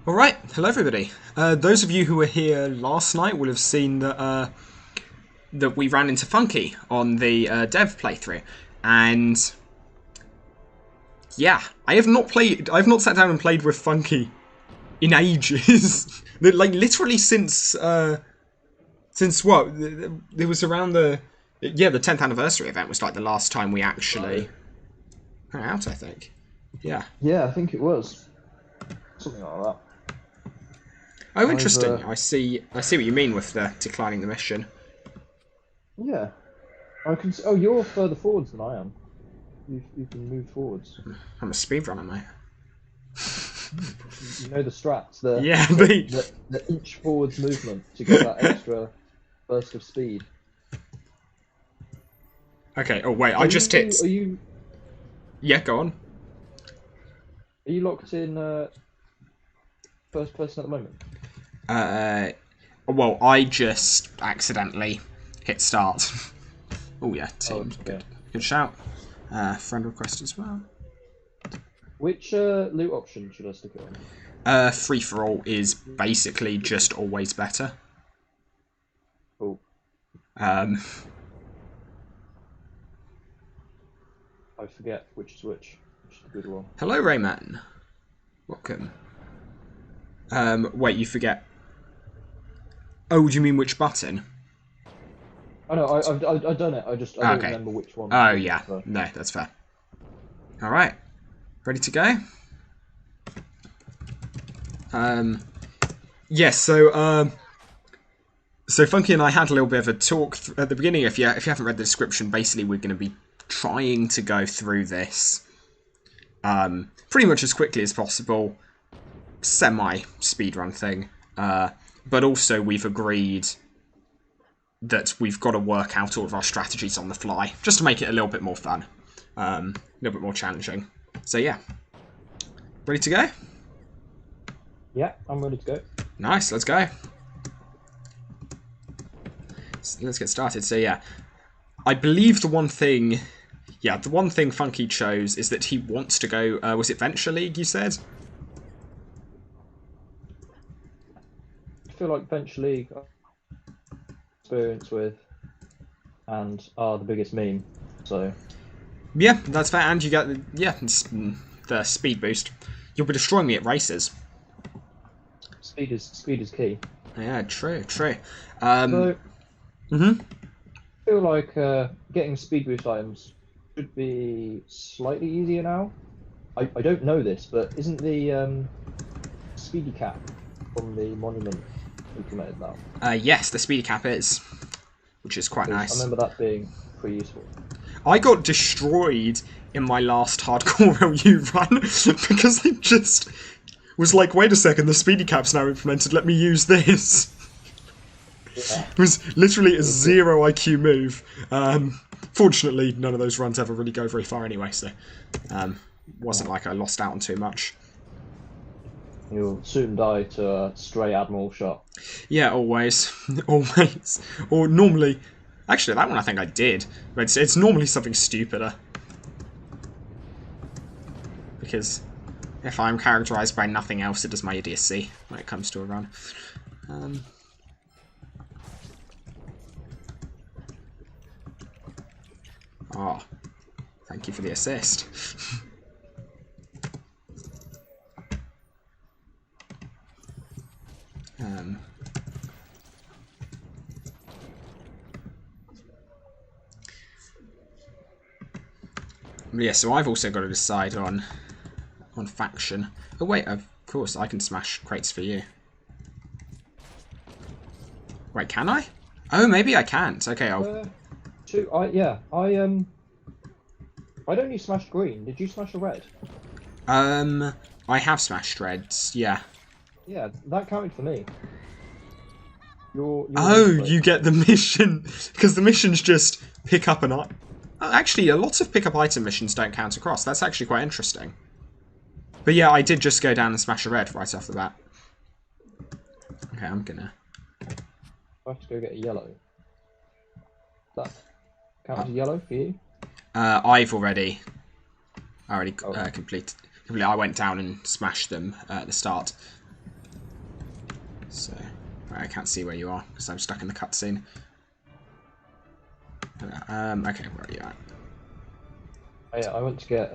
Alright, hello everybody. Those of you who were here last night will have seen that we ran into Funky on the dev playthrough. And yeah, I've not sat down and played with Funky in ages. Like literally since what? It was around the 10th anniversary event was like the last time we actually hung out, I think. Yeah. Yeah, I think it was something like that. Oh, interesting. I see what you mean with the declining the mission. Yeah, I can. Oh, you're further forwards than I am. You can move forwards. I'm a speedrunner, mate. You know the strats. The Yeah, the inch forwards movement to get that extra burst of speed. Okay. Oh wait, I just hit. Are you? Yeah, go on. Are you locked in first person at the moment? Well, I just accidentally hit start. Oh yeah, team. Oh, Good. okay. Good shout. Friend request as well. Which loot option should I stick it on? Free for all is basically just always better. Oh, Um, I forget which is which. Which is the good one? hello, Rayman. Welcome. Wait, you forget. Oh, do you mean which button? Oh no, I've done it. I don't Okay. remember which one. Oh yeah, So. no, that's fair. All right, ready to go? Yes. So Funky and I had a little bit of a talk at the beginning. If you haven't read the description, basically we're going to be trying to go through this pretty much as quickly as possible, semi speedrun thing. But also we've agreed that we've got to work out all of our strategies on the fly, just to make it a little bit more fun, a little bit more challenging. So yeah, ready to go? Yeah, I'm ready to go. Nice, let's go. So let's get started. So yeah, I believe the one thing Funky chose is that he wants to go. Was it Venture League? You said. I feel like Venture League experience with and are the biggest meme. So Yeah, that's fair. And you get the speed boost. You'll be destroying me at races. speed is key. Yeah, true. So I feel like getting speed boost items should be slightly easier now. I don't know this, but isn't the speedy cap from the monument implemented now? Yes, the speed cap is, which is quite 'Cause nice. I remember that being pretty useful. I got destroyed in my last hardcore LU run because I just was like, wait a second, the speedy cap's now implemented, let me use this. Yeah. It was literally a 0 IQ move. Fortunately, none of those runs ever really go very far anyway, so wasn't like I lost out on too much. You'll soon die to a stray admiral shot. Yeah, always. Always. Or normally... Actually, that one I think I did. But it's normally something stupider. Because if I'm characterised by nothing else, it does my idiocy when it comes to a run. Oh, thank you for the assist. Yeah, so I've also got to decide on faction. Oh wait, of course I can smash crates for you. Wait, can I? Oh, maybe I can't. Okay, I'll... I'd only smashed green. Did you smash a red? I have smashed reds, yeah. Yeah, that counted for me. Oh, you get the mission, because the missions just pick up an item. Actually, a lot of pick up item missions don't count across. That's actually quite interesting. But yeah, I did just go down and smash a red right off the bat. Okay, I'm gonna... I have to go get a yellow. That count as a yellow for you? I've already Okay. completed. I went down and smashed them at the start. So, right, I can't see where you are because I'm stuck in the cutscene. Okay, where are you at? Oh, yeah, I went to get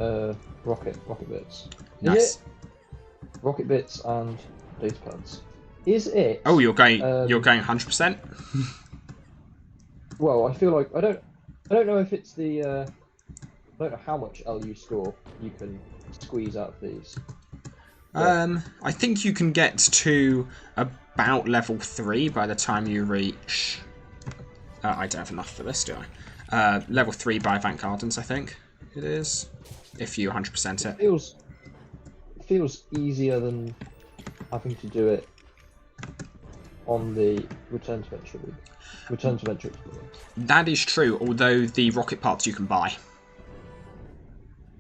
rocket bits. Is Nice. it rocket bits and data pads? Is it? Oh, you're going 100%. Well, I feel like I don't know if it's the I don't know how much LU score you can squeeze out of these. I think you can get to about level 3 by the time you reach. I don't have enough for this, do I? Level 3 by Avant Gardens, I think it is. If you 100% it. It feels easier than having to do it on the Return to Venture League. Return to Venture experience. That is true, although the rocket parts you can buy.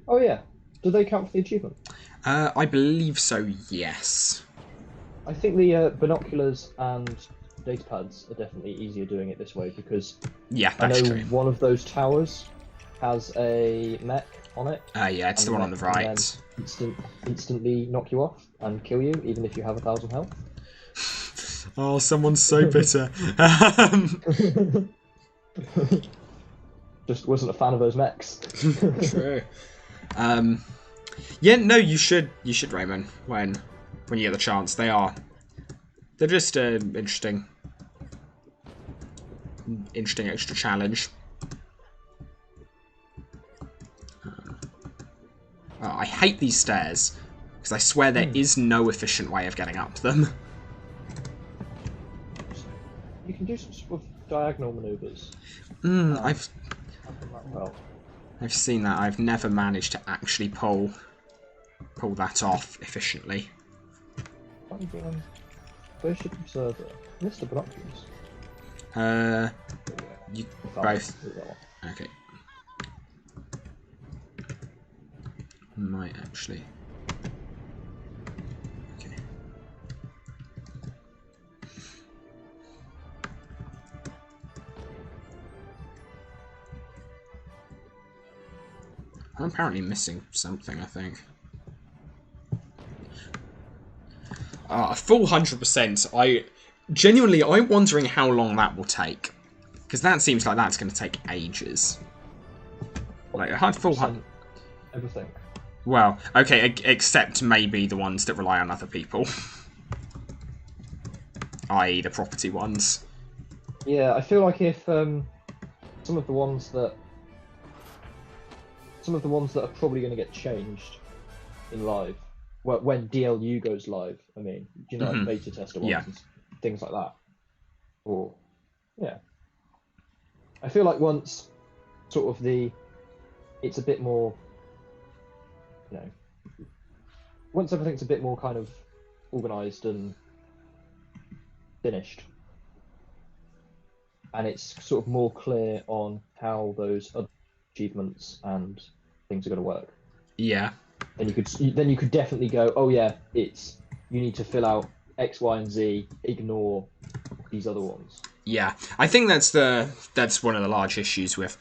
Oh yeah. Do they count for the achievement? I believe so, yes. I think the binoculars and data pads are definitely easier doing it this way because Yeah, I that's know true. one of those towers has a mech on it. Yeah, it's the one on the right. Instantly knock you off and kill you, even if you have 1,000 health. Oh, someone's so bitter. Just wasn't a fan of those mechs. True. Yeah, no, you should, Raymond, when you get the chance. They're just interesting extra challenge. I hate these stairs because I swear there is no efficient way of getting up them. You can do some sort of diagonal maneuvers. I've seen that. I've never managed to actually pull that off efficiently. Spaceship Observer. Mr. Binoculars. You both. Okay. Might actually. Okay. I'm apparently missing something, I think. A full 100%. I'm wondering how long that will take. Because that seems like that's going to take ages. Like, a full 100%. Everything. Well, okay, except maybe the ones that rely on other people. I.e. the property ones. Yeah, I feel like if some of the ones that are probably going to get changed in live, well, when DLU goes live, I mean, you know, like beta tester ones and things like that. Or, yeah. I feel like once sort of it's a bit more, you know, once everything's a bit more kind of organised and finished, and it's sort of more clear on how those other achievements and things are going to work. Yeah. Then you could definitely go, oh yeah, you need to fill out X, Y, and Z. Ignore these other ones. Yeah, I think that's one of the large issues with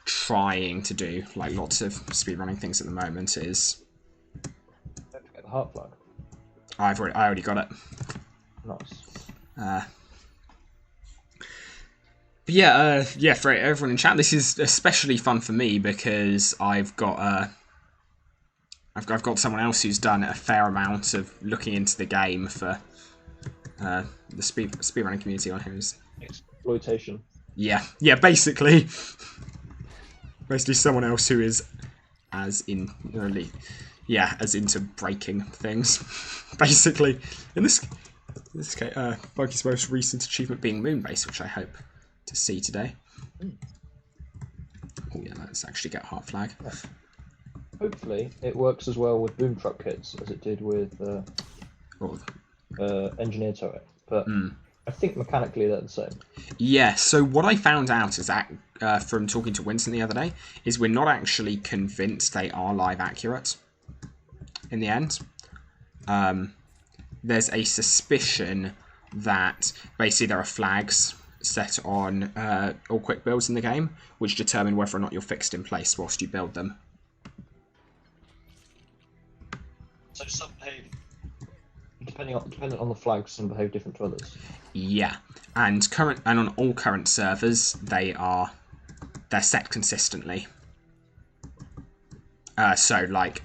trying to do like lots of speedrunning things at the moment is. Don't forget the heart flag. I already got it. Nice. But yeah, for everyone in chat, this is especially fun for me because I've got someone else who's done a fair amount of looking into the game for the speedrunning community on here. Exploitation. Yeah, basically someone else who is as into breaking things. Basically, in this case, Buggy's most recent achievement being Moonbase, which I hope to see today. Oh yeah, let's actually get heart flag. Yeah. Hopefully, it works as well with boom truck kits as it did with engineer turret, but I think mechanically they're the same. Yeah, so what I found out is that from talking to Winston the other day is we're not actually convinced they are live accurate in the end. There's a suspicion that basically there are flags set on all quick builds in the game which determine whether or not you're fixed in place whilst you build them. So some pave dependent on the flags, some behave different to others. Yeah, and on all current servers, they're set consistently. So like,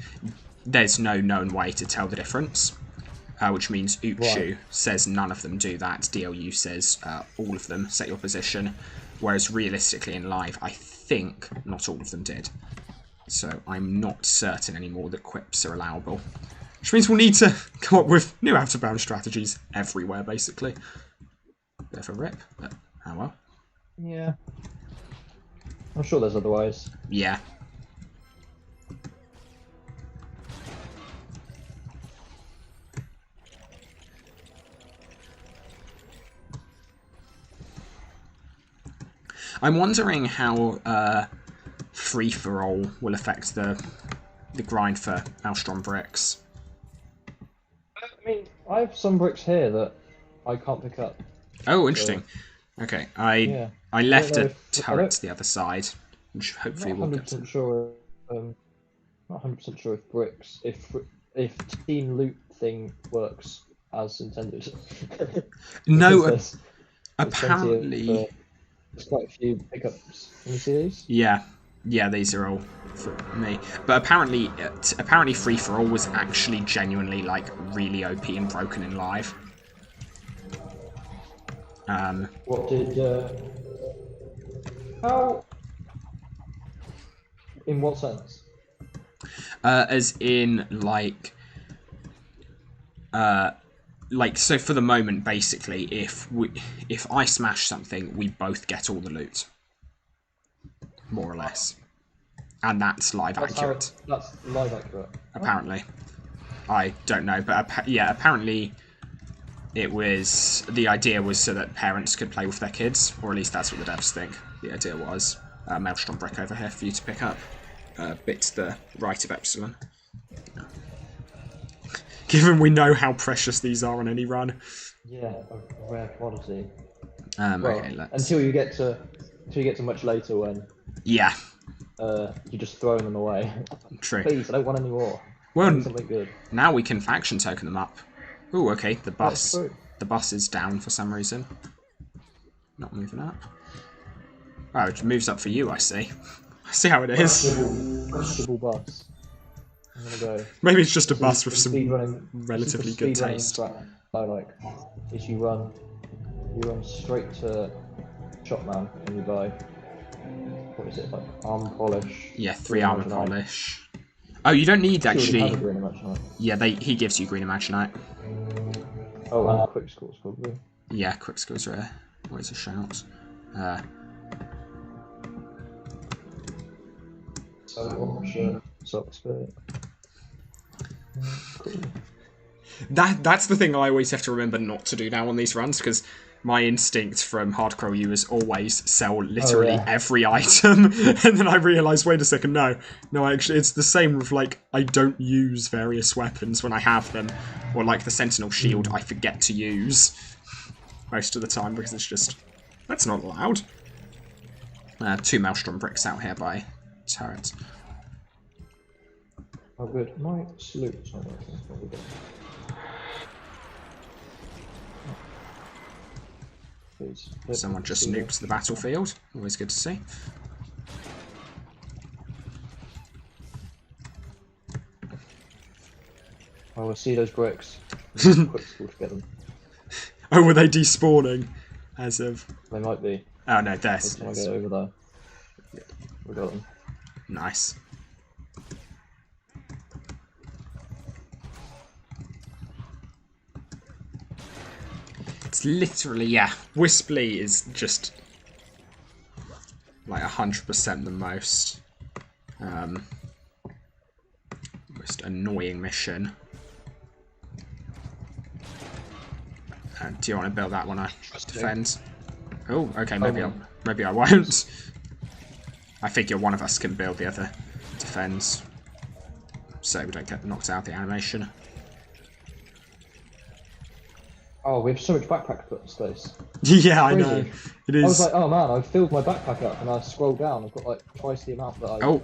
there's no known way to tell the difference. Which means Uchu says none of them do that. DLU says all of them set your position. Whereas realistically in live, I think not all of them did. So I'm not certain anymore that quips are allowable. Which means we'll need to come up with new out-of-bounds strategies everywhere, basically. Bit of a rip, but oh well. Yeah. I'm sure there's other ways. Yeah. I'm wondering how free-for-all will affect the grind for Maelstrom bricks. I mean, I have some bricks here that I can't pick up. Oh, interesting. So, okay, I left a turret to the other side, which hopefully will get to. Not 100% sure if bricks, if team loot thing works as intended. No, apparently. There's quite a few pickups. Can you see these? Yeah, these are all for me. But apparently free for all was actually genuinely like really OP and broken in live. What did? How? In what sense? As in like so for the moment, basically, if I smash something, we both get all the loot, more or less, and that's live accurate. That's live accurate. Apparently, I don't know, but yeah, apparently, it was the idea was so that parents could play with their kids, or at least that's what the devs think. The idea was Maelstrom brick over here for you to pick up. Bit to the right of Epsilon. Given we know how precious these are on any run. Yeah, of rare quality. Okay, let's... Until you get to much later when. Yeah. You're just throwing them away. True. Please, I don't want any more. Well, something good. Now we can faction token them up. Ooh, okay. The bus is down for some reason. Not moving up. Oh, it moves up for you. I see. I see how it is. Questionable bus. I'm gonna go. Maybe it's just a bus with some relatively good taste. Is you run straight to Shopman and you buy, what is it, like armor polish? Yeah, 3 armor polish. Oh, you don't need actually. Yeah, he gives you green imaginite. Oh, and quick skills probably. Yeah, quick skills are always a shout. Cool. That's the thing I always have to remember not to do now on these runs, because my instinct from Hardcore U is always sell literally every item, and then I realise, wait a second, no, actually it's the same with like I don't use various weapons when I have them, or like the Sentinel shield I forget to use most of the time because it's just that's not allowed. 2 Maelstrom bricks out here by turret. Oh good, my salute. Someone just nuked the battlefield. Always good to see. Oh, I see those bricks. Quick school to get them. Oh, were they despawning? As of... They might be. Oh no, there's... I get over there. We got them. Nice. It's literally, yeah, Wisply is just like 100% the most annoying mission. Do you want to build that one? I defend. Oh, okay, maybe I won't. I figure one of us can build, the other defends, so we don't get knocked out of the animation. Oh, we have so much backpack space. Yeah, I know. It is. I was like, oh man, I've filled my backpack up, and I scrolled down. I've got like twice the amount that I. Oh,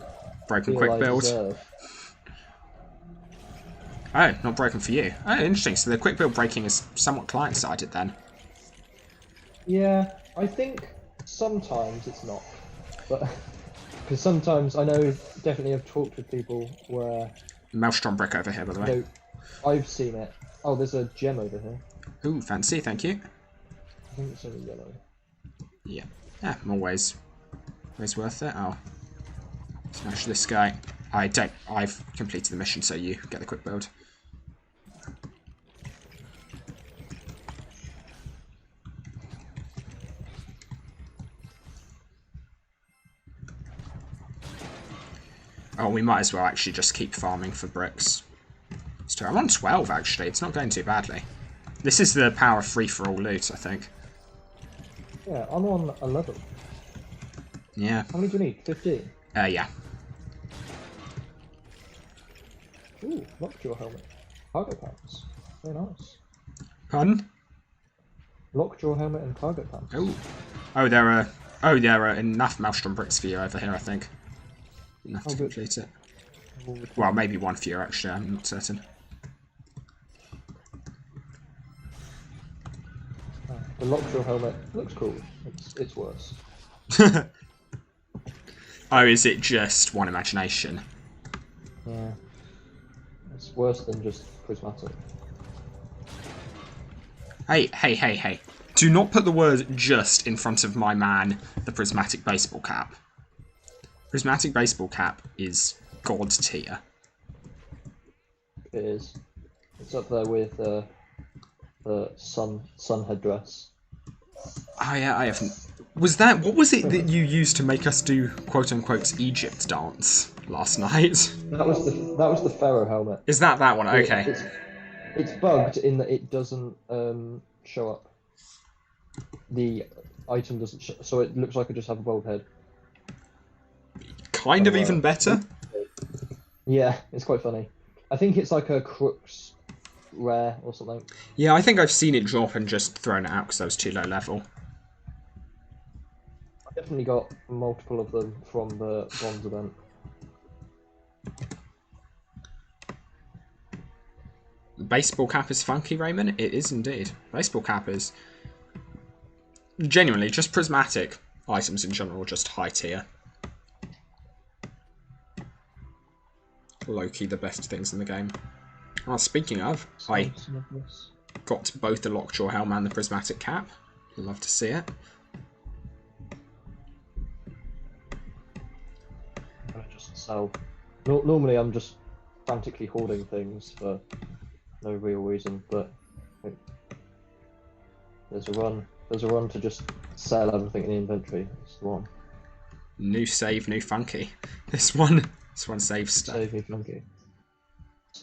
broken quick build. Deserve. Oh, not broken for you. Oh, interesting. So the quick build breaking is somewhat client-sided then. Yeah, I think sometimes it's not, but because sometimes I know definitely I've talked with people where Maelstrom brick over here, by the way. no, I've seen it. Oh, there's a gem over here. Ooh, fancy, thank you. I think it's only yellow. Yeah. Yeah, always worth it. I'll smash this guy. I've completed the mission, so you get the quick build. Oh, we might as well actually just keep farming for bricks. So I'm on 12, actually. It's not going too badly. This is the power of free-for-all loot, I think. Yeah, I'm on 11. Yeah. How many do you need? 15? Yeah. Ooh, lockjaw helmet. Cargo pants. Very nice. Pardon? Lockjaw helmet and cargo pants. Oh. Oh, there are enough Maelstrom bricks for you over here, I think. Enough to complete it. Well, maybe one for you, actually. I'm not certain. The lockjaw helmet looks cool. It's worse. Oh, is it just one imagination? Yeah. It's worse than just prismatic. Hey. Do not put the word just in front of my man, the prismatic baseball cap. Prismatic baseball cap is god tier. It is. It's up there with the sun headdress. Oh yeah, I haven't. What was it that you used to make us do quote unquote Egypt dance last night? That was the pharaoh helmet. Is that one? Okay. It's bugged in that it doesn't show up. The item doesn't so it looks like I just have a bald head. Kind of even better. Yeah, it's quite funny. I think it's like a crux rare or something. Yeah, I think I've seen it drop and just thrown it out because I was too low level. I definitely got multiple of them from the bronze event. Baseball cap is funky, Raymond? It is indeed. Baseball cap is genuinely just prismatic items in general, just high tier. Low-key the best things in the game. Oh, speaking of, I got both the Lockjaw Helm and the prismatic cap. Love to see it. I just sell. Normally I'm just frantically hoarding things for no real reason, but there's a run to just sell everything in the inventory. It's the one. New save, new funky. This one saves stuff. Save me funky.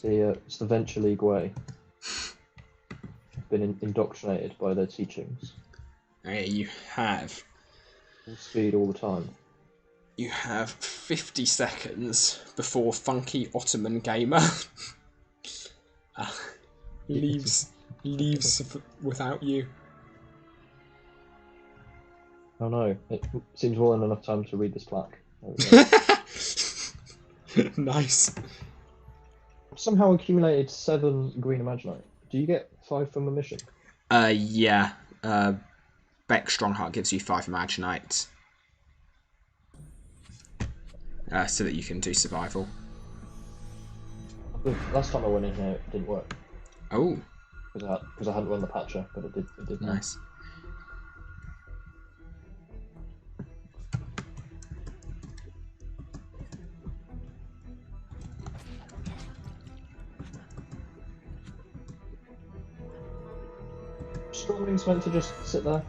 It's the Venture League way. I've been indoctrinated by their teachings. Hey, you have. Full speed all the time. You have 50 seconds before Funky Ottoman Gamer leaves without you. Oh no, it seems more than enough time to read this plaque. Nice. Somehow accumulated 7 green imaginite. Do you get 5 from a mission? Yeah. Beck Strongheart gives you 5 imaginite. So that you can do survival. Last time I went in here, it didn't work. Oh. Because I hadn't run the patcher, but it did. Nice. Stromling's meant to just sit there.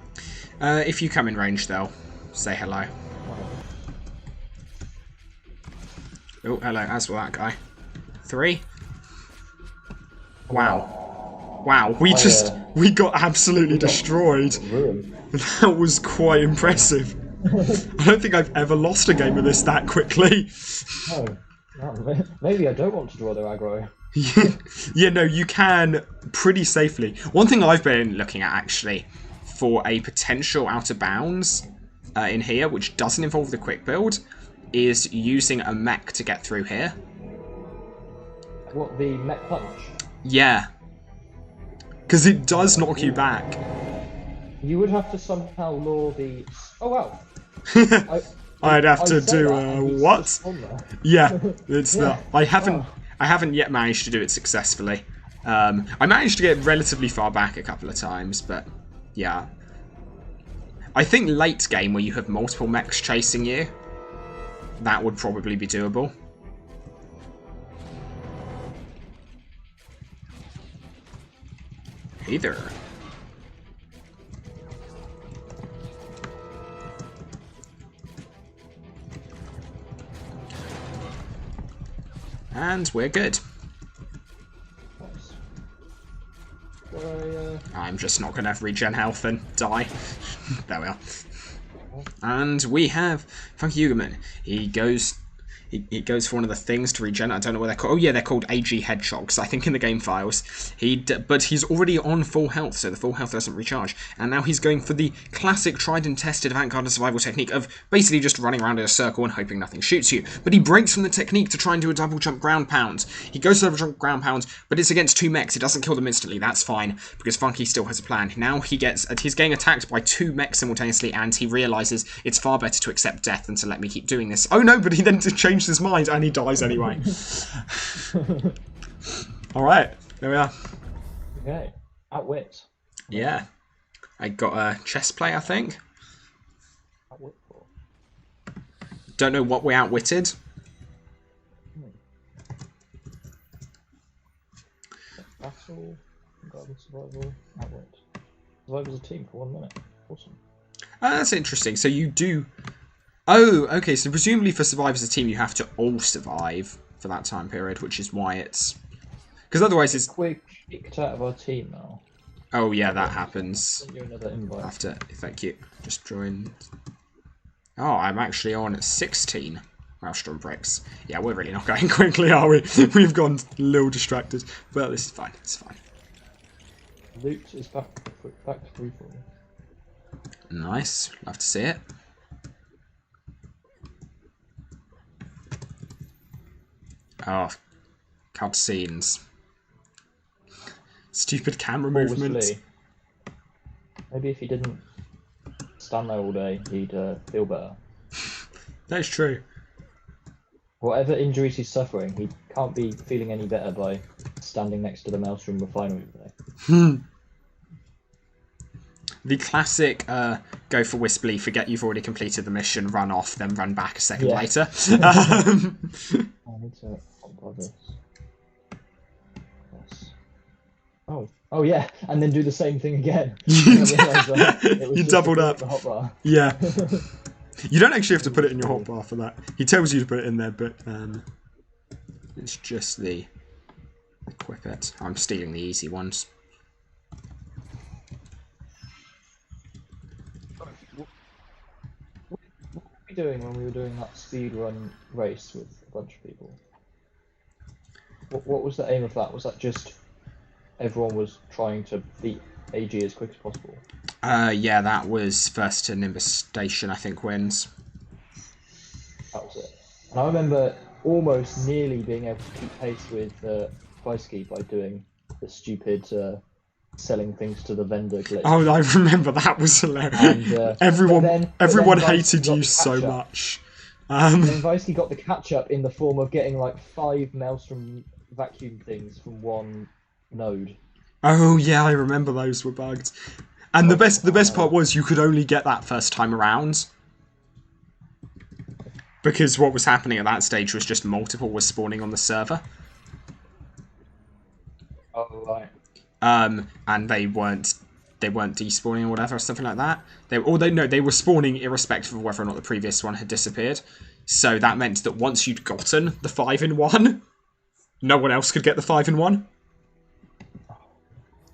If you come in range, they'll say hello. Oh, hello, as will that guy. 3. Wow, we got absolutely destroyed. Ruined. That was quite impressive. I don't think I've ever lost a game of this that quickly. No, maybe I don't want to draw their aggro. Yeah, no, you can pretty safely. One thing I've been looking at, actually, for a potential out of bounds in here, which doesn't involve the quick build, is using a mech to get through here. What, the mech punch? Yeah. Because it does knock you back. You would have to somehow lure the... Oh, wow. I'd have to say do that, and he's what? just on there. Yeah, it's Yeah. the... I haven't yet managed to do it successfully. I managed to get relatively far back a couple of times, but yeah. I think late game where you have multiple mechs chasing you, that would probably be doable. Hey there. And we're good. Nice. I'm just not going to have regen health and die. There we are. And we have Funky Yugaman. He goes goes for one of the things to regen. I don't know what they're called. Oh yeah, they're called AG Hedgehogs, I think, in the game files. But he's already on full health, so the full health doesn't recharge. And now he's going for the classic tried and tested avant-garde survival technique of basically just running around in a circle and hoping nothing shoots you. But he breaks from the technique to try and do a double jump ground pound. He goes to double jump ground pound, but it's against 2 mechs. It doesn't kill them instantly. That's fine, because Funky still has a plan. Now he's getting attacked by 2 mechs simultaneously, and he realizes it's far better to accept death than to let me keep doing this. Oh no, but he then changed his mind and he dies anyway. Alright, there we are. Okay, outwit. Yeah. I got a chess play, I think. Outwit for. Don't know what we outwitted. Battle, garden survival, outwit. Survive as a team for 1 minute. Awesome. That's interesting. So you do... Oh, okay, so presumably for survive as a team you have to all survive for that time period, which is why it's... Because otherwise it's... We're kicked out of our team now. Oh yeah, that happens. Send you another invite. After, thank you. Just joined. Oh, I'm actually on 16 Maelstrom bricks. Yeah, we're really not going quickly, are we? We've gone a little distracted. But this is fine, it's fine. Loot is back to free for me. Nice, love to see it. Oh, cutscenes. Stupid camera movements. Maybe if he didn't stand there all day, he'd feel better. That's true. Whatever injuries he's suffering, he can't be feeling any better by standing next to the Maelstrom refinery today. The classic go for Wisply, forget you've already completed the mission, run off, then run back a second later. I need to unplug this. Yes. Oh yeah, and then do the same thing again. You doubled up. The hotbar. Yeah. You don't actually have to put it in your hotbar for that. He tells you to put it in there, but it's just the equip it. I'm stealing the easy ones. What were we doing when we were doing that speed run race with a bunch of people? What was the aim of that? Was that just everyone was trying to beat AG as quick as possible? Yeah, that was first to Nimbus Station, I think, wins. That was it. And I remember almost nearly being able to keep pace with Kreisky by doing the stupid selling things to the vendor glitch. Oh, I remember that was hilarious. And, everyone hated you so much. And then Vaisky got the catch up in the form of getting like 5 Maelstrom vacuum things from one node. Oh yeah, I remember those were bugged. And the best part was you could only get that first time around. Because what was happening at that stage was just multiple was spawning on the server. Oh right. And they weren't despawning or whatever, or something like that. They were spawning irrespective of whether or not the previous one had disappeared. So that meant that once you'd gotten the 5-in-1, no one else could get the 5-in-1.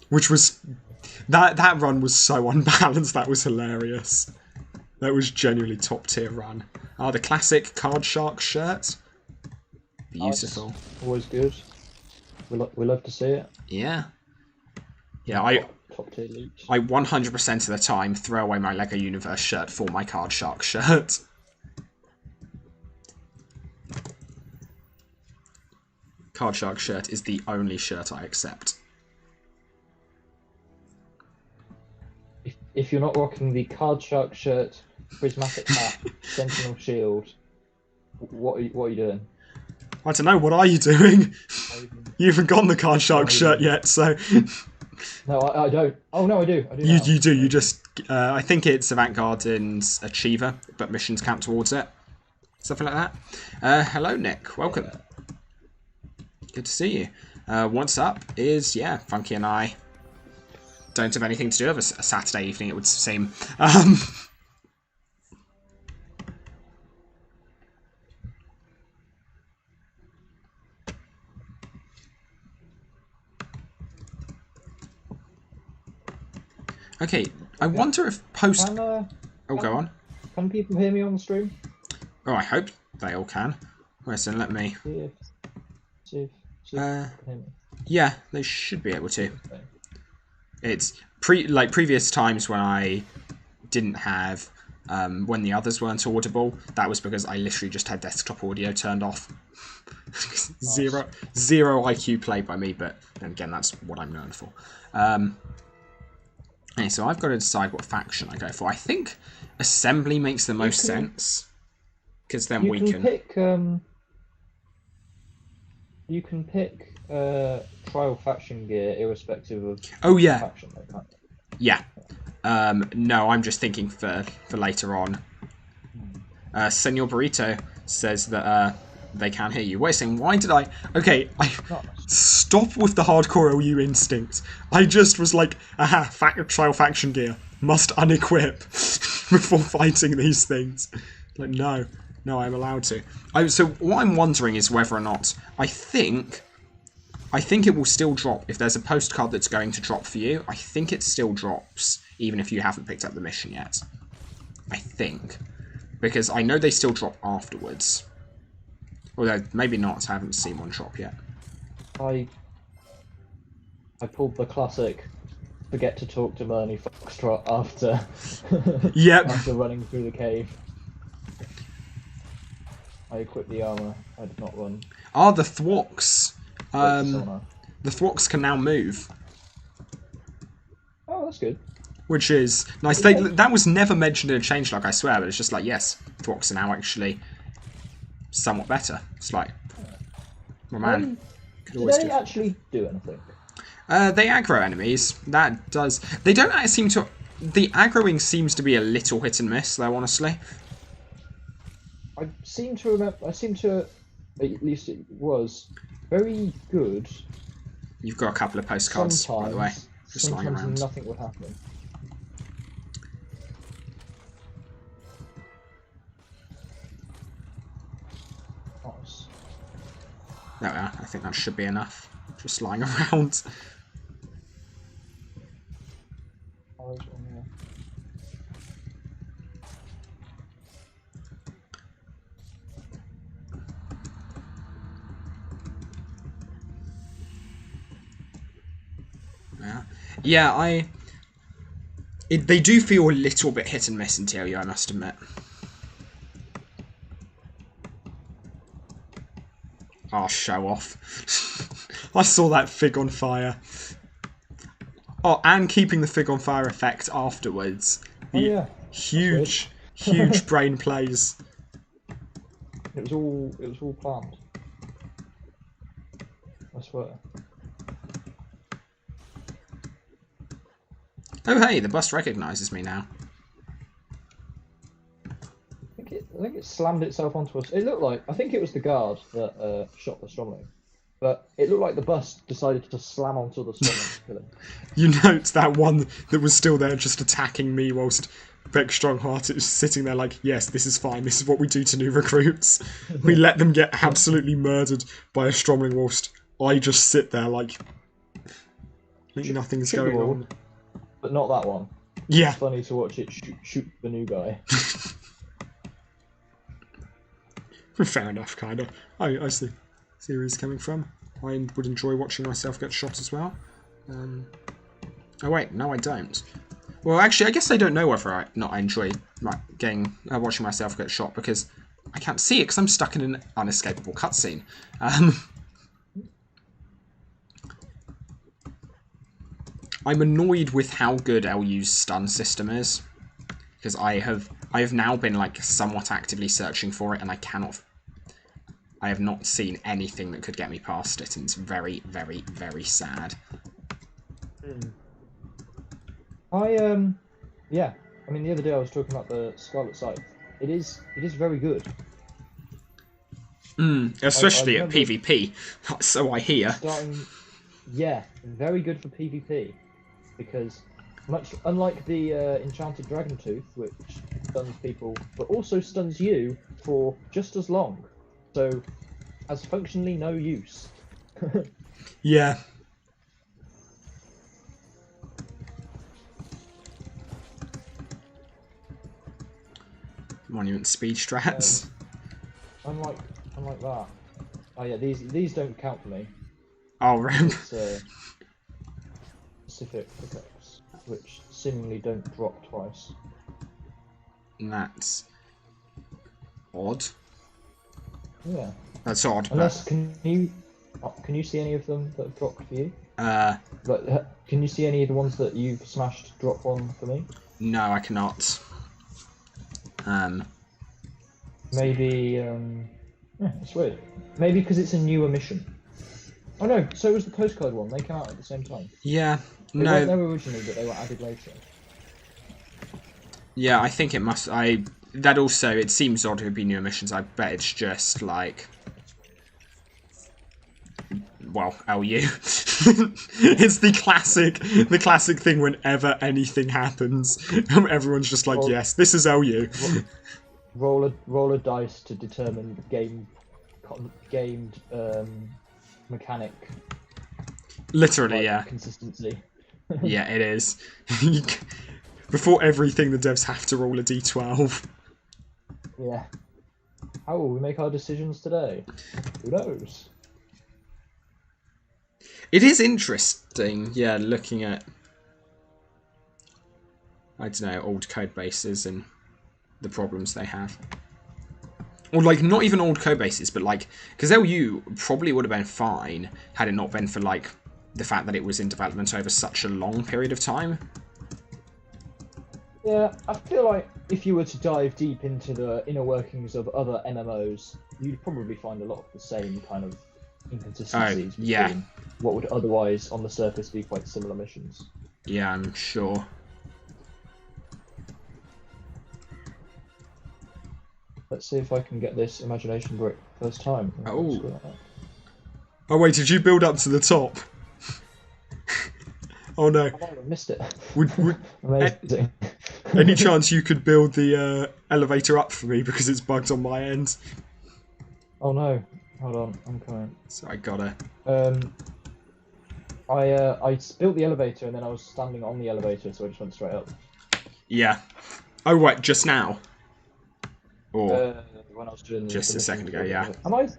Which was... That run was so unbalanced, that was hilarious. That was genuinely top tier run. Oh, the classic Card Shark shirt. Beautiful. Nice. Always good. We love to see it. Yeah. Yeah, Top tier loot. I 100% of the time throw away my LEGO Universe shirt for my Card Shark shirt. Card Shark shirt is the only shirt I accept. If you're not rocking the Card Shark shirt, prismatic hat, sentinel shield, what are you doing? I don't know, what are you doing? You haven't gotten the Card Shark shirt yet, so... No, I don't. Oh, no, I do. You do, you just... I think it's Avant Garden's Achiever, but missions count towards it. Something like that. Hello, Nick. Welcome. Good to see you. What's up is, yeah, Funky and I don't have anything to do with a Saturday evening, it would seem. Okay, I wonder if post... go on. Can people hear me on the stream? Oh, I hope they all can. Listen, let me... See if they can hear me. Yeah, they should be able to. Okay. It's previous times when I didn't have... when the others weren't audible, that was because I literally just had desktop audio turned off. Zero IQ play by me, but then again, that's what I'm known for. Okay, so I've got to decide what faction I go for. I think Assembly makes the most sense, because then we can... You can pick trial faction gear irrespective of faction. Yeah. No, I'm just thinking for later on. Senor Burrito says that they can't hear you. Wait a second, why did I... Okay, stop with the hardcore OU instinct. I just was like, aha, trial faction gear. Must unequip before fighting these things. Like, no, I'm allowed to. So what I'm wondering is whether or not... I think it will still drop. If there's a postcard that's going to drop for you, I think it still drops, even if you haven't picked up the mission yet. I think. Because I know they still drop afterwards. Although, maybe not, I haven't seen one drop yet. I pulled the classic forget to talk to Bernie Foxtrot after, after running through the cave. I equipped the armour, I did not run. Ah, the Thwoks. The Thwoks can now move. Oh, that's good. Which is nice. That was never mentioned in a changelog, I swear, but it's just like, yes, Thwoks are now actually somewhat better. It's like, well, man, do they actually do anything? They aggro enemies. That does. They don't seem to. The aggroing seems to be a little hit and miss, though. Honestly, I seem to remember. At least it was very good. You've got a couple of postcards, by the way, just lying around. Nothing would happen. There we are. I think that should be enough. Just lying around. Yeah, they do feel a little bit hit and miss in TLU, I must admit. Oh, show off. I saw that fig on fire. Oh, and keeping the fig on fire effect afterwards. Oh, yeah. Huge brain plays. It was all planned. I swear. Oh hey, the bus recognises me now. I think it slammed itself onto us. It looked like, I think it was the guard that shot the Stromling. But it looked like the bus decided to slam onto the Stromling to kill him. You note that one that was still there just attacking me whilst Beck Strongheart is sitting there like, yes, this is fine, this is what we do to new recruits. We let them get absolutely murdered by a Stromling whilst I just sit there like nothing's going on. But not that one. Yeah. It's funny to watch it shoot the new guy. Fair enough, kind of. I see where he's coming from. I would enjoy watching myself get shot as well. Oh wait, no I don't. Well, actually, I guess I don't know whether I enjoy watching myself get shot, because I can't see it because I'm stuck in an unescapable cutscene. I'm annoyed with how good LU's stun system is, because I have now been like somewhat actively searching for it, and I have not seen anything that could get me past it, and it's very, very, very sad. Yeah. I mean, the other day I was talking about the Scarlet Scythe. It is very good. Especially I at PvP, so I hear. Yeah, very good for PvP, because unlike the Enchanted Dragon Tooth, which stuns people, but also stuns you for just as long, so has functionally no use. Yeah. Monument speed strats. Unlike that. Oh yeah, these don't count for me. Oh, right. It's specific effects, which seemingly don't drop twice. That's odd. Yeah. That's odd. Unless, can you see any of them that have dropped for you? But can you see any of the ones that you've smashed drop one for me? No, I cannot. Maybe. Yeah, it's weird. Maybe because it's a newer mission. Oh no, so it was the postcard one. They came out at the same time. Yeah. They weren't there originally, but they were added later. Yeah, I think it must. That also, it seems odd to be newer missions. I bet it's just like, well, LU. It's the classic thing whenever anything happens. Everyone's just like, yes, this is LU. Roll a dice to determine gamed mechanic. Literally, like, yeah. Consistency. Yeah, it is. Before everything, the devs have to roll a d12. Yeah. How will we make our decisions today? Who knows? It is interesting, yeah, looking at, I don't know, old code bases and the problems they have. Or, like, not even old code bases, but, like, because LU probably would have been fine had it not been for, like, the fact that it was in development over such a long period of time. Yeah, I feel like if you were to dive deep into the inner workings of other MMOs, you'd probably find a lot of the same kind of inconsistencies between what would otherwise, on the surface, be quite similar missions. Yeah, I'm sure. Let's see if I can get this imagination brick first time. Oh. Oh wait, did you build up to the top? Oh no. I missed it. Amazing. Any chance you could build the elevator up for me, because it's bugged on my end? Oh no. Hold on, I'm coming. So I gotta... I built the elevator and then I was standing on the elevator, so I just went straight up. Yeah. Oh, what, just now? Or when I was doing just a second ago, yeah. Am I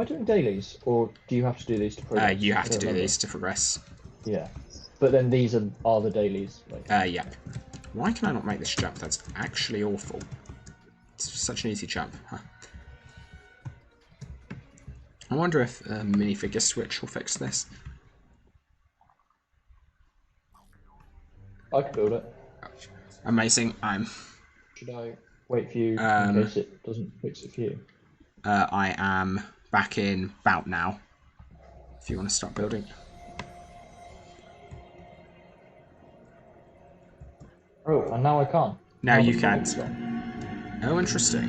doing dailies, or do you have to do these to progress? You have to do these to progress. Yeah. But then these are the dailies. Like... yeah. Why can I not make this jump? That's actually awful. It's such an easy jump, huh? I wonder if a minifigure switch will fix this. I can build it. Amazing. Should I wait for you in case it doesn't fix it for you? I am back in Bout now. If you want to start building. Oh, and now I can't. Now you can't. Oh, interesting.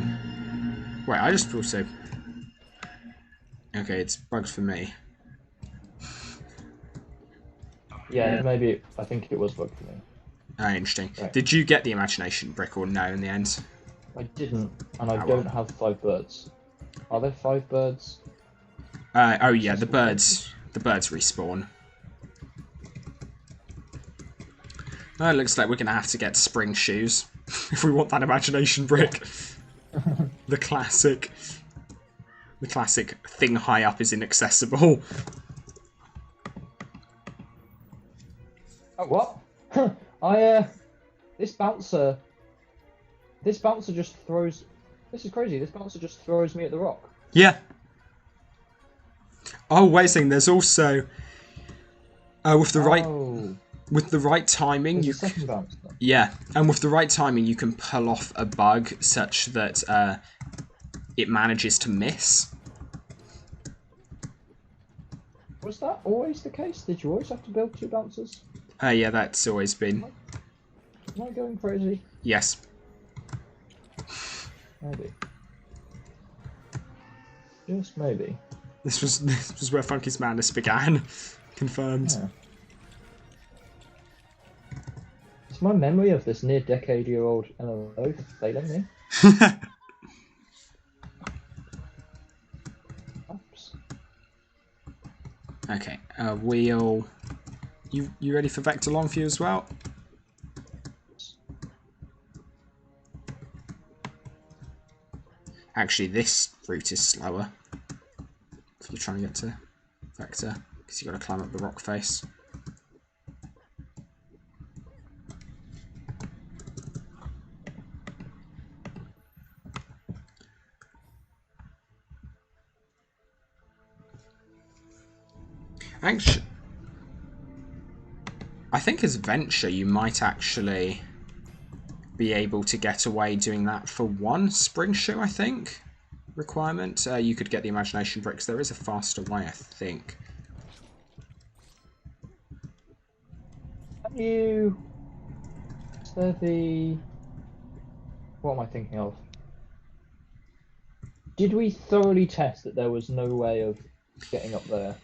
Wait, I just also... Okay, it's bugged for me. Yeah, maybe... I think it was bugged for me. Interesting. Right. Did you get the imagination brick or no in the end? I didn't, and I don't have 5 birds. Are there 5 birds? Oh yeah, the birds respawn. Oh, it looks like we're gonna have to get spring shoes if we want that imagination brick. The classic thing high up is inaccessible. Oh, what? This bouncer just throws... This is crazy, this bouncer just throws me at the rock. Yeah. Oh, wait a second, there's also... with the right... with the right timing, There's you a second bounce. yeah, and with the right timing, you can pull off a bug such that it manages to miss. Was that always the case? Did you always have to build 2 bouncers? Yeah, that's always been. Am I going crazy? Yes. Maybe. Just maybe. This was where Funky's Madness began. Confirmed. Yeah. Is my memory of this near decade-year-old MMO failing me? Perhaps. Okay, wheel. You ready for Vector Longview as well? Actually, this route is slower if you're trying to get to Vector, because you've got to climb up the rock face. Actually, I think as Venture you might actually be able to get away doing that for 1 spring shoe, I think. Requirement. You could get the imagination bricks. There is a faster way, I think. Have you... Is there the... What am I thinking of? Did we thoroughly test that there was no way of getting up there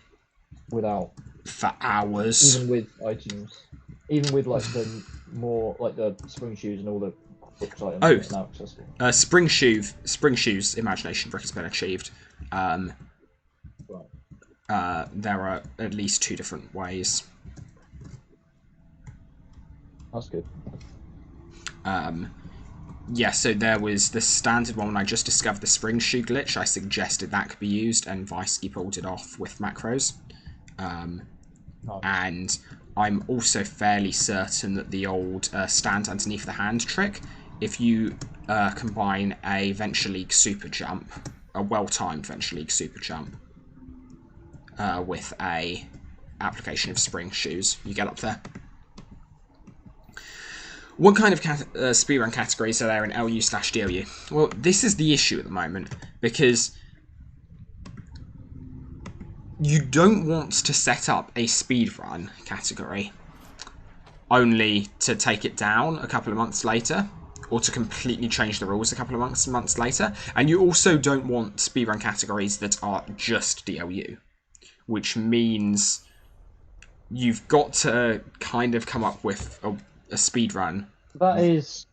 without... For hours. Even with items? Even with, like, the more... Like, the spring shoes and all the bricks items that are now accessible? Spring shoes imagination brick has been achieved. Right. There are at least 2 different ways. That's good. Yeah, so there was the standard one when I just discovered the spring shoe glitch. I suggested that could be used, and Vicey pulled it off with macros. And I'm also fairly certain that the old stand underneath the hand trick, if you combine a Venture League super jump, a well-timed Venture League super jump, with a application of spring shoes, you get up there. What kind of speedrun categories are there in LU/DLU? Well, this is the issue at the moment, because you don't want to set up a speedrun category only to take it down a couple of months later, or to completely change the rules a couple of months later. And you also don't want speedrun categories that are just DLU, which means you've got to kind of come up with a speedrun. That is...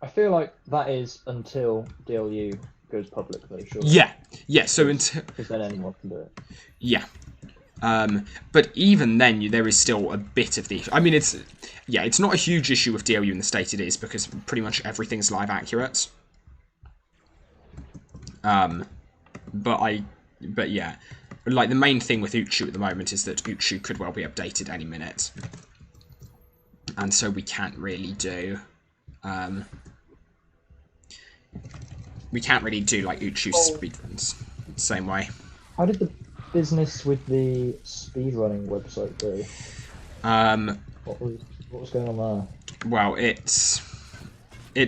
I feel like that is until DLU goes public, though, sure. Yeah, so until... Because then anyone can do it. Yeah. But even then, there is still a bit of the... I mean, it's not a huge issue with DLU in the state it is, because pretty much everything's live accurate. But yeah. Like, the main thing with Uchu at the moment is that Uchu could well be updated any minute. And so we can't really do... we can't really do, like, Uchu speedruns the same way. How did the business with the speedrunning website go? What was going on there? Well, it's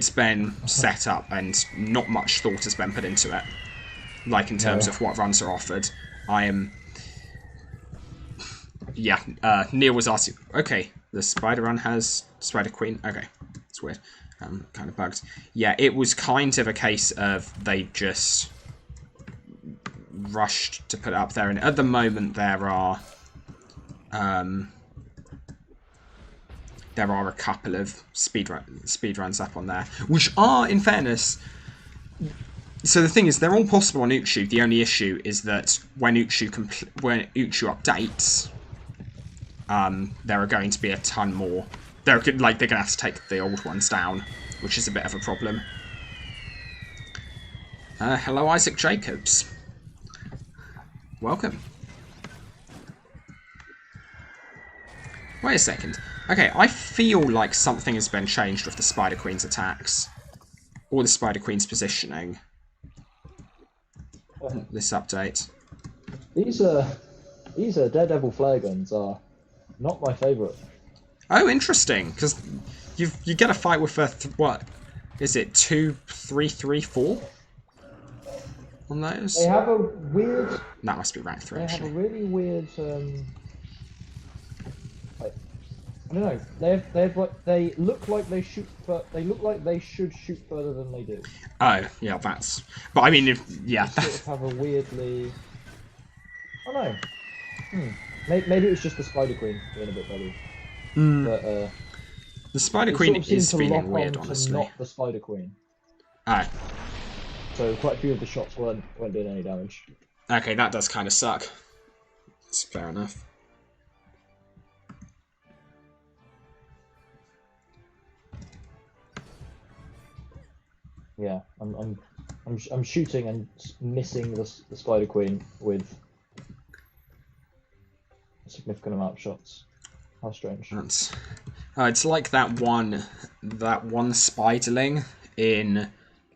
been set up and not much thought has been put into it. Like, in terms of what runs are offered. Neil was asking, okay, the Spider Run has Spider Queen. Okay, it's weird. Kind of bugged. Yeah, it was kind of a case of they just rushed to put it up there, and at the moment there are a couple of speedruns up on there, which are, in fairness... So the thing is, they're all possible on Uchu. The only issue is that when Uchu updates, there are going to be a ton more. They're going to have to take the old ones down, which is a bit of a problem. Hello, Isaac Jacobs. Welcome. Wait a second. Okay, I feel like something has been changed with the Spider Queen's attacks, or the Spider Queen's positioning. This update. These Daredevil flare guns are not my favourite. Oh, interesting. Because you get a fight with what is it? 2, 3, 3, 4 on those. They have a weird. That must be rank 3 They actually. have a really weird. I don't know. They look like they shoot, but they look like they should shoot further than they do. Oh, yeah, that's. But I mean, yeah. They sort of have a weirdly. Oh no. Maybe it was just the Spider Queen being a bit better. But The Spider it Queen sort of seemed is to feeling lock weird, on to honestly. not the Spider Queen. Oh, So quite a few of the shots weren't doing any damage. okay, that does kind of suck. It's fair enough. Yeah, I'm shooting and missing the Spider Queen with a significant amount of shots. How strange. That's. It's like that one spiderling in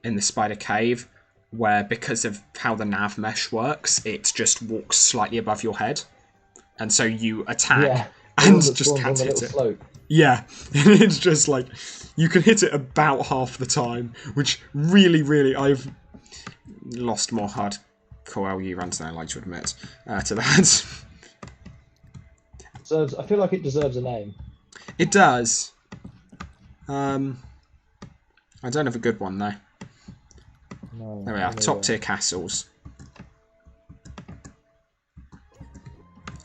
the spider cave, where because of how the nav mesh works, it just walks slightly above your head, and so you attack Yeah, and the one that just spawns on can't the hit little it. slope. Yeah, it's just like you can hit it about half the time, which really I've lost more hardcore LU runs than I like to admit to that. I feel like it deserves a name. It does. I don't have a good one though. No, There we are. Top tier castles.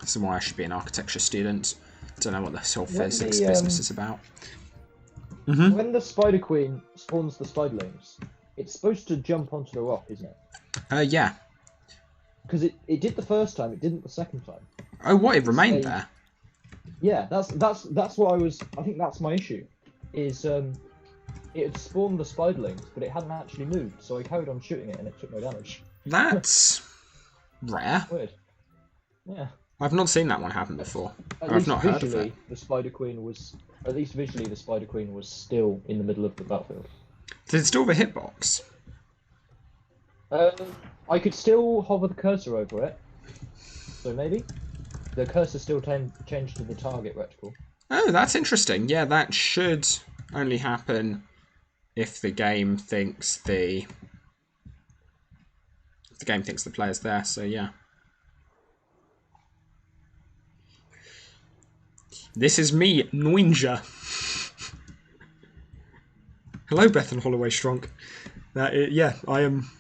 This is why I should be an architecture student. Don't know what this whole physics business is about. When the Spider Queen spawns the spiderlings, it's supposed to jump onto the rock, isn't it? Yeah. Because it did the first time, it didn't the second time. Oh, what? It remained there? Yeah, that's what I think that's my issue. Is it had spawned the spiderlings, but it hadn't actually moved, so I carried on shooting it and it took no damage. That's rare. Weird. Yeah. I've not seen that one happen before. At I've least not heard of visually, it. the Spider Queen was. At least visually, the Spider Queen was still in the middle of the battlefield. Did it still have a hitbox? I could still hover the cursor over it, so maybe the cursor still changed to the target reticle. Oh, that's interesting. Yeah, that should only happen if the game thinks the player's there. So yeah. This is me, Ninja. Hello, Bethan Holloway Strunk. Yeah, I am.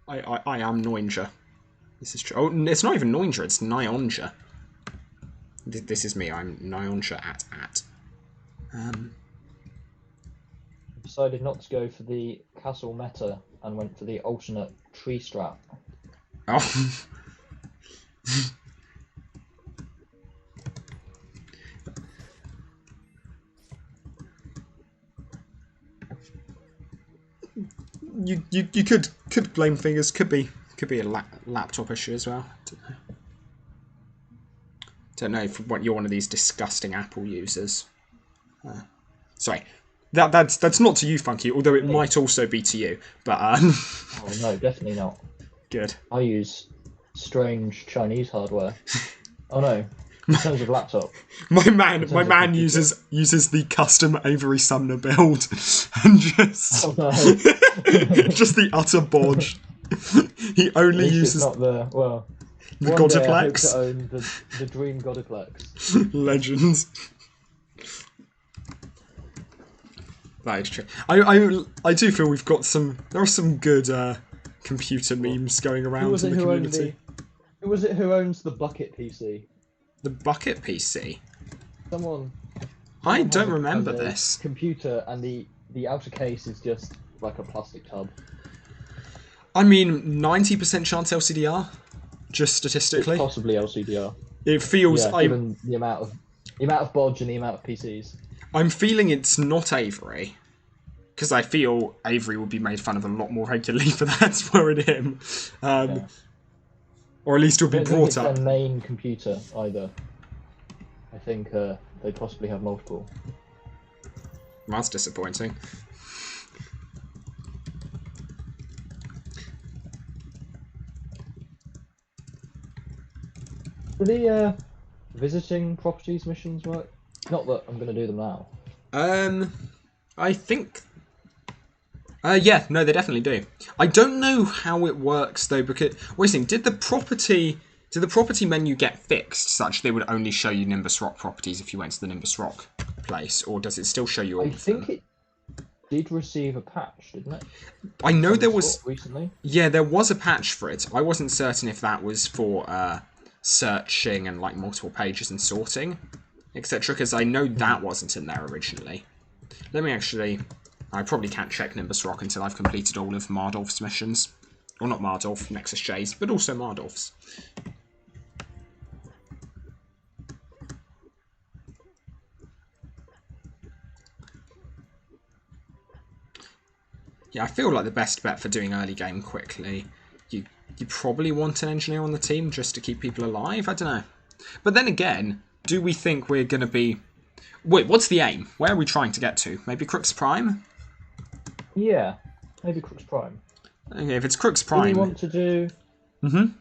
I am Ninja. This is true. Oh, it's not even Ninja. It's Nyonja. This is me. I'm Nyonja at. I decided not to go for the castle meta and went for the alternate tree strap. Oh. You could blame fingers. Could be a laptop issue as well. Don't know if you're one of these disgusting Apple users. Sorry, that's not to you, Funky. Although it might also be to you. But Oh no, definitely not. Good. I use strange Chinese hardware. Oh no, in terms of laptop. My man uses the custom Avery Sumner build and just Oh no. just the utter bodge. He only uses not the well. the One day I hope Godiplex. to own the dream Godiplex. Legends. That is true. I do feel we've got some. There are some good computer memes going around in the community. Who was it who owns the Bucket PC? The Bucket PC. Someone I don't has remember a this. computer, and the outer case is just like a plastic tub. I mean, 90% chance LCDR, just statistically. It's possibly LCDR. It feels. Yeah, given the amount of bodge and the amount of PCs. I'm feeling it's not Avery, because I feel Avery will be made fun of a lot more regularly for that, weren't him. Yeah. Or at least he'll be I don't think brought it's up. their main computer either. I think they possibly have multiple. That's disappointing. Do visiting properties missions work? Not that I'm going to do them now. I think. Yeah, no, they definitely do. I don't know how it works though, because wait a second, did the property menu get fixed such they would only show you Nimbus Rock properties if you went to the Nimbus Rock place, or does it still show you all I of them? think it did receive a patch, didn't it? I know Some there was sort recently. Yeah, there was a patch for it. I wasn't certain if that was for searching and like multiple pages and sorting, etc. Because I know that wasn't in there originally. Let me actually. I probably can't check Nimbus Rock until I've completed all of Mardolf's missions. Or not Mardolf, Nexus J's, but also Mardolf's. Yeah, I feel like the best bet for doing early game quickly, you probably want an engineer on the team just to keep people alive. I don't know. But then again, do we think we're going to be... Wait, what's the aim? Where are we trying to get to? Maybe Crooks Prime? Yeah, maybe Crooks Prime. Okay, if it's Crooks Prime... Do we want to do... Mm-hmm.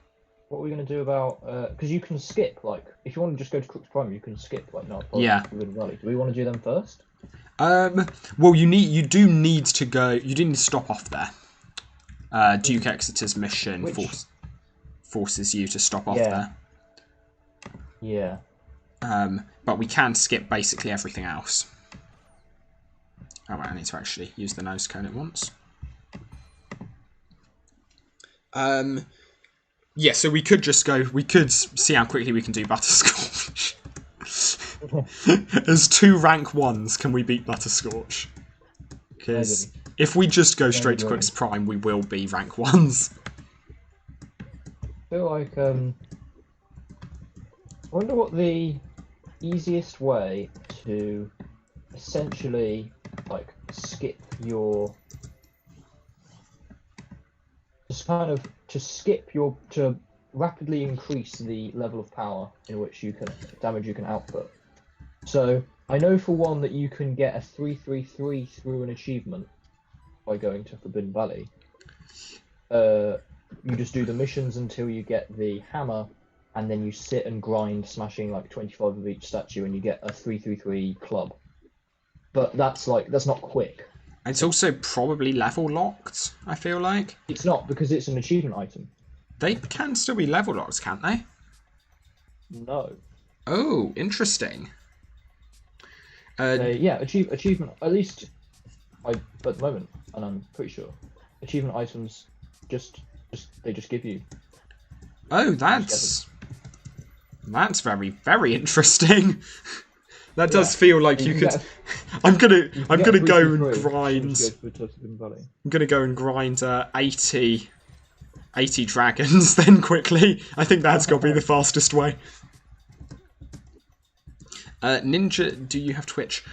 What are we going to do about... Because you can skip, like... If you want to just go to Crooks Prime, you can skip, like, not Yeah. Forbidden Valley. Do we want to do them first? Well, you do need to go... You do need to stop off there. Duke Exeter's mission forces you to stop off there. Yeah. But we can skip basically everything else. Oh, right, I need to actually use the nose cone at once. Yeah, so we could just go... We could see how quickly we can do Butterscorch. As 2 rank 1s, can we beat Butterscorch? Because if we just go straight to Crooks Prime, we will be rank 1s. I feel like... I wonder what the easiest way to essentially, like, skip your... Just kind of... To rapidly increase the level of power in which you can... damage you can output. So, I know for one that you can get a 333 through an achievement by going to Forbidden Valley. You just do the missions until you get the hammer, and then you sit and grind, smashing like 25 of each statue, and you get a 333 club. But that's not quick. It's also probably level locked, I feel like. It's not, because it's an achievement item. They can still be level locked, can't they? No. Oh, interesting. Yeah, achievement, at least at the moment, and I'm pretty sure, achievement items they just give you. Oh, that's very, very interesting. That does feel like you could. I'm gonna go and grind. I'm gonna go and grind 80 dragons then quickly. I think that's got to be the fastest way. Ninja, do you have Twitch?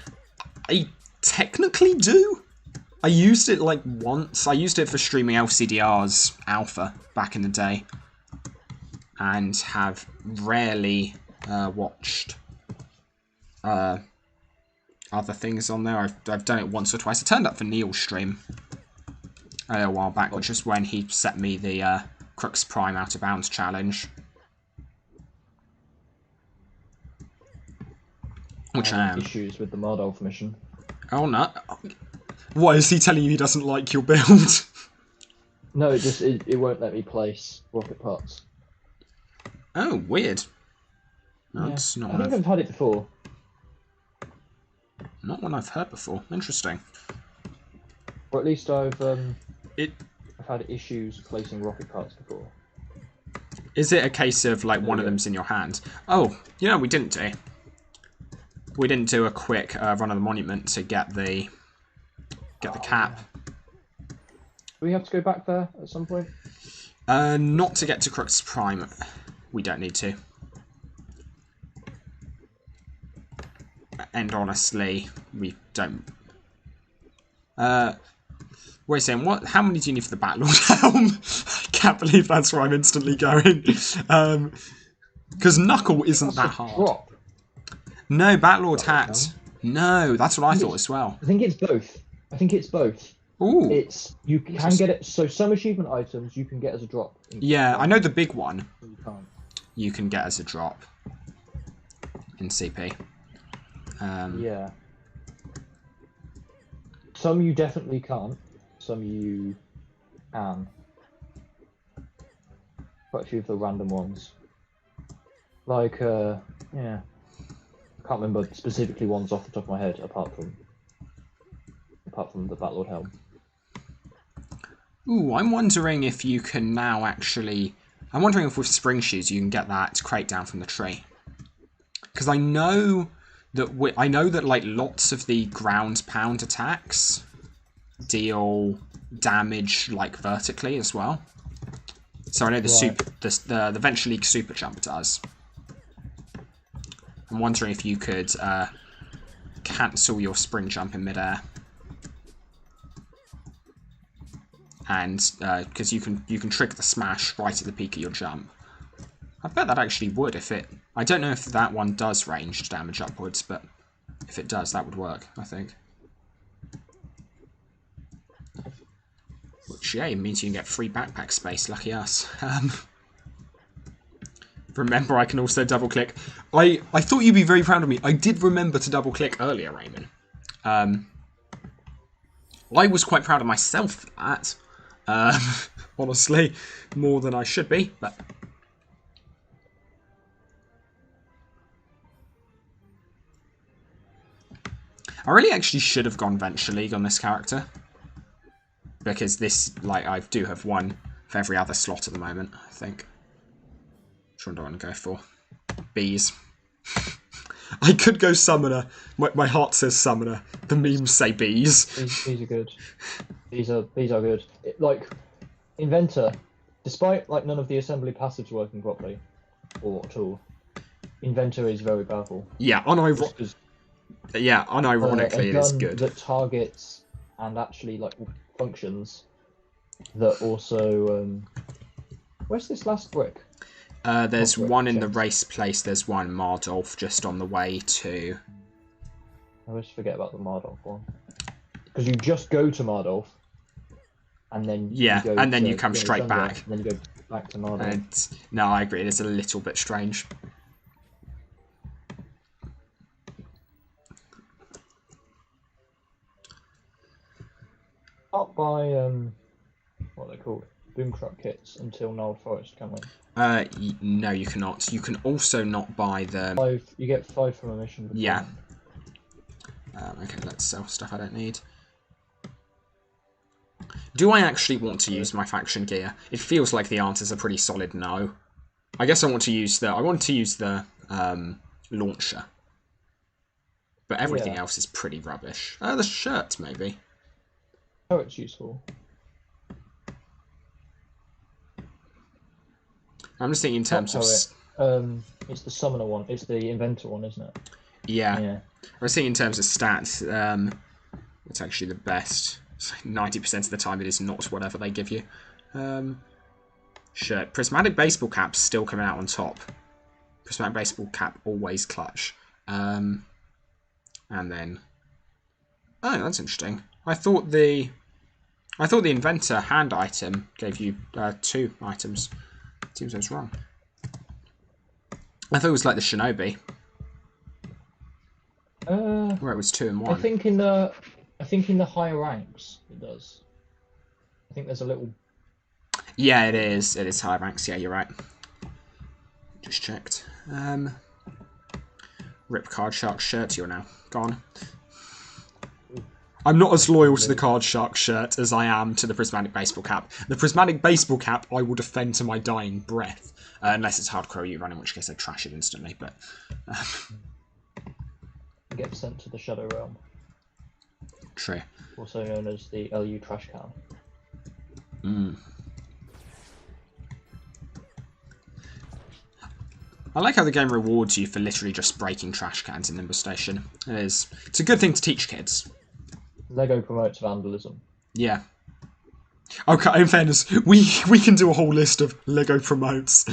I technically do. I used it like once. I used it for streaming LCDR's alpha back in the day, and have rarely watched other things on there. I've done it once or twice. I turned up for Neil's stream a little while back, which is when he set me the Crooks Prime Out of Bounds challenge. Which I am. Issues with the Mardolf mission. Oh no! What is he telling you? He doesn't like your build? No, it won't let me place rocket parts. Oh, weird. That's not. I think I've had it before. Not one I've heard before. Interesting. Or at least I've had issues placing rocket parts before. Is it a case of like one of them's in your hand? Oh, you know we didn't do. We didn't do a quick run of the monument to get the cap. Do we have to go back there at some point? Not to get to Crooks Prime. We don't need to. And honestly, we don't. Wait a second, what? How many do you need for the Batlord helm? I can't believe that's where I'm instantly going. Because Knuckle isn't that hard. Drop. No, Batlord hat. No, that's what I thought as well. I think it's both. Ooh. You can get it. So some achievement items you can get as a drop. Yeah, I know the big one. You can't. You can get as a drop. in CP. Yeah. Some you definitely can't. Some you can. Quite a few of the random ones. Like, yeah. I can't remember specifically ones off the top of my head, apart from the Batlord Helm. Ooh, I'm wondering if you can now actually... I'm wondering if with Spring Shoes you can get that crate down from the tree. Because I know that like lots of the ground pound attacks deal damage like vertically as well. So I know the Venture League Super Jump does. I'm wondering if you could cancel your Spring Jump in midair. And because you can trigger the smash right at the peak of your jump. I bet that actually would if it... I don't know if that one does ranged damage upwards, but if it does, that would work, I think. Which, yeah, means you can get free backpack space, lucky us. Remember, I can also double-click. I thought you'd be very proud of me. I did remember to double-click earlier, Raymond. I was quite proud of myself for that. Honestly, more than I should be, but... I really actually should have gone Venture League on this character. Because this, like, I do have one for every other slot at the moment, I think. Which one do I want to go for? Bees. I could go Summoner. My heart says Summoner. The memes say Bees. These are good. These are good. Like, Inventor, despite like none of the assembly passives working properly, or at all, Inventor is very powerful. Yeah, unironically it is good. That targets and actually like functions. That also, where's this last brick? There's one in the race place. There's one in Mardolf just on the way to... I always forget about the Mardolf one. Because you just go to Mardolf, and then you come straight back. And then you go back to Mardolf. No, I agree. It's a little bit strange. Up by what are they called? Boomcrop kits until Gnarled Forest, can we? No, you cannot. You can also not buy them. You get 5 from a mission. Yeah. Okay, let's sell stuff I don't need. Do I actually want to use my faction gear? It feels like the answers are pretty solid no. I guess I want to use the launcher. But everything else is pretty rubbish. The shirt maybe. Oh, it's useful. I'm just thinking in terms of... it's the Summoner one. It's the Inventor one, isn't it? Yeah. I was thinking in terms of stats, it's actually the best. 90% of the time it is not whatever they give you. Shirt. Prismatic Baseball Cap's still coming out on top. Prismatic Baseball Cap, always clutch. And then... Oh, that's interesting. I thought the Inventor hand item gave you 2 items. Seems I was wrong. I thought it was like the Shinobi. Where it was 2 and 1. I think in the higher ranks it does. I think there's a little... Yeah, it is. It is higher ranks. Yeah, you're right. Just checked. Rip Card Shark shirt, you're now gone. I'm not as loyal to the Card Shark shirt as I am to the Prismatic Baseball Cap. The Prismatic Baseball Cap I will defend to my dying breath. Unless it's hardcore you run, in which case I'd trash it instantly, but... Get sent to the Shadow Realm. True. Also known as the LU Trash Can. I like how the game rewards you for literally just breaking trash cans in Nimble Station. It's a good thing to teach kids. Lego promotes vandalism. Yeah. Okay, in fairness, we can do a whole list of Lego promotes,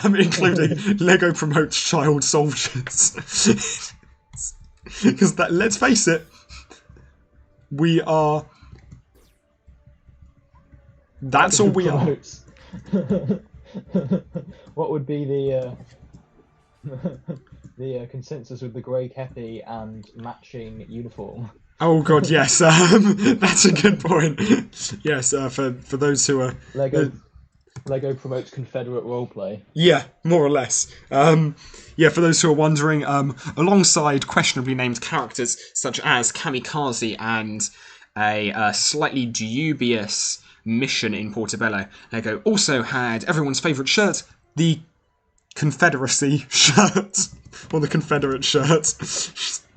including Lego promotes child soldiers. Because let's face it, we are... That's all we are. What would be the the consensus with the grey kepi and matching uniform. Oh god, yes. That's a good point. Yes, for those who are Lego promotes Confederate roleplay. yeah, more or less. Yeah, for those who are wondering, alongside questionably named characters such as Kamikaze and a slightly dubious mission in Portobello, Lego also had everyone's favourite shirt, the Confederacy shirt, or the Confederate shirt.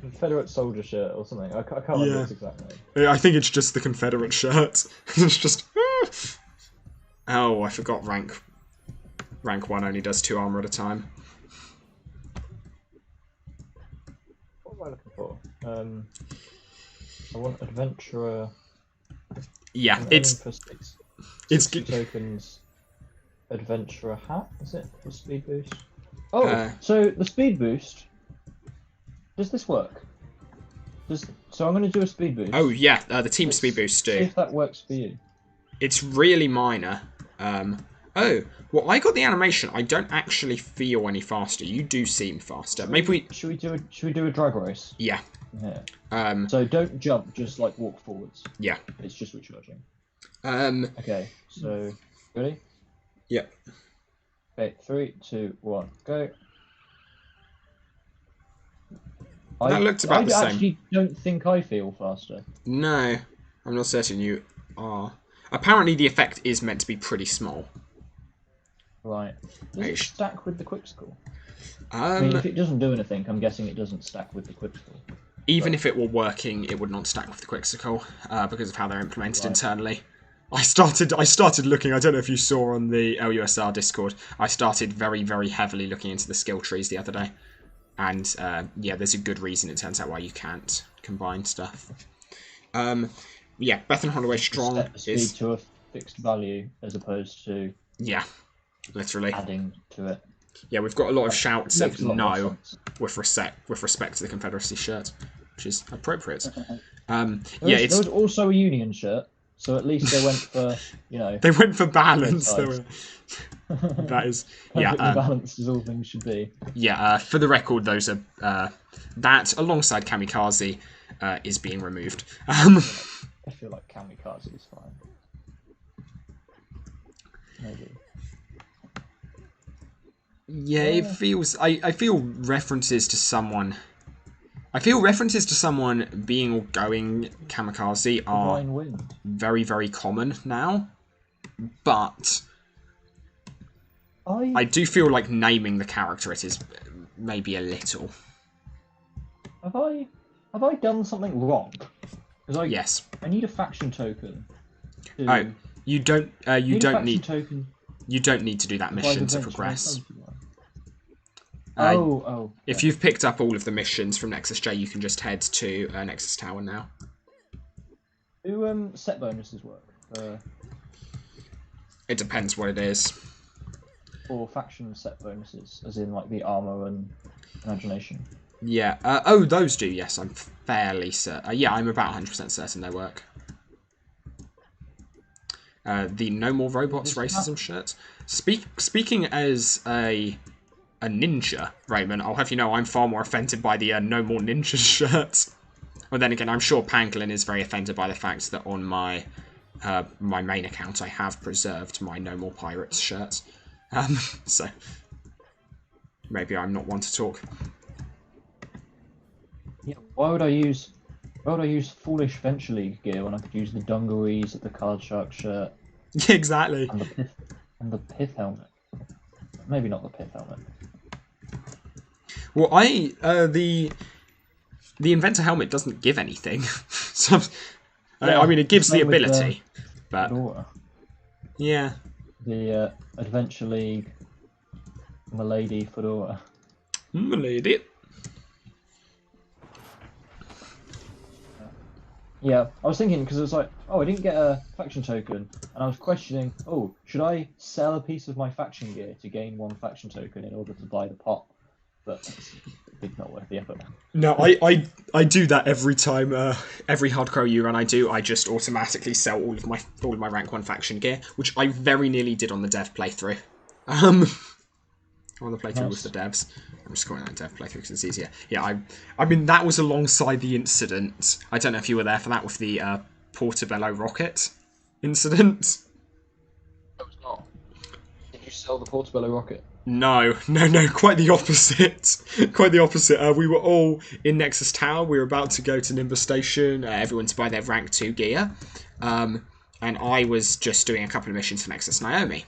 Confederate soldier shirt or something. I can't remember its exact name. I think it's just the Confederate shirt. It's just... Oh, I forgot rank. Rank 1 only does 2 armor at a time. What am I looking for? I want adventurer. Yeah, it's for 60 good. tokens. Adventurer hat, is it? For speed boost? Oh, so the speed boost. Does this work? So I'm going to do a speed boost. Oh yeah, the team speed boosts do. See if that works for you. It's really minor. Oh, well, I got the animation. I don't actually feel any faster. You do seem faster. Maybe we... Should we do a drag race? Yeah. Yeah. So don't jump, just like walk forwards. Yeah. It's just recharging. Okay, so ready? Yeah. Okay, 3, 2, 1, go. That looked about the same. I actually don't think I feel faster. No, I'm not certain you are. Apparently the effect is meant to be pretty small. Right. Does it stack with the quickscroll? I mean, if it doesn't do anything, I'm guessing it doesn't stack with the quickscroll. Even if it were working, it would not stack with the quickscroll because of how they're implemented internally. I started looking, I don't know if you saw on the LUSR Discord, I started very, very heavily looking into the skill trees the other day. And, yeah, there's a good reason it turns out why you can't combine stuff. Yeah, Beth and Holloway Strong set the speed to a fixed value as opposed to... Yeah, literally. Adding to it. Yeah, we've got a lot of shouts of no with respect to the Confederacy shirt, which is appropriate. Yeah, there was also a Union shirt, so at least they went for, you know... They went for balance. That is... Yeah, balanced as all things should be. Yeah, for the record, those are... that, alongside Kamikaze, is being removed. I feel like Kamikaze is fine. Maybe. Yeah, it feels... I feel references to someone... I feel references to someone being or going Kamikaze are very, very common now. But... I do feel like naming the character it is maybe a little. Have I done something wrong? Yes. I need a faction token. Oh, you don't need to do that mission to progress. If you've picked up all of the missions from Nexus J, you can just head to Nexus Tower now. Do set bonuses work? It depends what it is. Or faction set bonuses, as in like the armor and imagination. Yeah. Oh, those do. Yes, I'm fairly certain. Yeah, I'm about 100% certain they work. The No More Robots racism shirt. Speaking as a ninja, Raymond, I'll have you know I'm far more offended by the No More Ninja shirt. Well, then again, I'm sure Pangolin is very offended by the fact that on my my main account I have preserved my No More Pirates shirt. So maybe I'm not one to talk. Yeah, why would I use Foolish Venture League gear when I could use the dungarees, the Card Shark shirt? Yeah, exactly. And the pith helmet. Maybe not the pith helmet. Well, the Inventor helmet doesn't give anything. So yeah, I mean, it gives the ability, but Fedora. Yeah. The Adventure League Milady Fedora. Milady. Yeah, I was thinking, because it was like, oh, I didn't get a faction token, and I was questioning, oh, should I sell a piece of my faction gear to gain 1 faction token in order to buy the pot? But it's not worth the effort. No, I do that every time, every hardcore you run I do, I just automatically sell all of my rank 1 faction gear, which I very nearly did on the dev playthrough. On the playthrough with the devs. I'm just calling that dev playthrough because it's easier. Yeah, I mean, that was alongside the incident. I don't know if you were there for that with the Portobello rocket incident. I was not. Did you sell the Portobello rocket? No, quite the opposite. Quite the opposite. We were all in Nexus Tower. We were about to go to Nimbus Station. Everyone to buy their rank 2 gear. And I was just doing a couple of missions for Nexus Naomi.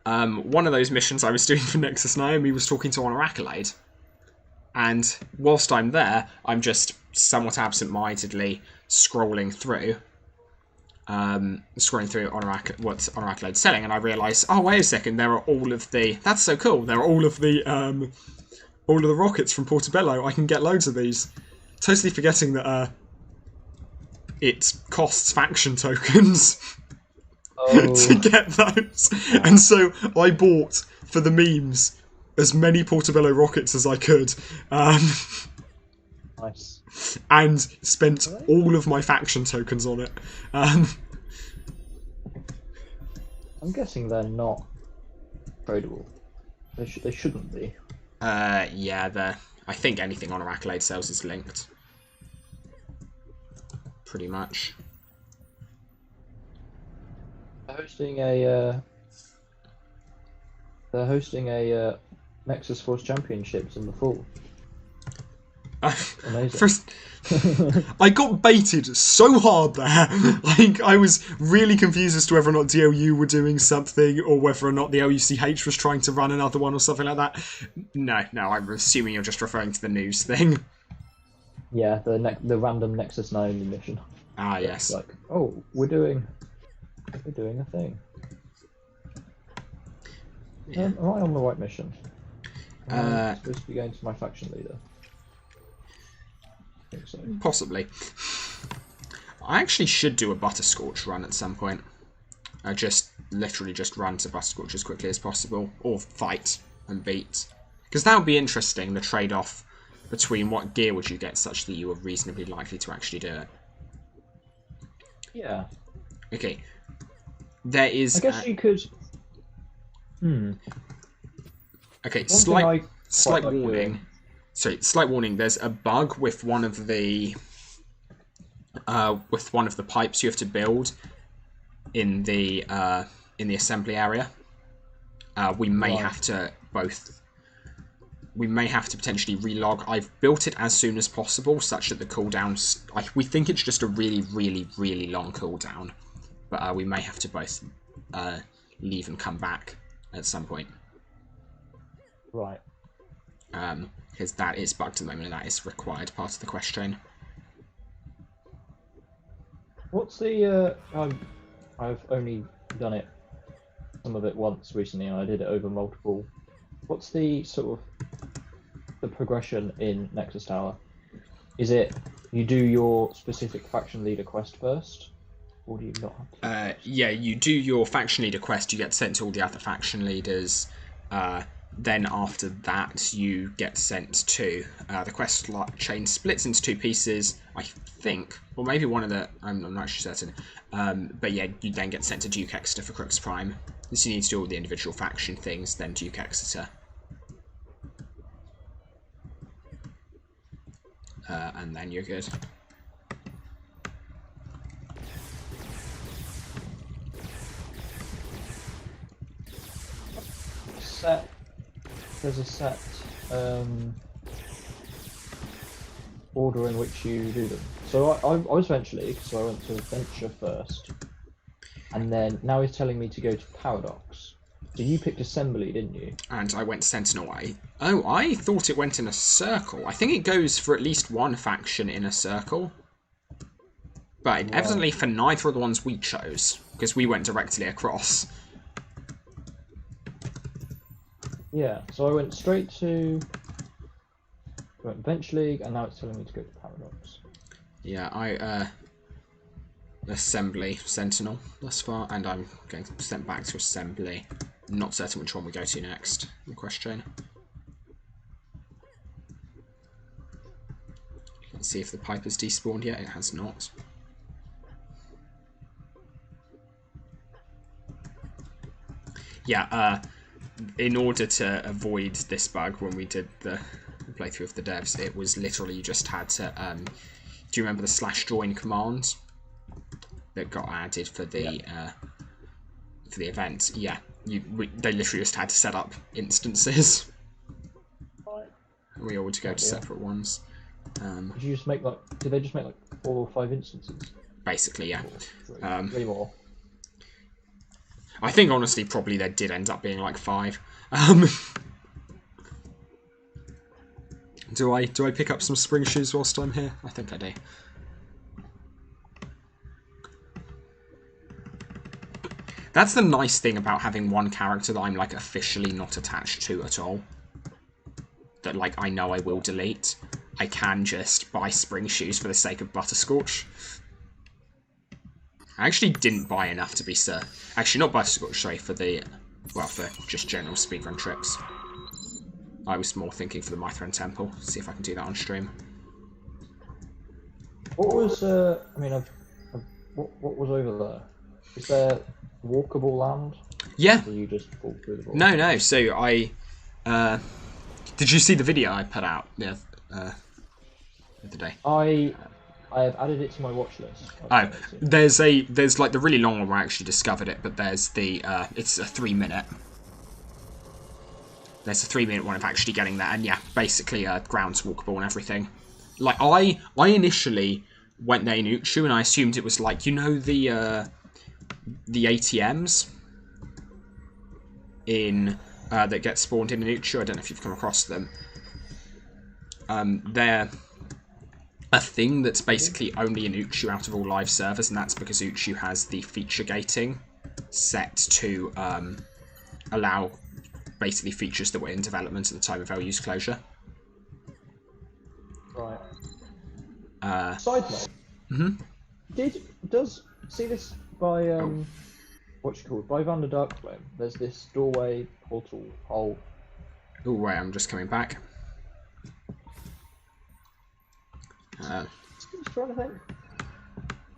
One of those missions I was doing for Nexus Naomi was talking to Honor Accolade. And whilst I'm there, I'm just somewhat absent-mindedly scrolling through what Honor Accolade's selling, and I realise, oh wait a second, there are all of the. That's so cool. There are all of the rockets from Portobello. I can get loads of these. Totally forgetting that it costs faction tokens to get those, and so I bought for the memes as many Portobello rockets as I could. Nice. And spent all of my faction tokens on it. I'm guessing they're not tradable. They shouldn't be. Yeah, I think anything Honor Accolade sells is linked. Pretty much. They're hosting a Nexus Force Championships in the fall. Amazing. First, I got baited so hard there. Like, I was really confused as to whether or not DLU were doing something, or whether or not the LUCH was trying to run another one or something like that. No, I'm assuming you're just referring to the news thing. Yeah, the random Nexus 9 mission. Ah, yes. It's like, oh, we're doing a thing. Yeah. Am I on the right mission? I'm supposed to be going to my faction leader. I think so. Possibly. I actually should do a Butterscorch run at some point. I literally just run to Butterscorch as quickly as possible, or fight and beat. Because that would be interesting, the trade-off between what gear would you get such that you were reasonably likely to actually do it. Yeah. Okay. There is... I guess you could... Okay, One slight like warning. doing. Sorry, slight warning. There's a bug with one of the pipes you have to build in the assembly area. We may have to potentially relog. I've built it as soon as possible, such that the cooldowns. We think it's just a really, really, really long cooldown, but we may have to both leave and come back at some point. Right. Because that is bugged at the moment, and that is required part of the quest chain. What's the... I've only done it, some of it once recently, and I did it over multiple... What's the sort of... the progression in Nexus Tower? Is it you do your specific faction leader quest first? Or do you not? Yeah, you do your faction leader quest, you get sent to all the other faction leaders. Then after that, you get sent to the quest chain splits into two pieces, I think, or maybe one of the. I'm not actually certain. But yeah, you then get sent to Duke Exeter for Crux Prime. So you need to do all the individual faction things, then Duke Exeter. And then you're good. There's a set order in which you do them. So I was eventually, so I went to Adventure first, and then now he's telling me to go to Paradox. So you picked Assembly, didn't you? And I went Sentinel. I thought it went in a circle. I think it goes for at least one faction in a circle. But evidently for neither of the ones we chose, because we went directly across. Yeah, so I went straight to Bench League, and now it's telling me to go to Paradox. Yeah, I Assembly Sentinel thus far, and I'm getting sent back to Assembly. I'm not certain which one we go to next in the quest chain. Let's see if the pipe has despawned yet. It has not. Yeah, in order to avoid this bug when we did the playthrough of the devs, it was literally you just had to. Do you remember the /join command that got added for the event? Yeah, they literally just had to set up instances. We all would go to separate ones. Did you just make Did they just make like 4 or 5 instances? Basically, yeah. Three more. I think honestly, probably there did end up being like 5. Do I pick up some spring shoes whilst I'm here? I think I do. That's the nice thing about having one character that I'm like officially not attached to at all. That like I know I will delete. I can just buy spring shoes for the sake of Butterscorch. I actually didn't buy enough to be certain. Actually, not Butterscorch, sorry, for just general speedrun tricks. I was more thinking for the Mithrin Temple. See if I can do that on stream. What was what was over there? Is there walkable land? Yeah. Or you just fall through the wall? No. So I did you see the video I put out the other day? I have added it to my watch list. Oh, there's like the really long one where I actually discovered it, but there's the it's a 3-minute. There's a 3-minute one of actually getting there, and yeah, basically ground's walkable and everything. Like I initially went there in Uchu, and I assumed it was like, you know, the ATMs in that get spawned in Uchu. I don't know if you've come across them. They're a thing that's basically only in Uchu out of all live servers, and that's because Uchu has the feature gating set to allow basically features that were in development at the time of LU's closure. Right. Side note. Does see this by by Van der Darkflame? There's this doorway portal hole. Oh wait, I'm just coming back. Just trying to think.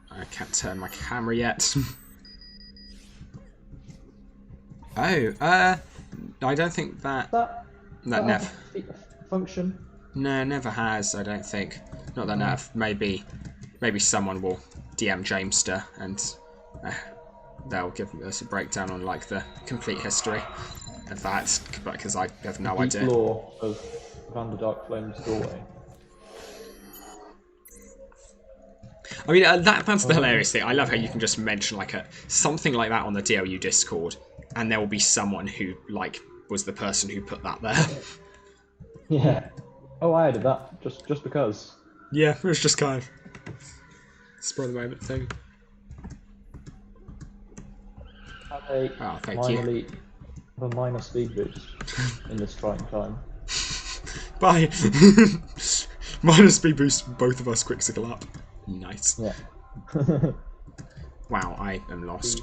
I can't turn my camera yet. I don't think that never function. No, never has. I don't think. Not that enough. Maybe someone will DM Jamester and they'll give us a breakdown on like the complete history of that, because I have no idea. The lore of Van der Darkflame's doorway. I mean, that's the hilarious thing. I love how you can just mention like something like that on the DLU Discord, and there will be someone who like was the person who put that there. Yeah. Oh, I added that just because. Yeah, it was just kind of spur of the moment thing. Thank you. Have a minor speed boost in this trying time. Bye. Minor speed boost. Both of us quick sickle up. Nice. Yeah. Wow, I am lost.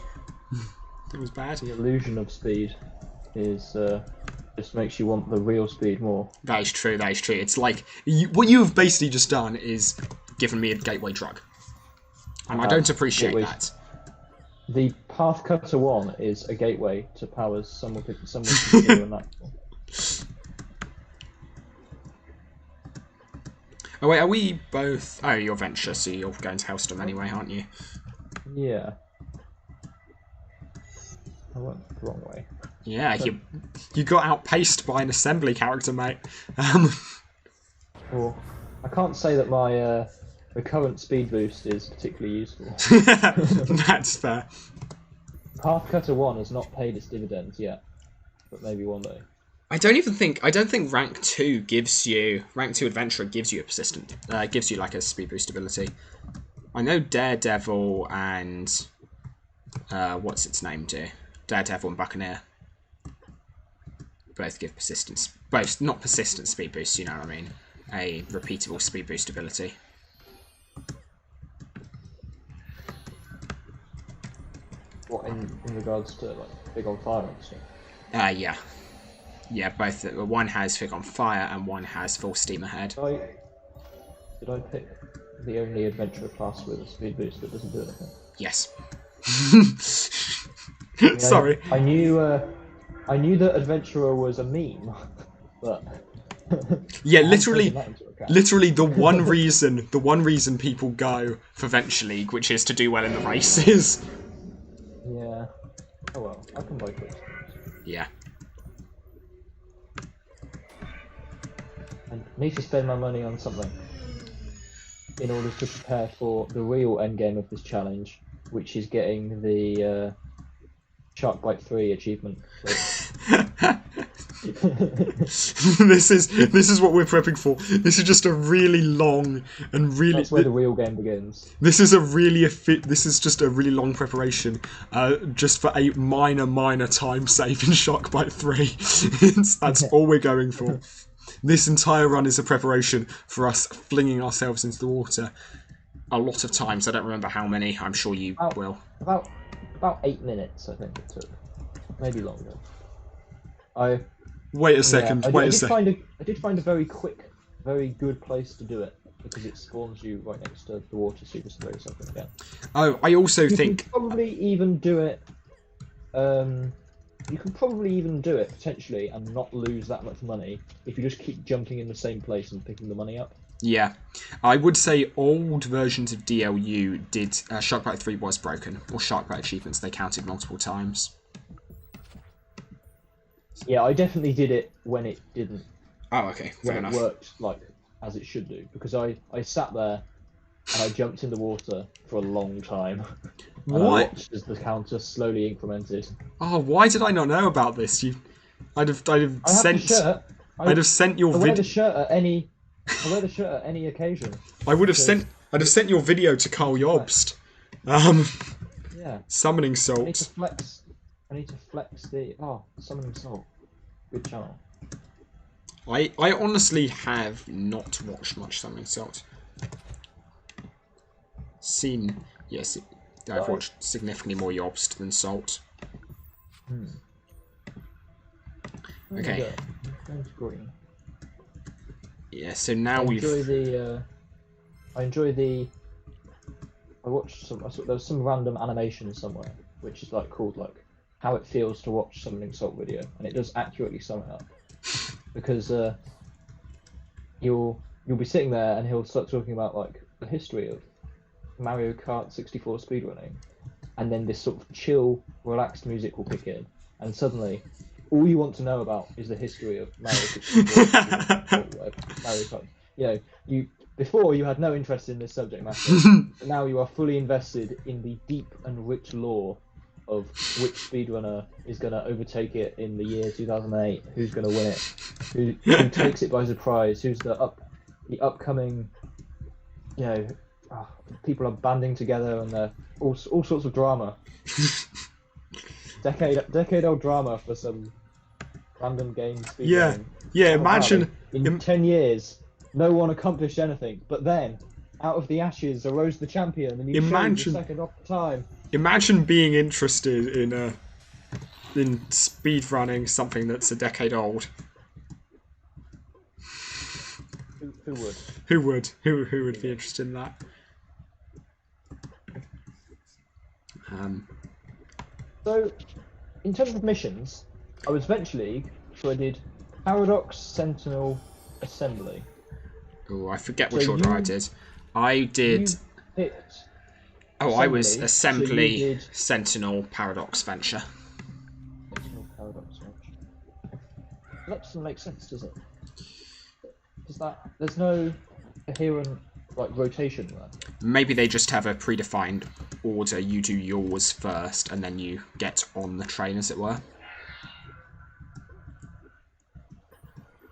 That was bad. The illusion of speed is just makes you want the real speed more. That is true. That is true. It's like what you have basically just done is given me a gateway drug, and I don't appreciate that. The Path Cutter 1 is a gateway to powers someone can do on that. Oh wait, are we both? Oh, you're Venture, so you're going to Hellstorm anyway, aren't you? Yeah. I went the wrong way. Yeah, you got outpaced by an assembly character, mate. Well, I can't say that my recurrent speed boost is particularly useful. That's fair. Path Cutter 1 has not paid its dividends yet, but maybe one day. I don't think rank 2 gives you Adventurer gives you a persistent gives you like a speed boost ability. I know Daredevil and what's its name do? Daredevil and Buccaneer both give persistence, both not persistent speed boost, you know what I mean, a repeatable speed boost ability. What in regards to like Big on Fire and stuff? Yeah, both. One has Fig on Fire and one has Full Steam Ahead. Did I pick the only adventurer class with a speed boost that doesn't do anything? Yes. Yeah, Sorry. I knew I knew that Adventurer was a meme, but Yeah, I hadn't literally, taken that into account. literally the one reason people go for Venture League, which is to do well in the races. Yeah. Oh well, I can buy quick. Yeah. I need to spend my money on something in order to prepare for the real end game of this challenge, which is getting the Sharkbite 3 achievement. This is what we're prepping for. This is just a really long and really. That's where the real game begins. This is just a really long preparation, just for a minor time save in Sharkbite 3. That's all we're going for. This entire run is a preparation for us flinging ourselves into the water a lot of times. I don't remember how many. I'm sure you will. About 8 minutes, I think it took. Maybe longer. Wait a second. I did find a very quick, very good place to do it because it spawns you right next to the water, so you just throw yourself in again. Oh, I also You think can probably even do it. You can probably even do it potentially and not lose that much money if you just keep jumping in the same place and picking the money up. Yeah, I would say old versions of DLU did Sharkbite 3 was broken, or Sharkbite achievements they counted multiple times. Yeah, I definitely did it when it didn't. Oh, okay, fair When enough. it worked like as it should do, because I sat there and I jumped in the water for a long time. And I What? watched as the counter slowly incremented. Oh, why did I not know about this? I'd have I have sent. the shirt. I'd have sent your I wear the video. shirt at any. I wear the shirt at any occasion. I would have sent. I'd have sent your video to Carl Jobst. Yeah. Summoning I need to salt. flex. I need to flex the. Oh, summoning salt. Good channel. I honestly have not watched much Summoning Salt. Yes, I've watched significantly more Jobst than Salt. Okay. Going to green. Yeah, so now we've. I enjoy the. I watched some. There was some random animation somewhere, which is like called like how it feels to watch Summoning Salt video, and it does accurately sum it up. Because you'll be sitting there and he'll start talking about like the history of Mario Kart 64 speedrunning, and then this sort of chill, relaxed music will kick in, and suddenly all you want to know about is the history of Mario 64. Mario Kart. You know, before you had no interest in this subject matter, but now you are fully invested in the deep and rich lore of which speedrunner is going to overtake it in the year 2008, who's going to win it, who takes it by surprise, who's the upcoming, people are banding together and they're all sorts of drama. Decade old drama for some random game speedrunning. Yeah. Imagine in 10 years, no one accomplished anything, but then out of the ashes arose the champion, and you showed the second off the time. Imagine being interested in speedrunning something that's a decade old. Who would? Who would be interested in that? So, in terms of missions, I was Venture League, so I did Paradox, Sentinel, Assembly. Oh, I forget which order I did. I did. You picked I was so you Assembly, did- Sentinel, Paradox, Venture. Sentinel, Paradox, Venture. That doesn't make sense, does it? There's no coherent rotation there. Maybe they just have a predefined order. You do yours first, and then you get on the train, as it were.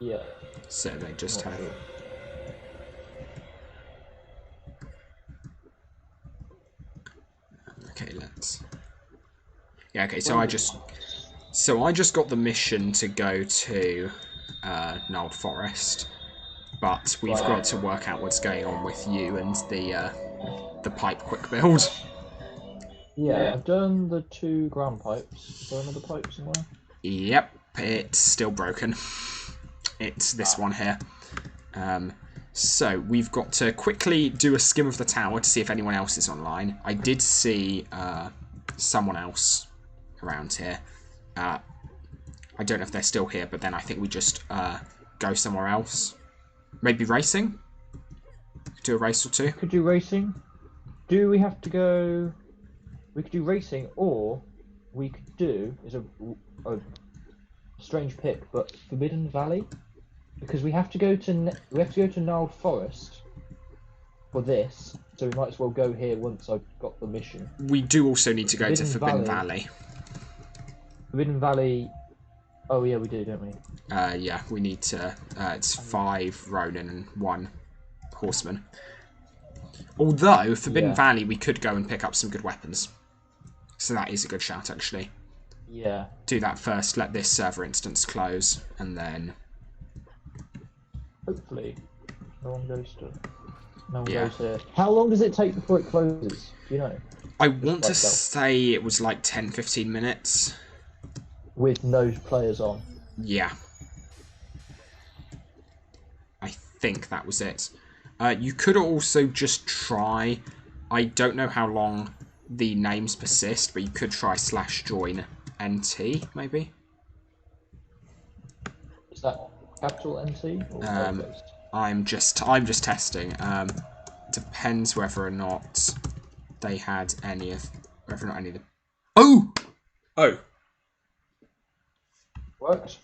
Yeah. So they just Not have. sure. Okay, let's. Yeah. Okay. So I just got the mission to go to Null Forest, but we've got to work out what's going on with you and the pipe quick build. Yeah, I've done the 2 ground pipes. Is there another pipe somewhere? Yep, it's still broken. It's this one here. So we've got to quickly do a skim of the tower to see if anyone else is online. I did see someone else around here. I don't know if they're still here, but then I think we just go somewhere else. Maybe racing? Do a race or two? Could do racing. Do we have to go? We could do racing, or we could do is a strange pick, but Forbidden Valley, because we have to go to Gnarled Forest for this, so we might as well go here once I've got the mission. We do also need to go to Forbidden Valley. Forbidden Valley. Oh yeah, we do, don't we? Yeah, we need to. It's 5 Ronin and 1 Horseman. Although Forbidden Valley, we could go and pick up some good weapons. So that is a good shout, actually. Yeah. Do that first. Let this server instance close, and then. Hopefully, no one goes here. How long does it take before it closes? Do you know? I want to say it was like 10-15 minutes. With no players on. Yeah. I think that was it. You could also just try. I don't know how long the names persist, but you could try /join NT maybe. Is that capital NT? Or I'm just testing. Depends whether or not they had any of the. Oh. Works.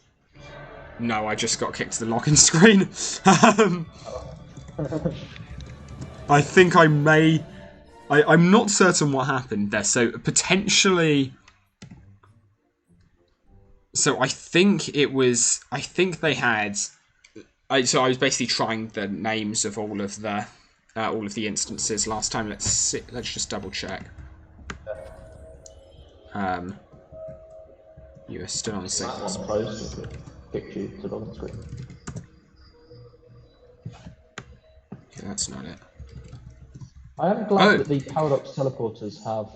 No, I just got kicked to the login screen. I think I may. I'm not certain what happened there. So potentially. So I think it was. I think they had. So I was basically trying the names of all of the instances last time. Let's just double check. You are still on signals. Kick you to the login screen. Okay, that's not it. I am glad that the Paradox teleporters have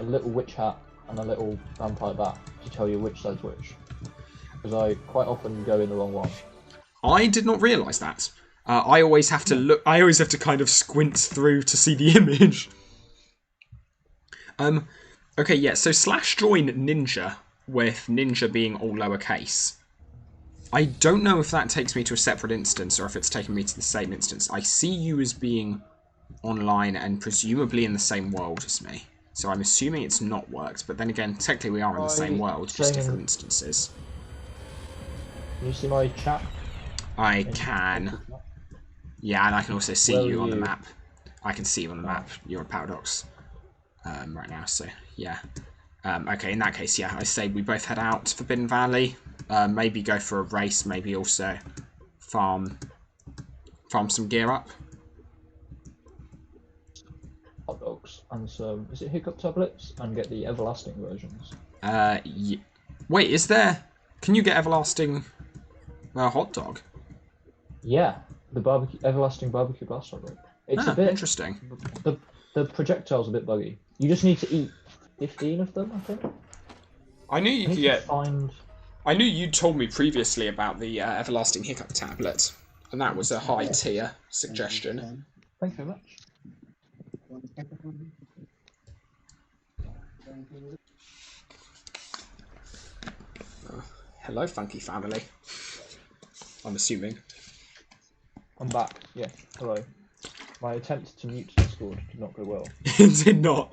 a little witch hat and a little vampire bat to tell you which side's which. Because I quite often go in the wrong one. I did not realise that. I always have to look. I always have to kind of squint through to see the image. Okay, yeah. So /join ninja with ninja being all lowercase. I don't know if that takes me to a separate instance or if it's taking me to the same instance. I see you as being online and presumably in the same world as me. So I'm assuming it's not worked. But then again, technically we are in the same world, just different instances. Can you see my chat? I can. Yeah, and I can also see you on the map. I can see you on the map. You're a Paradox right now, so yeah. Okay, in that case, yeah, I say we both head out to Forbidden Valley. Maybe go for a race, maybe also farm some gear up. Hot dogs and some, is it Hiccup tablets? And get the everlasting versions. Yeah. Wait, is there? Can you get everlasting hot dog? Yeah, the everlasting barbecue blast hot dog. It's a bit interesting. The projectile's a bit buggy. You just need to eat 15 of them, I think. I knew you could get. Find... I knew you told me previously about the everlasting hiccup tablet, and that was a high tier suggestion. Thanks very much. Hello, funky family. I'm assuming. I'm back. Yeah. Hello. My attempt to mute Discord did not go well. It did not.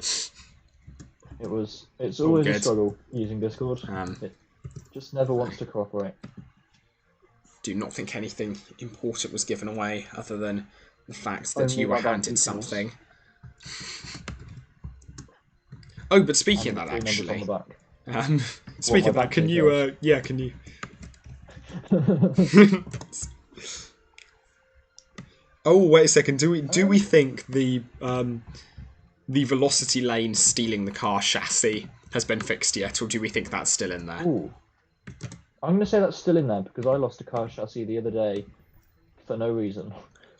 It's always a struggle using Discord. It just never wants to cooperate. Do not think anything important was given away other than the fact that you were handed something. Oh, but speaking of that, actually, speaking of that, can you? Can you? Oh, wait a second. Do we think the velocity lane stealing the car chassis has been fixed yet, or do we think that's still in there? Ooh. I'm going to say that's still in there because I lost a car chassis the other day for no reason.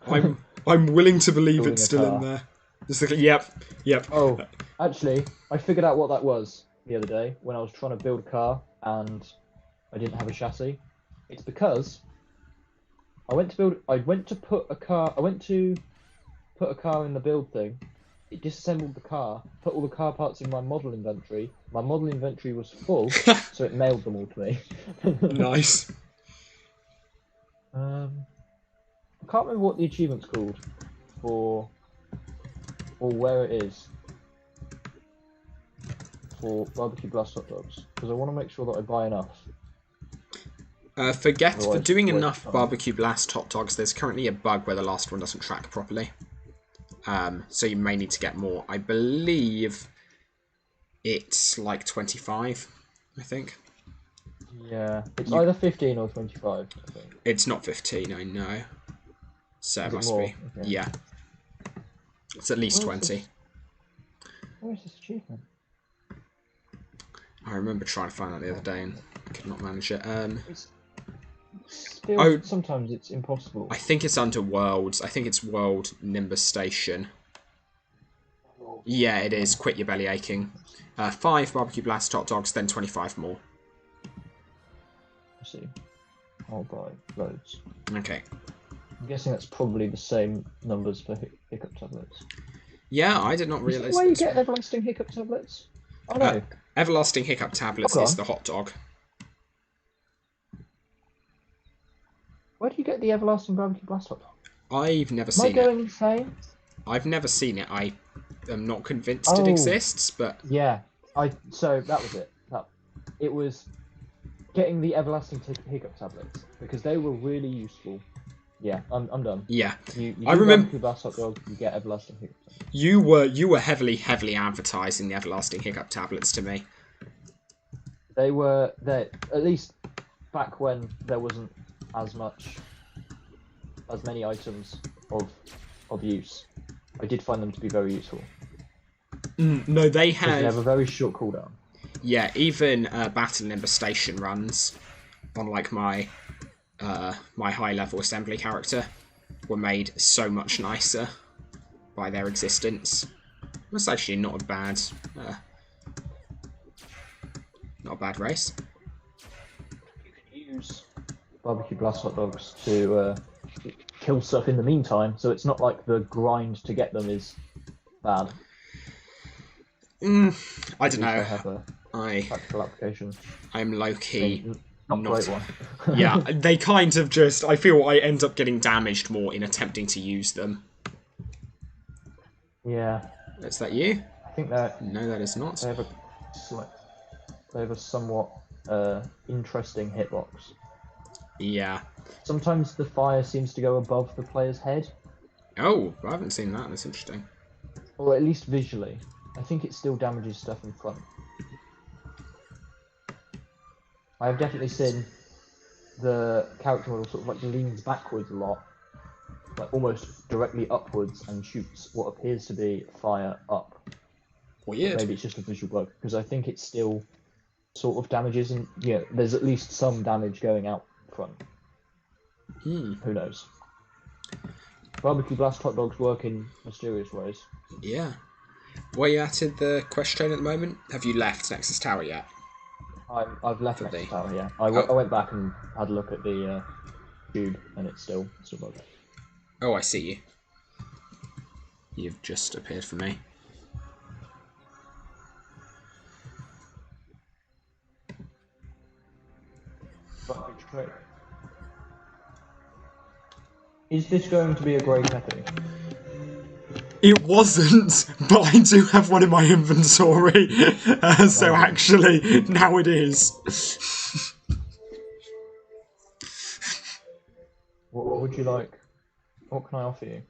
I'm willing to believe it's still in there. Just like, yep. Oh, actually, I figured out what that was the other day when I was trying to build a car and I didn't have a chassis. It's because I went to put a car in the build thing, it disassembled the car, put all the car parts in my model inventory. My model inventory was full, so it mailed them all to me. Nice. I can't remember what the achievement's called for, or where it is for barbecue blast hot dogs, because I want to make sure that I buy enough. For Otherwise, doing waste enough time. barbecue blast hot dogs, there's currently a bug where the last one doesn't track properly. So you may need to get more. I believe it's like 25, I think. Yeah, it's either 15 or 25. I think. It's not 15, I know. So it Is it must more? be. Okay. Yeah. It's at least Where's 20. this- Where's this achievement? I remember trying to find that the other day and I could not manage it. It's still, Oh. sometimes it's impossible. I think it's under Worlds. I think it's World Nimbus Station. Yeah, it is. Quit your belly aching. 5 barbecue blast hot dogs, then 25 more. Let's see. I'll buy loads. Okay. I'm guessing that's probably the same numbers for hiccup tablets. Yeah, I did not Is realise that where you this. get everlasting hiccup tablets? Oh no. Everlasting Hiccup Tablets Okay. is the hot dog. Where do you get the everlasting barbecue blast hot dog? I've never Am I seen it. going insane? I've never seen it. I am not convinced it Oh. exists, but Yeah. So that was it. It was getting the everlasting hiccup tablets because they were really useful. Yeah, I'm done. yeah. You I do remember- barbecue blast hot dog, you get everlasting hiccup tablets. You were heavily advertising the Everlasting Hiccup Tablets to me. They were there at least back when there wasn't as many items of use. I did find them to be very useful. No, they Because they have a have. very short cooldown. Yeah, even Battle Nimbus Station runs on like my high level assembly character were made so much nicer by their existence. That's actually not a bad race. You can use barbecue blast hot dogs to kill stuff in the meantime, so it's not like the grind to get them is bad. I don't At least know. they have a I practical application. I'm low key. Not a not- great one. Yeah, they kind of just. I feel I end up getting damaged more in attempting to use them. Yeah, Is that you? I think that No, that is not. they have a somewhat interesting hitbox. Yeah. Sometimes the fire seems to go above the player's head, Oh, I haven't seen that. That's interesting. or at least visually. I think it still damages stuff in front. I have definitely seen the character model sort of like leans backwards a lot, like almost directly upwards, and shoots what appears to be fire up. Weird. Maybe it's just a visual bug, because I think it still sort of damages, and there's at least some damage going out front. Hmm. Who knows? Barbecue blast hot dogs work in mysterious ways. Yeah. Where you at in the quest train at the moment? Have you left Nexus Tower yet? I've left Could Nexus be. Tower, yeah. Oh. I went back and had a look at the tube, and it's still bugged. Oh, I see you. You've just appeared for me. Is this going to be a grey peppy? It wasn't, but I do have one in my inventory. So actually, now it is. What would you like? What can I offer you?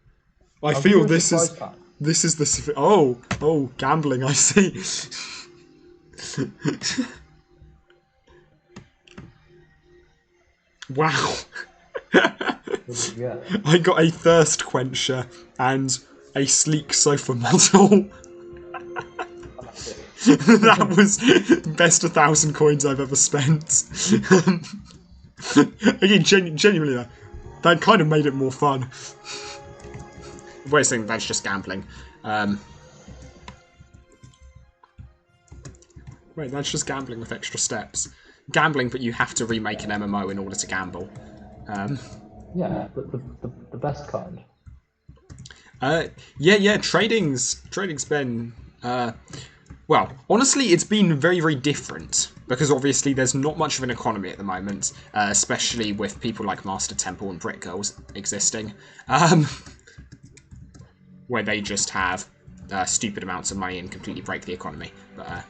I I'll feel give you a this is surprise pack. this is the oh gambling. I see. Wow. What did you get? I got a thirst quencher and a sleek sofa model. That was best 1,000 coins I've ever spent. Again, genuinely though, that kind of made it more fun. Wait a second, that's just gambling. Wait, that's just gambling with extra steps. Gambling, but you have to remake an MMO in order to gamble. Yeah, but the best kind. Yeah. Trading's been well, honestly, it's been very, very different because obviously there's not much of an economy at the moment, especially with people like Master Temple and Brick Girls existing, where they just have stupid amounts of money and completely break the economy. But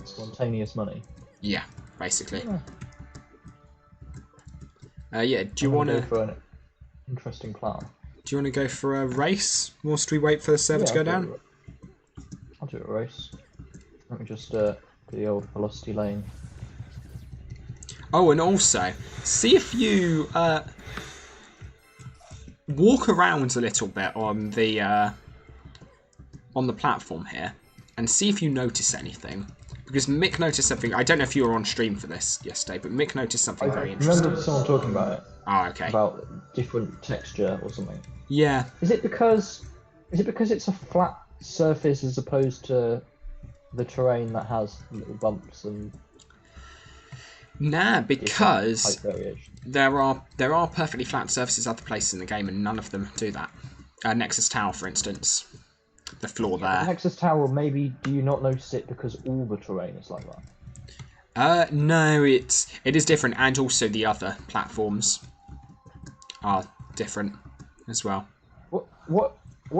Spontaneous money. yeah, basically. Yeah. Yeah. Do you I'm want gonna to? go for an interesting plan? Do you want to go for a race? Whilst we wait for the server to go down? I'll do a race. Let me just do the old velocity lane. Oh, and also, see if you walk around a little bit on the platform here, and see if you notice anything. Because Mick noticed something. I don't know if you were on stream for this yesterday, but Mick noticed something very I interesting. remember someone talking about it. Oh, okay. About different texture or something. Yeah. Is it because it's a flat surface as opposed to the terrain that has little bumps and Nah, because height variation? there are perfectly flat surfaces other places in the game, and none of them do that. Nexus Tower, for instance, the floor there. Nexus Tower, maybe do you not notice it because all the terrain is like that? No, it is different, and also the other platforms are different as well. What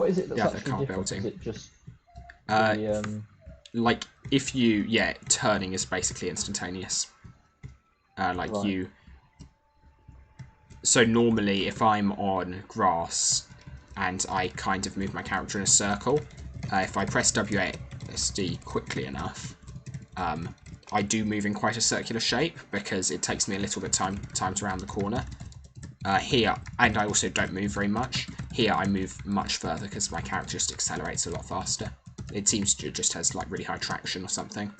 is it that's Yeah, the actually car different? building. Is it just Like if you turning is basically instantaneous. Like Right. you. So normally, if I'm on grass and I kind of move my character in a circle, if I press WASD quickly enough, I do move in quite a circular shape because it takes me a little bit time to round the corner. Here, and I also don't move very much. Here, I move much further because my character just accelerates a lot faster. It seems to just has like really high traction or something.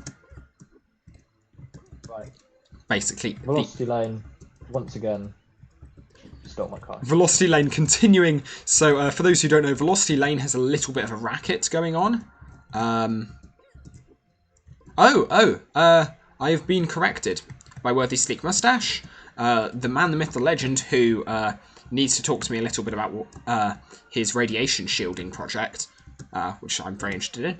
right. Basically, Velocity lane, once again, stole my car. Velocity Lane continuing. So for those who don't know, Velocity Lane has a little bit of a racket going on. I have been corrected by Worthy Sleek Mustache, the man, the myth, the legend, who needs to talk to me a little bit about his radiation shielding project, which I'm very interested in.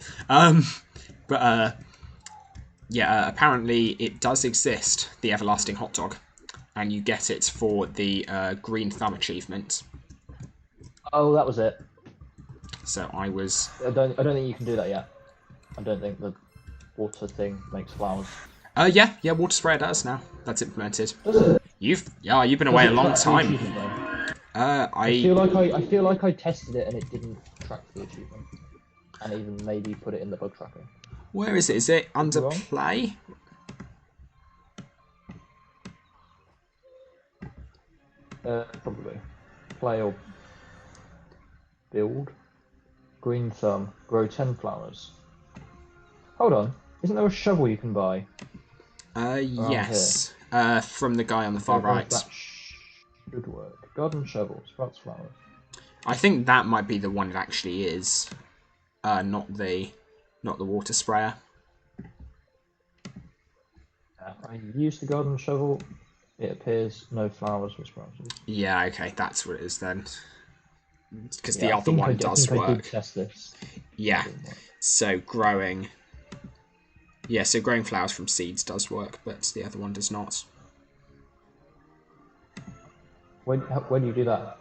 Yeah, apparently it does exist, the Everlasting Hot Dog, and you get it for the Green Thumb achievement. Oh, that was it. So I was... I don't think you can do that yet. I don't think the water thing makes flowers. Yeah, water sprayer does now. That's implemented. Does it? You've been away a Does it long track the time. achievement, though? I feel like I tested it and it didn't track the achievement, and even maybe put it in the bug tracker. Where is it? Is it under Wrong? play? Probably. Play or build. Green thumb. Grow 10 flowers. Hold on. Isn't there a shovel you can buy? Yes. From the guy on the far right. That should work. Garden shovel. Sprouts flowers. I think that might be the one it actually is. Not the water sprayer. I used the garden shovel. It appears no flowers were sprouted. Yeah, okay, that's what it is then. Because Yeah, the other one does I did work. test this. Yeah. So growing. Yeah, so growing flowers from seeds does work, but the other one does not. When do you do that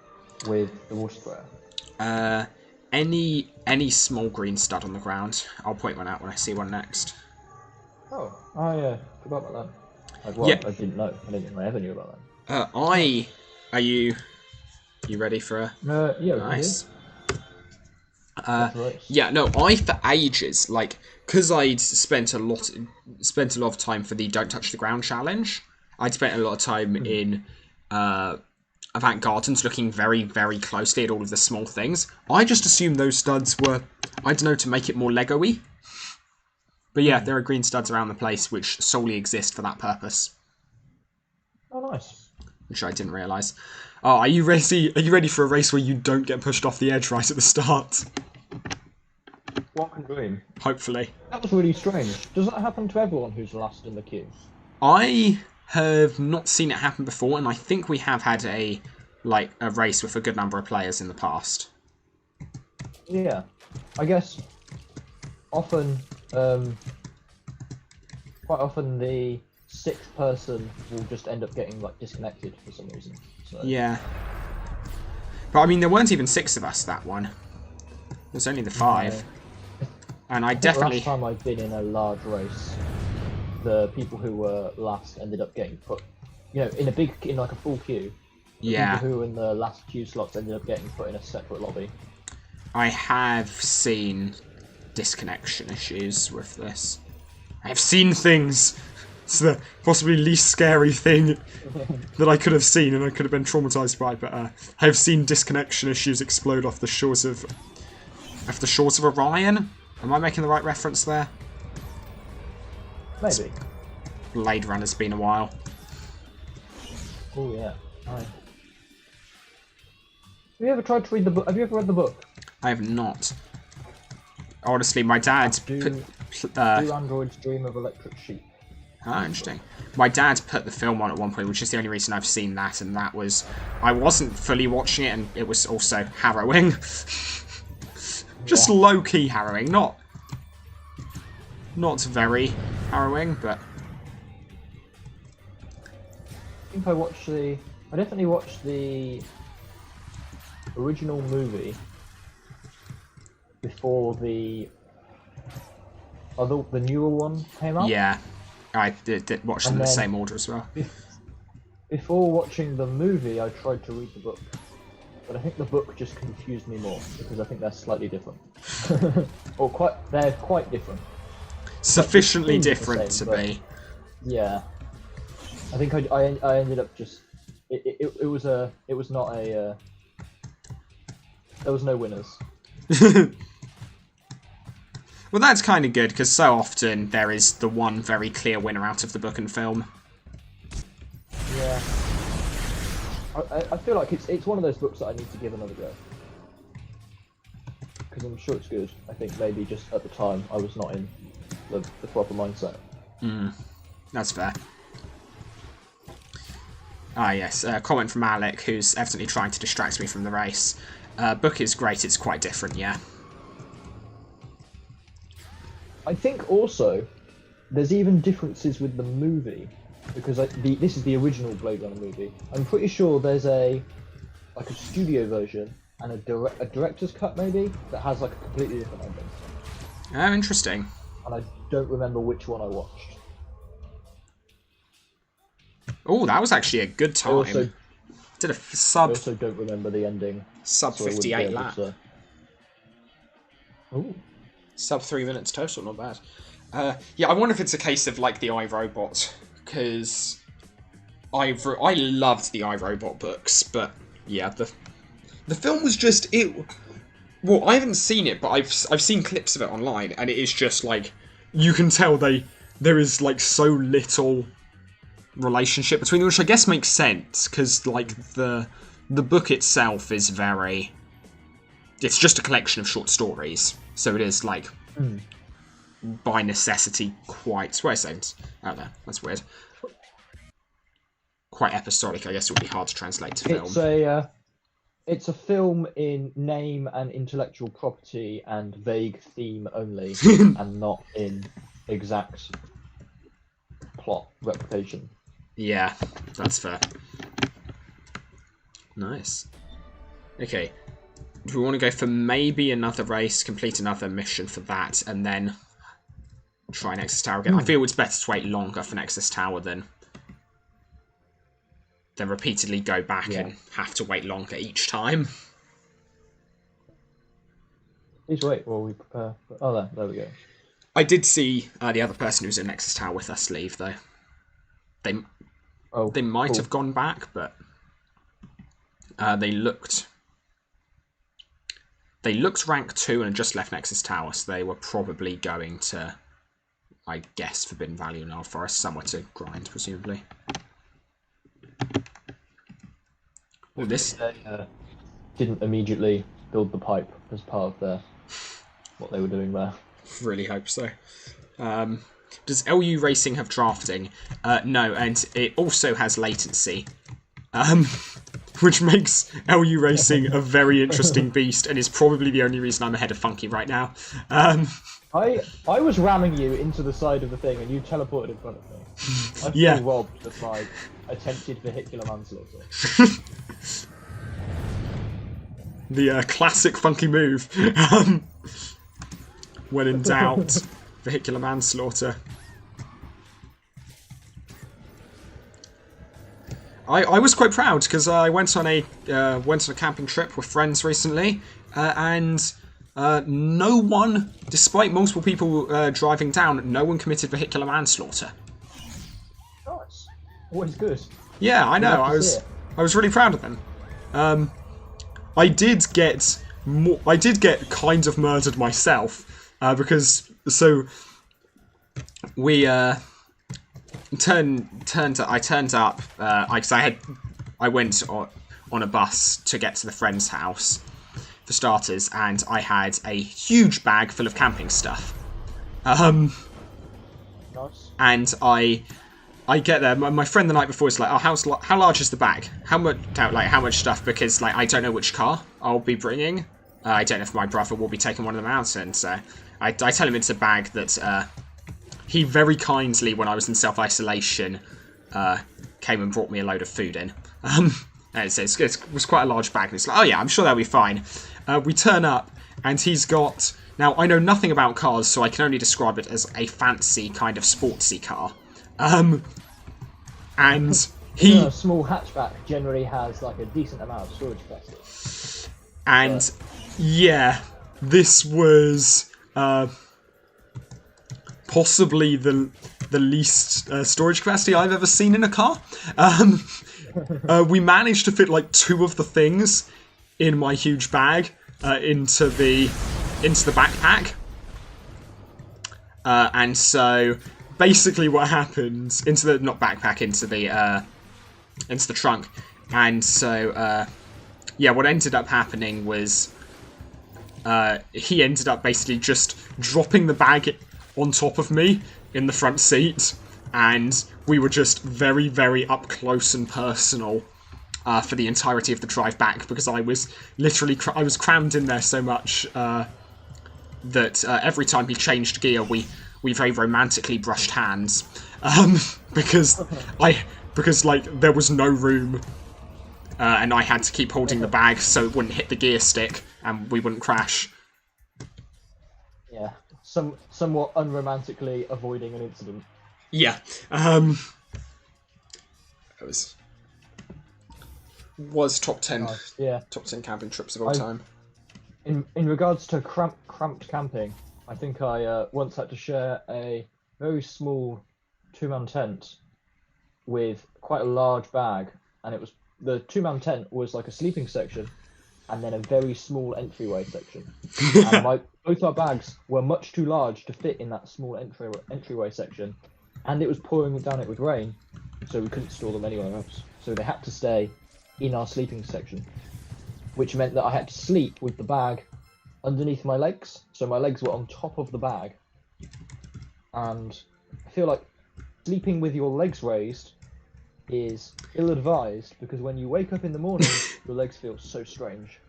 with the water sprayer? Any small green stud on the ground. I'll point one out when I see one next. Oh, yeah, forgot about that. Yeah. I didn't know. I didn't think I ever knew about Are you ready for a yeah, nice? Right. Yeah, no, I for ages, like, because I'd spent a lot of time for the Don't Touch the Ground challenge. I'd spent a lot of time in Avant Gardens looking very, very closely at all of the small things. I just assumed those studs were, I don't know, to make it more Lego-y. But yeah, there are green studs around the place which solely exist for that purpose. Oh, nice. Which I didn't realise. Oh, are you ready for a race where you don't get pushed off the edge right at the start? What can dream? Hopefully. That was really strange. Does that happen to everyone who's last in the queue? I have not seen it happen before, and I think we have had a race with a good number of players in the past. Yeah, I guess often, quite often the sixth person will just end up getting like disconnected for some reason. So Yeah. But I mean, there weren't even 6 of us that one. There's only the 5. And I I think definitely... last time I've been in a large race, the people who were last ended up getting put, in like a full queue. Yeah. People who were in the last queue slots ended up getting put in a separate lobby. I have seen disconnection issues with this. I have seen things. It's the possibly least scary thing that I could have seen and I could have been traumatized by, but I have seen disconnection issues explode off the shores of Orion. Am I making the right reference there? Maybe. Blade Runner's been a while. Oh yeah. Have you ever tried to read the book? Have you ever read the book? I have not. Honestly, my dad Do androids dream of electric sheep? Ah, interesting. My dad put the film on at one point, which is the only reason I've seen that, and that was... I wasn't fully watching it, and it was also harrowing. Just low-key harrowing, not very harrowing, but... I think I definitely watched the original movie before the newer one came out. Yeah, I did watch them in the same order as well. Before watching the movie, I tried to read the book, but I think the book just confused me more because I think they're slightly different, they're quite different. Sufficiently different to be. Yeah, I think I ended up just it was not a there was no winners. Well, that's kind of good, because so often there is the one very clear winner out of the book and film. Yeah. I feel like it's one of those books that I need to give another go. Because I'm sure it's good. I think maybe just at the time I was not in the proper mindset. That's fair. Ah, yes. Comment from Alec, who's evidently trying to distract me from the race. Book is great, it's quite different, yeah. I think also there's even differences with the movie because this is the original Blade Runner movie. I'm pretty sure there's a studio version and a director's cut maybe that has like a completely different ending. Oh, interesting. And I don't remember which one I watched. Oh, that was actually a good time. Did a sub. I also don't remember the ending. Sub 58 lap. Ooh. Sub 3 minutes total, not bad. Yeah, I wonder if it's a case of like the iRobot, because I loved the iRobot books, but yeah, the film was just it. Well, I haven't seen it, but I've seen clips of it online, and it is just like you can tell there is like so little relationship between them, which I guess makes sense because like the book itself is very. It's just a collection of short stories. So it is, like, by necessity, quite... Where is it? Oh, there. That's weird. Quite episodic, I guess it would be hard to translate to film. It's a film in name and intellectual property and vague theme only, and not in exact plot replication. Yeah, that's fair. Nice. Okay. Do we want to go for maybe another race, complete another mission for that, and then try Nexus Tower again? I feel it's better to wait longer for Nexus Tower than repeatedly go back and have to wait longer each time. Please wait while we prepare. Oh, there we go. I did see the other person who was in Nexus Tower with us leave, though. They might have gone back, but they looked rank 2 and had just left Nexus Tower, so they were probably going to, I guess, Forbidden Valley and Null Forest, somewhere to grind, presumably. Oh, this... They didn't immediately build the pipe as part of what they were doing there. Really hope so. Does LU Racing have drafting? No, and it also has latency. which makes LU Racing a very interesting beast, and is probably the only reason I'm ahead of Funky right now. I was ramming you into the side of the thing, and you teleported in front of me. I feel Yeah. robbed of my attempted vehicular manslaughter. The classic Funky move. When in doubt, vehicular manslaughter. I was quite proud because I went on a camping trip with friends recently, and no one, despite multiple people driving down, no one committed vehicular manslaughter. Nice. Always good. Yeah, I know. love to see it. I was really proud of them. I did get kind of murdered myself because we turned up because I went on a bus to get to the friend's house for starters, and I had a huge bag full of camping stuff. Nice. And I get there. My friend the night before is like, "Oh, how large is the bag? How much stuff?" Because like I don't know which car I'll be bringing. I don't know if my brother will be taking one of them out, and so I tell him it's a bag that he very kindly, when I was in self-isolation, came and brought me a load of food in. And it was quite a large bag, and it's like, oh yeah, I'm sure that'll be fine. We turn up, and he's got... Now, I know nothing about cars, so I can only describe it as a fancy kind of sportsy car. And he... A small hatchback generally has like a decent amount of storage capacity. And yeah, this was possibly the least storage capacity I've ever seen in a car. We managed to fit like 2 of the things in my huge bag into the backpack, and so basically what happened into the trunk, and so yeah, what ended up happening was he ended up basically just dropping the bag on top of me in the front seat, and we were just very, very up close and personal for the entirety of the drive back, because I was literally I was crammed in there so much that every time he changed gear, we very romantically brushed hands, because like there was no room, and I had to keep holding the bag so it wouldn't hit the gear stick and we wouldn't crash. Yeah. Somewhat unromantically avoiding an incident. Yeah. It was top 10. Nice. Yeah. Top 10 camping trips of all time. In regards to cramped camping, I think I once had to share a very small 2-man tent with quite a large bag, and the 2-man tent was like a sleeping section and then a very small entryway section. And both our bags were much too large to fit in that small entryway section, and it was pouring down it with rain, so we couldn't store them anywhere else. So they had to stay in our sleeping section, which meant that I had to sleep with the bag underneath my legs, so my legs were on top of the bag. And I feel like sleeping with your legs raised is ill-advised, because when you wake up in the morning, your legs feel so strange.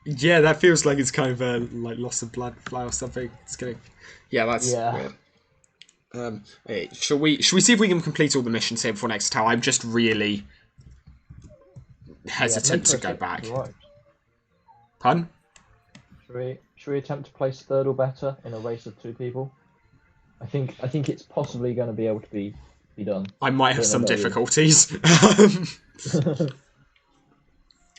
Yeah, that feels like it's kind of a like loss of blood flow or something. It's gonna... Yeah, that's weird. Hey, shall we see if we can complete all the missions here before next time? I'm just really hesitant to go back. Right. Pardon? Should we attempt to place 3rd or better in a race of 2 people? I think it's possibly going to be able to be done. I might have some difficulties.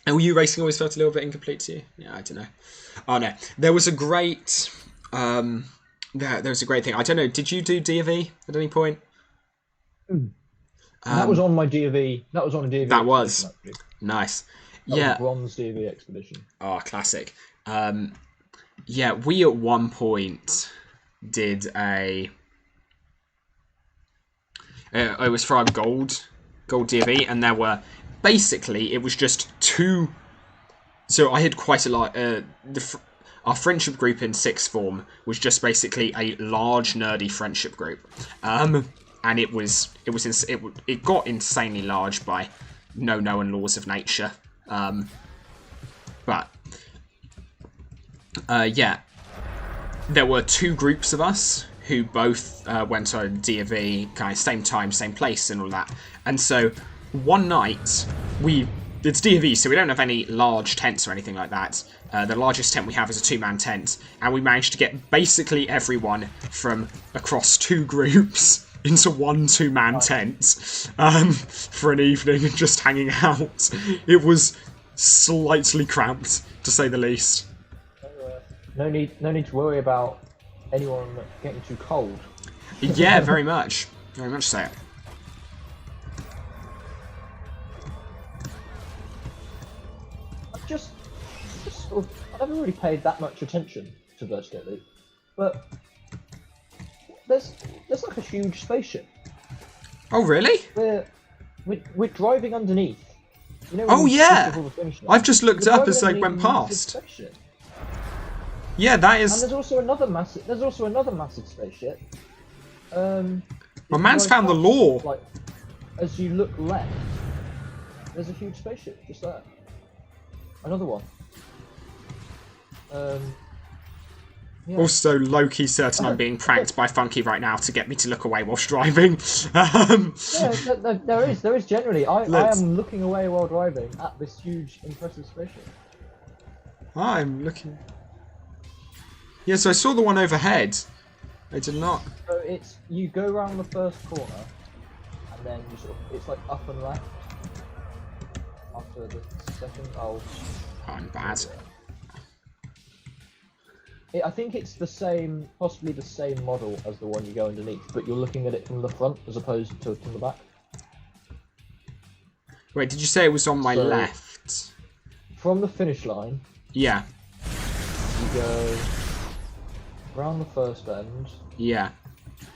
LU Racing always felt a little bit incomplete to you? Yeah, I don't know. Oh no, there was a great there was a great thing. I don't know. Did you do D&V at any point? That was on my D&V. That was on a D&V. That was nice. That yeah, was a bronze D&V expedition. Oh, classic. Yeah, we at one point did a. It was for our gold D&V, and there were basically it was just 2. So I had quite a lot. Our friendship group in 6th form was just basically a large nerdy friendship group, and it got insanely large by no known laws of nature. But yeah, there were 2 groups of us who both went on D&V, kind of same time, same place, and all that. And so one night it's D&V, so we don't have any large tents or anything like that. The largest tent we have is a 2-man tent, and we managed to get basically everyone from across 2 groups into one 2-man tent for an evening and just hanging out. It was slightly cramped, to say the least. No need to worry about anyone getting too cold. Yeah, very much so. Just sort of, I never really paid that much attention to Vertigo Loop, but there's like a huge spaceship. Oh, really? We're driving underneath. You know, Oh, when you yeah! cross over the finish line, I've just looked we're up as I driving went underneath a massive past. spaceship. Yeah, that And is... there's also another massive spaceship. Well, if man's you go found the past, law. Like, as you look left, there's a huge spaceship just there. Another one. Yeah. Also, low-key certain I'm being pranked by Funky right now to get me to look away whilst driving. Yeah, there is generally. I am looking away while driving at this huge, impressive spaceship. I'm looking... Yeah, so I saw the one overhead. I did not... So you go around the first corner, and then you sort of, it's like up and left. After the second, I'm bad. I think it's the same, possibly the same model as the one you go underneath, but you're looking at it from the front as opposed to from the back. Wait, did you say it was on my left? From the finish line, Yeah. you go around the first bend. Yeah.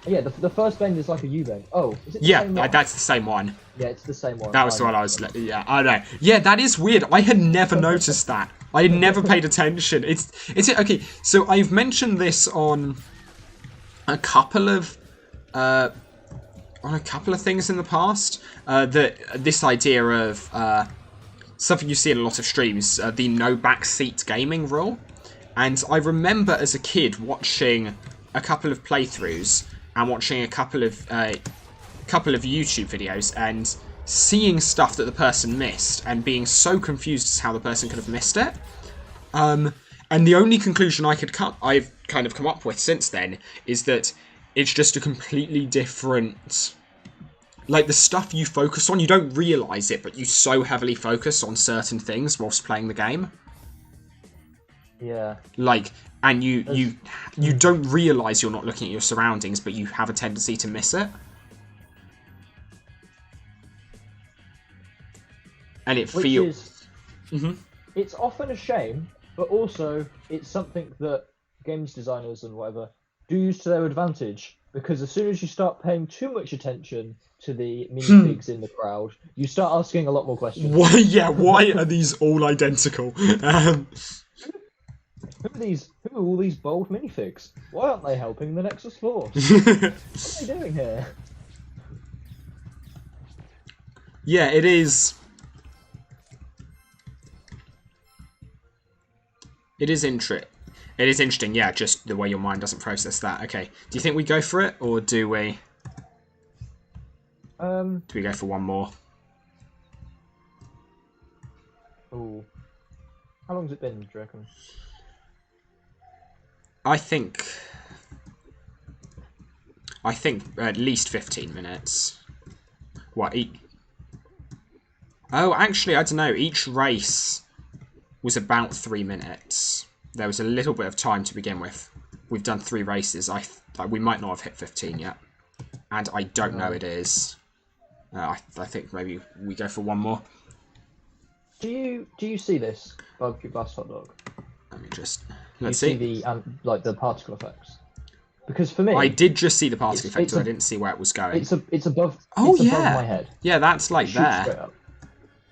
Yeah, the first bend is like a U-bend. Oh, is it the Yeah, same one? that's the same one. Yeah, it's the same one. That was the one I was... Yeah, I know. Yeah, that is weird. I had never noticed that. I had never paid attention. It's okay, so I've mentioned this on a couple of things in the past. That this idea of something you see in a lot of streams, the no backseat gaming rule. And I remember as a kid watching a couple of playthroughs and watching a couple of YouTube videos and seeing stuff that the person missed and being so confused as how the person could have missed it. And the only conclusion I've kind of come up with since then is that it's just a completely different... Like, the stuff you focus on, you don't realise it, but you so heavily focus on certain things whilst playing the game. Yeah. Like, and you don't realise you're not looking at your surroundings, but you have a tendency to miss it. And it feels... It's often a shame, but also it's something that games designers and whatever do use to their advantage, because as soon as you start paying too much attention to the minifigs in the crowd, you start asking a lot more questions. Why? Yeah, why are these all identical? Who are all these bold minifigs? Why aren't they helping the Nexus Force? What are they doing here? Yeah, it is. It is interesting, yeah, just the way your mind doesn't process that. Okay, do you think we go for it, or do we... Do we go for one more? Oh. How long's it been, do you reckon? I think at least 15 minutes. What, Oh, actually, I don't know. Each race was about 3 minutes. There was a little bit of time to begin with. We've done 3 races. We might not have hit 15 yet. And I don't know it is. I think maybe we go for one more. Do you see this barbecue bus hot dog? Let me just... You Let's see. the particle effects. Because for me... I did just see the particle effect, I didn't see where it was going. It's above above my head. Yeah, that's like Straight there. up.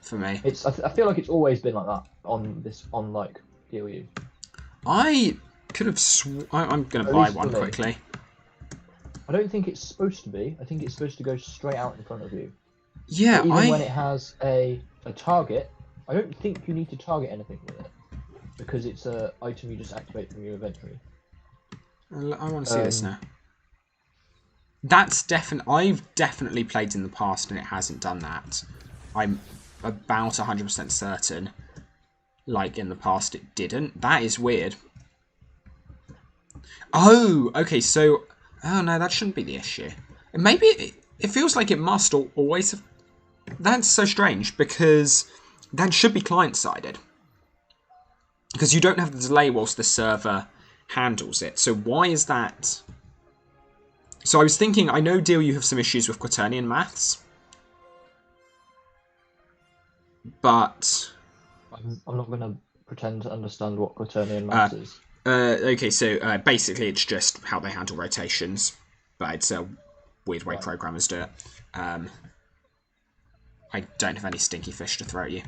For me. I feel like it's always been like that on like DLU. I could have I'm going to buy one quickly. I don't think it's supposed to be. I think it's supposed to go straight out in front of you. Yeah, Even when it has a target, I don't think you need to target anything with it because it's an item you just activate from your inventory. I want to see this now. That's I've definitely played in the past and it hasn't done that. I'm about 100% certain. Like in the past, it didn't. That is weird. Oh, okay. So, oh no, that shouldn't be the issue. Maybe it feels like it must always have. That's so strange because that should be client-sided. Because you don't have the delay whilst the server handles it. So why is that? So I was thinking, I know, Deal, you have some issues with Quaternion maths. But I'm not going to pretend to understand what Quaternion maths is. Okay, so basically it's just how they handle rotations. But it's a weird way programmers do it. I don't have any stinky fish to throw at you.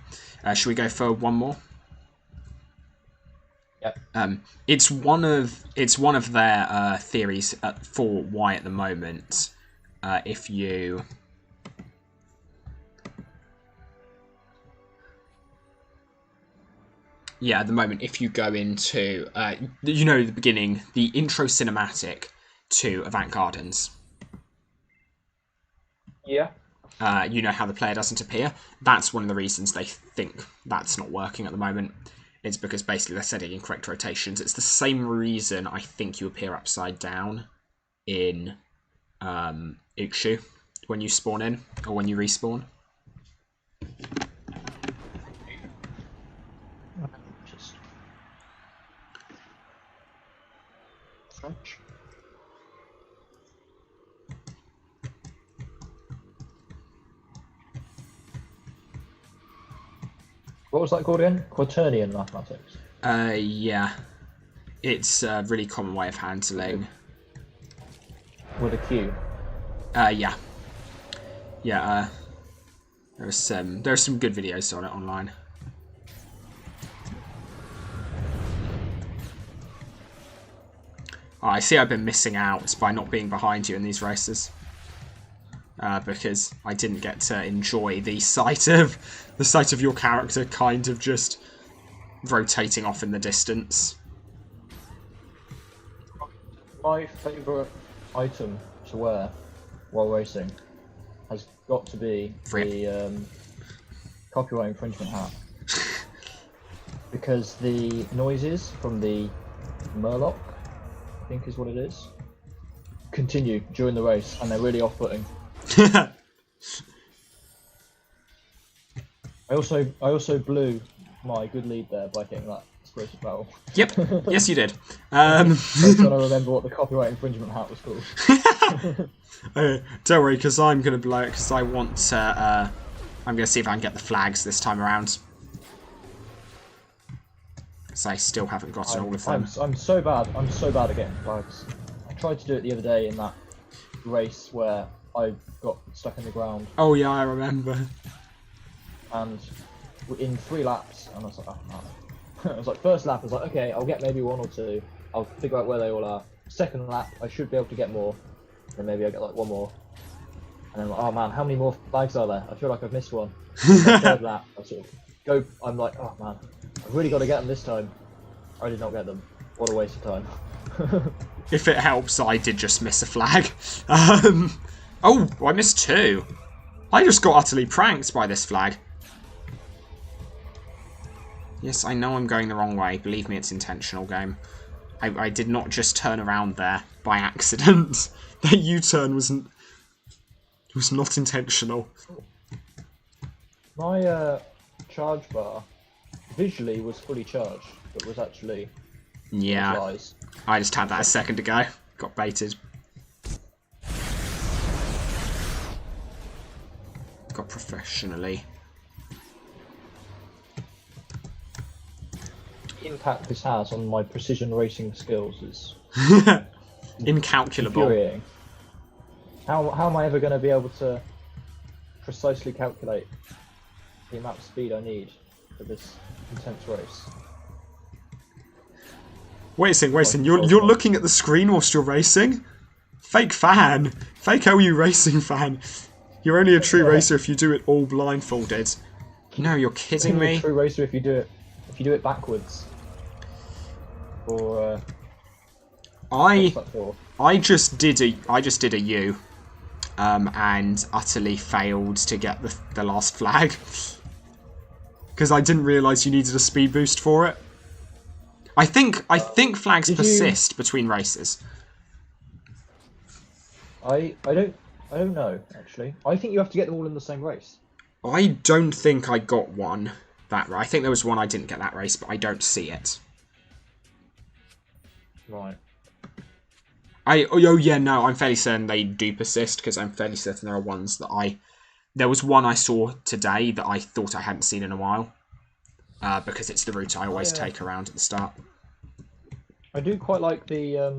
Should we go for one more? Yep. It's one of their theories for why at the moment, if you at the moment if you go into the beginning, the intro cinematic to Avant Gardens. Yeah. You know how the player doesn't appear. That's one of the reasons they think that's not working at the moment. It's because basically they're setting incorrect rotations. It's the same reason I think you appear upside down in Ixu when you spawn in or when you respawn. Just French. What was that called again? Quaternion mathematics. Yeah. It's a really common way of handling. With a Q. Yeah. Yeah, there's some good videos on it online. Oh, I see I've been missing out by not being behind you in these races. Because I didn't get to enjoy the sight of your character kind of just rotating off in the distance. My favourite item to wear while racing has got to be the copyright infringement hat. Because the noises from the Murloc, I think is what it is, continue during the race and they're really off-putting. I also blew my good lead there by getting that explosive barrel. Yep. Yes, you did. I'm trying to remember what the copyright infringement hat was called. Don't worry, because I'm going to blow it, because I want to... I'm going to see if I can get the flags this time around. Because I still haven't gotten all of them. I'm so bad at getting flags. I tried to do it the other day in that race where I got stuck in the ground. Oh yeah, I remember. And in 3 laps, and I was like, oh no. I was like, first lap, I was like, okay, I'll get maybe 1 or 2. I'll figure out where they all are. Second lap, I should be able to get more. Then maybe I get like 1 more. And then, oh man, how many more flags are there? I feel like I've missed one. Third lap, I'm like, oh man, I've really got to get them this time. I did not get them. What a waste of time. If it helps, I did just miss a flag. Oh, I missed 2. I just got utterly pranked by this flag. Yes, I know I'm going the wrong way. Believe me, it's intentional, game. I did not just turn around there by accident. That U-turn was not intentional. My charge bar visually was fully charged, but was actually lies. I just had that a second ago. Got baited. Got professionally. The impact this has on my precision racing skills is incalculable. Infuriating. How am I ever going to be able to precisely calculate the amount of speed I need for this intense race? Wait a second, you're looking at the screen whilst you're racing? Fake fan! Fake OU racing fan! You're only a true racer if you do it all blindfolded. No, you're kidding You're me. a true racer if you do it backwards. Or what's that for? I just did a U, and utterly failed to get the last flag because I didn't realise you needed a speed boost for it. I think flags persist between races. I don't know actually. I think you have to get them all in the same race. I don't think I got one that race. I think there was one I didn't get that race, but I don't see it. Right. Oh yeah, no, I'm fairly certain they do persist because I'm fairly certain there are ones that there was one I saw today that I thought I hadn't seen in a while, because it's the route I always take around at the start. I do quite like the I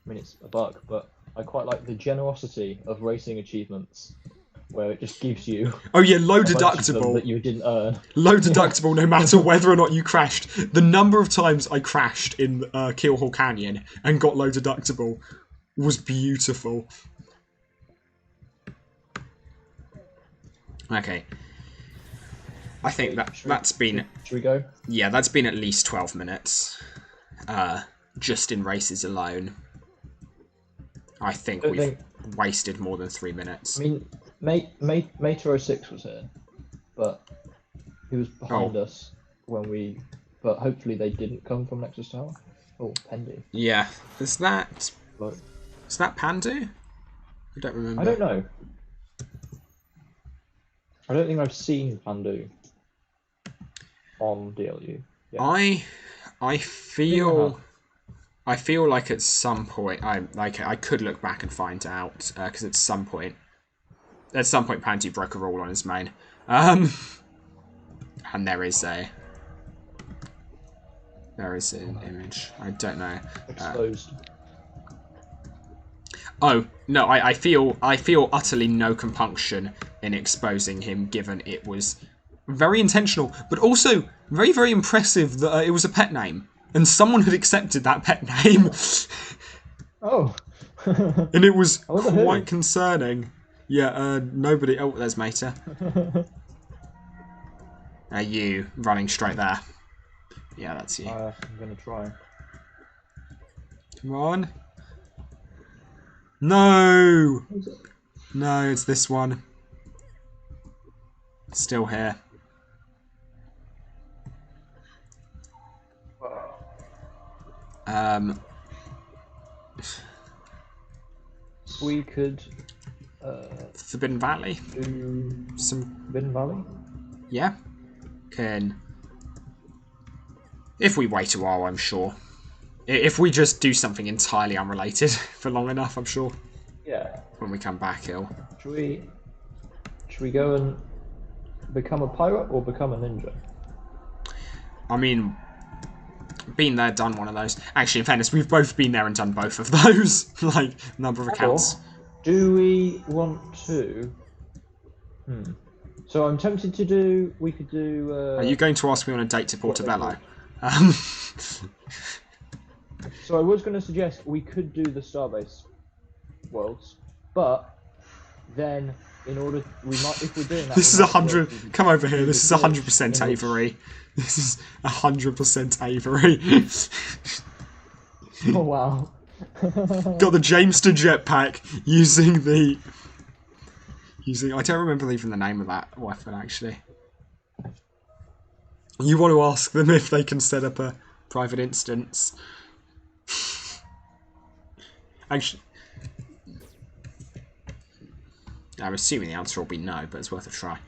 mean it's a bug, but I quite like the generosity of racing achievements, where it just gives you Oh yeah, low a bunch of them deductible. that you didn't earn. Low deductible no matter whether or not you crashed. The number of times I crashed in Keelhaul Canyon and got low deductible was beautiful. Okay. I think that's been... Should we go? Yeah, that's been at least 12 minutes. Just in races alone. I think we've wasted more than 3 minutes. I mean, Mater 06 was here, but he was behind us when we. But hopefully they didn't come from Nexus Tower. Oh, Pendy. Yeah. Is that But Pandu? I don't remember. I don't know. I don't think I've seen Pandu on DLU. Yeah. I feel like at some point I could look back and find out because at some point Pandu broke a rule on his main, and there is an image. I don't know. Exposed. Oh no, I feel utterly no compunction in exposing him, given it was very intentional, but also very, very impressive that it was a pet name. And someone had accepted that pet name. Oh. And it was wonder who. quite concerning. Yeah, nobody... Oh, there's Mater. You running straight there. Yeah, that's you. I'm gonna try. Come on. No! No, it's this one. Still here. We could Forbidden Valley. do Some... Forbidden Valley. Yeah. Can... If we wait a while, I'm sure. If we just do something entirely unrelated for long enough, I'm sure. Yeah. When we come back, it'll... Should we go and become a pirate or become a ninja? I mean, been there, done one of those. Actually, in fairness, we've both been there and done both of those. Like, number of accounts. Do we want to... So I'm tempted to do... We could do... Are you going to ask me on a date to Portobello? So I was going to suggest we could do the Starbase worlds, but then in order... We might... If we're doing that... This is 100... Come over here. This is 100% Avery. This is 100% Avery. Oh, wow. Got the Jamester jetpack using the... I don't remember even the name of that weapon, actually. You want to ask them if they can set up a private instance. Actually... I'm assuming the answer will be no, but it's worth a try.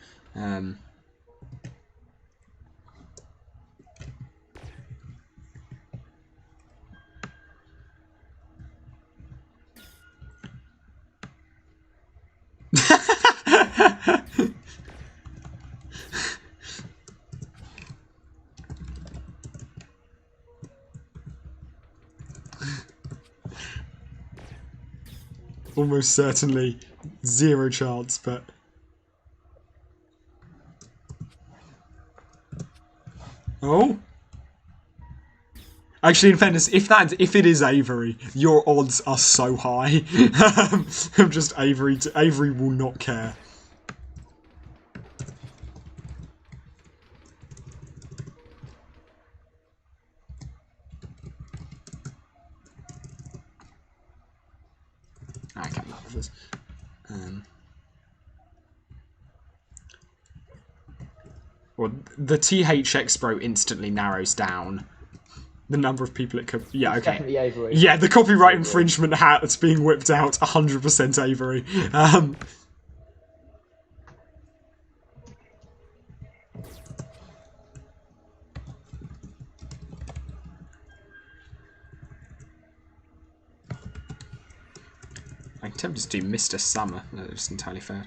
Almost certainly 0 chance, but... Oh? Actually, in fairness, if it is Avery, your odds are so high. I'm just Avery. Avery will not care. I can't remember this. Well, the TH Expo instantly narrows down the number of people it could. Yeah, It's okay. definitely Avery. Yeah, the copyright Avery. infringement hat that's being whipped out, 100% Avery. I'm tempted to do Mr. Summer. No, it's entirely fair.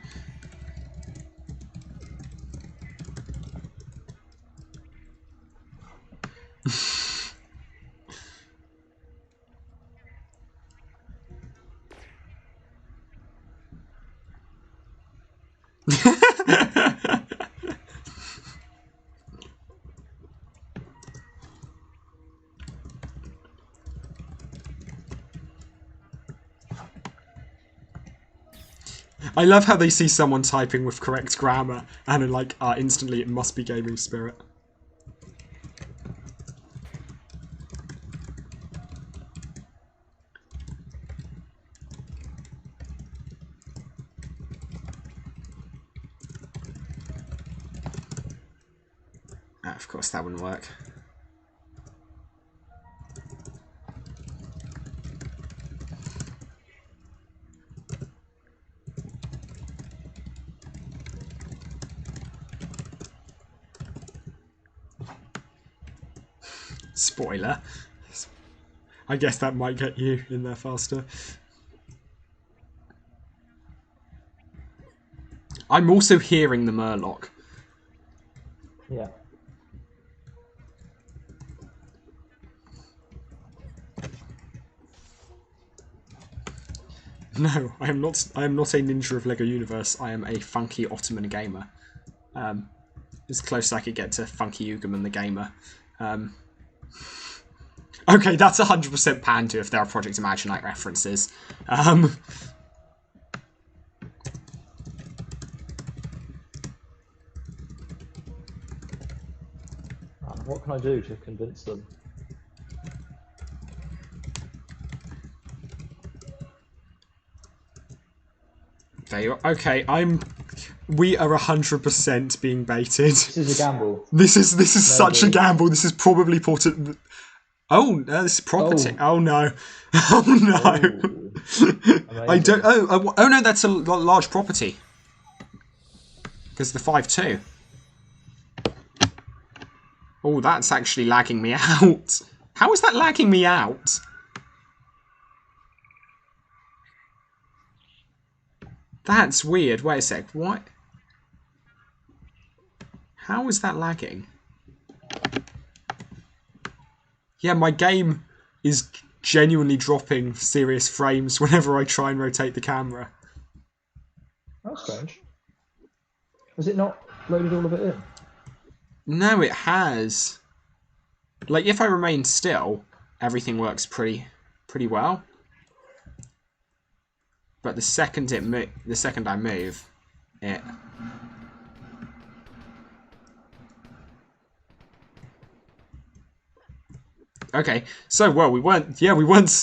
I love how they see someone typing with correct grammar and are like, instantly it must be Gaming Spirit. Of course, that wouldn't work. Spoiler. I guess that might get you in there faster. I'm also hearing the Murloc. Yeah. No, I am not. I am not a ninja of Lego Universe. I am a funky Ottoman gamer. As close as I could get to Funky Ugerman the gamer. Okay, that's 100% panned to if there are Project Imaginite references. What can I do to convince them? There you are. Okay, we are 100% being baited. This is a gamble. This is such a Maybe. gamble. This is probably ported. Oh, no, this is property. Oh, no. Oh no. I don't. Oh no, that's a large property. Because the 5-2. Oh, that's actually lagging me out. How is that lagging me out? That's weird. Wait a sec. What? How is that lagging? Yeah, my game is genuinely dropping serious frames whenever I try and rotate the camera. That's strange. Has it not loaded all of it in? No, it has. Like, if I remain still, everything works pretty well. But the second I move, it. Okay, so well, we weren't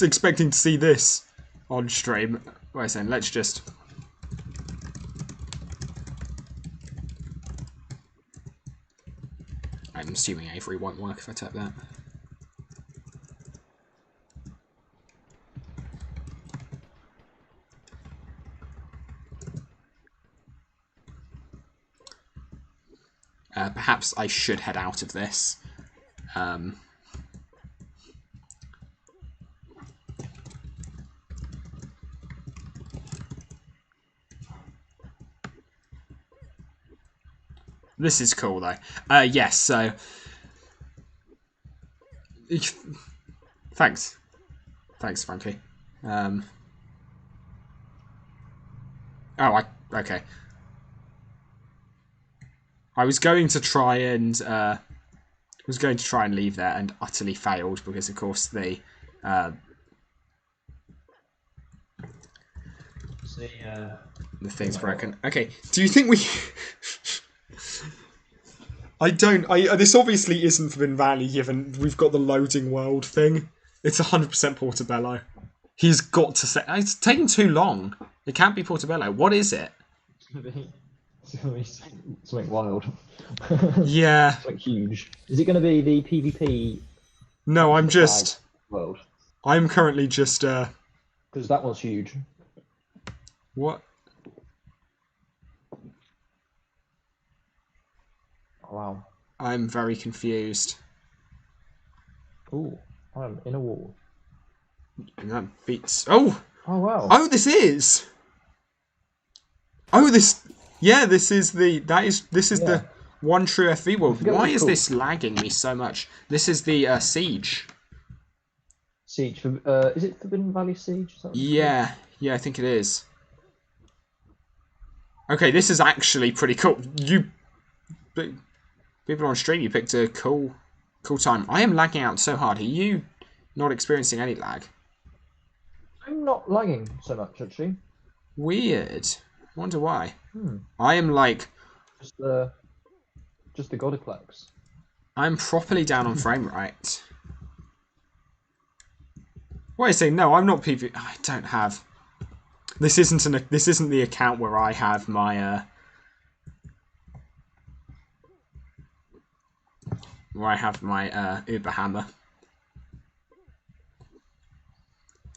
expecting to see this on stream. Wait a second, let's just. I'm assuming Avery won't work if I tap that. Perhaps I should head out of this. This is cool, though. Yes, so. Thanks. Thanks, Frankie. Okay. I was going to try and Was going to try and leave there and utterly failed because, of course, the thing's broken. Okay, do you think we... This obviously isn't for Bin Valley, given we've got the loading world thing. It's 100% Portobello. He's got to say... It's taking too long. It can't be Portobello. What is it? It's gonna be something wild. Yeah. Something huge. Is it going to be the PvP No, I'm just... world? I'm currently just... Because that one's huge. What? Oh, wow. I'm very confused. Ooh, I'm in a wall. And that beats... Oh! Oh, wow. Oh, this is... Oh, this... Yeah, this is the... This is the one true FV world. Why is this lagging me so much? This is the Siege. Siege. Is it Forbidden Valley Siege? Is that Yeah. Yeah, I think it is. Okay, this is actually pretty cool. People on stream, you picked a cool time. I am lagging out so hard. Are you not experiencing any lag? I'm not lagging so much, actually. Weird. I wonder why. I am like... Just the Godiplex. I'm properly down on frame rate. Wait a second, no, I'm not PV... I don't have... This isn't the account where I have my Uber hammer.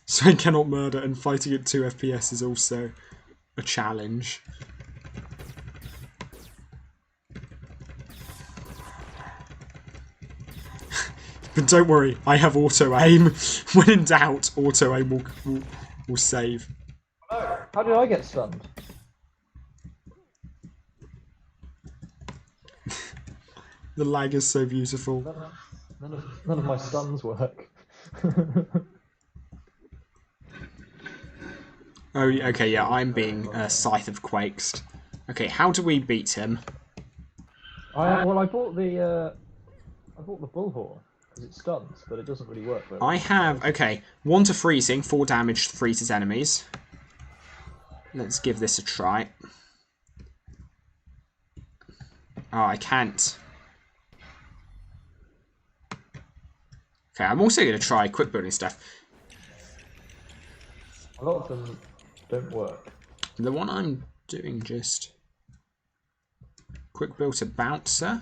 So I cannot murder, and fighting at 2 FPS is also a challenge. But don't worry, I have auto aim. When in doubt, auto aim will save. How did I get stunned? The lag is so beautiful. None of my stuns work. Oh, okay, yeah, I'm being Scythe of Quakes. Okay, how do we beat him? I bought the Bullhorn because it stuns, but it doesn't really work. I have, okay, 1 to freezing, 4 damage freezes enemies. Let's give this a try. Oh, I can't. Okay, I'm also going to try quick building stuff. A lot of them don't work. The one I'm doing just... Quick built a bouncer.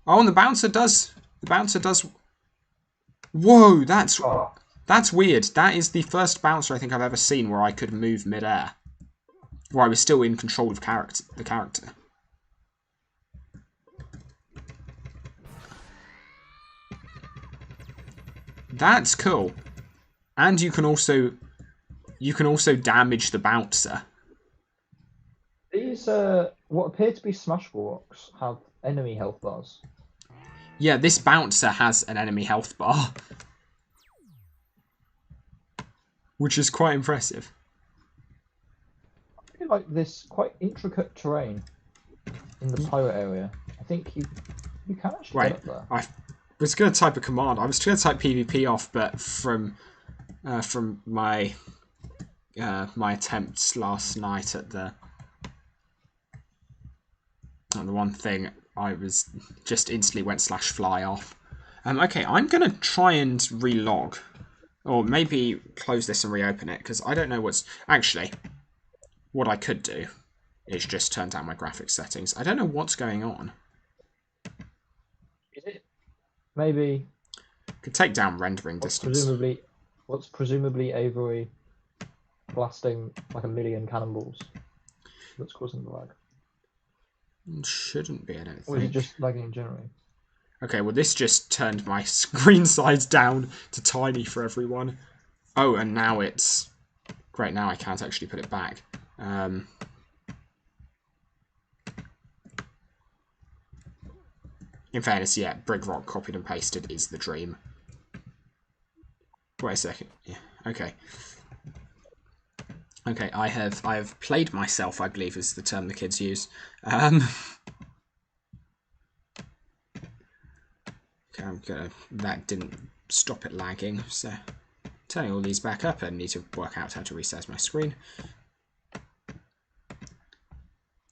Oh, and the bouncer does... Whoa, that's weird. That is the first bouncer I think I've ever seen where I could move mid-air. Where I was still in control of the character. That's cool. And you can also damage the bouncer. These what appear to be smash blocks have enemy health bars. Yeah, this bouncer has an enemy health bar. Which is quite impressive. I feel like this quite intricate terrain in the pirate area. I think you can actually get up there. I was going to type a command. I was going to type PvP off, but from my my attempts last night at the one thing, I was just instantly went /fly off. Okay, I'm going to try and relog. Or maybe close this and reopen it, because I don't know what's... Actually, what I could do is just turn down my graphics settings. I don't know what's going on. Is it maybe... Could take down rendering distance. What's presumably Avery blasting like 1,000,000 cannonballs that's causing the lag? Shouldn't be, I don't think. Or is it just lagging generally? Okay, well this just turned my screen size down to tiny for everyone. Oh, and now it's... Great, now I can't actually put it back. In fairness, yeah, Brickrock copied and pasted is the dream. Wait a second. Yeah, okay. Okay, I have played myself, I believe is the term the kids use. Okay, that didn't stop it lagging, so turning all these back up, I need to work out how to resize my screen.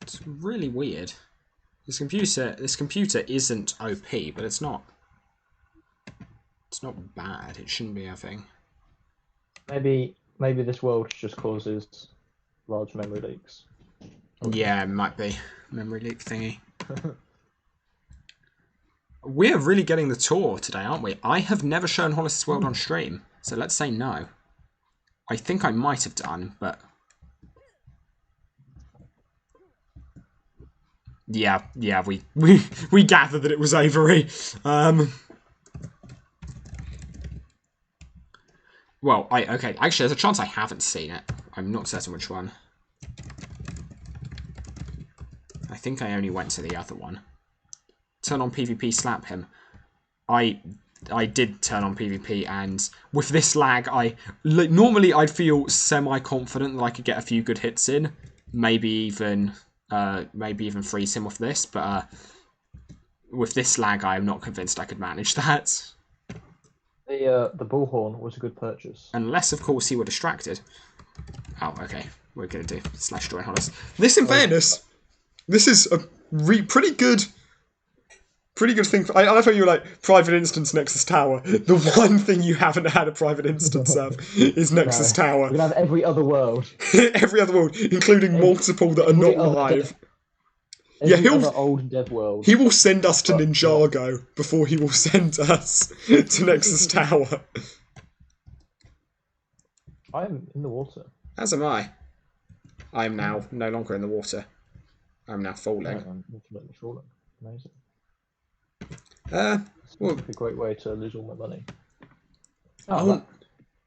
It's really weird. This computer isn't OP, but it's not bad. It shouldn't be having. Maybe this world just causes large memory leaks. Yeah, it might be memory leak thingy. We're really getting the tour today, aren't we? I have never shown Hollis' World on stream, so let's say no. I think I might have done, but... Yeah, we gathered that it was Avery. Well, okay, actually, there's a chance I haven't seen it. I'm not certain which one. I think I only went to the other one. Turn on PvP, slap him. I did turn on PvP, and with this lag, normally I'd feel semi-confident that I could get a few good hits in, maybe even freeze him with this. But with this lag, I am not convinced I could manage that. The bullhorn was a good purchase, unless of course he were distracted. Oh, okay. We're gonna do / join Hollis. This, in fairness, this is a pretty good thing. I love how you were like, private instance Nexus Tower. The one thing you haven't had a private instance of is Nexus Tower. We're gonna have every other world. Every other world, including multiple that are not live. Every other old dev world. He will send us to Ninjago before he will send us to Nexus Tower. I'm in the water. As am I. I am now no longer in the water. I'm now falling. I'm ultimately falling. Amazing. Well, a great way to lose all my money.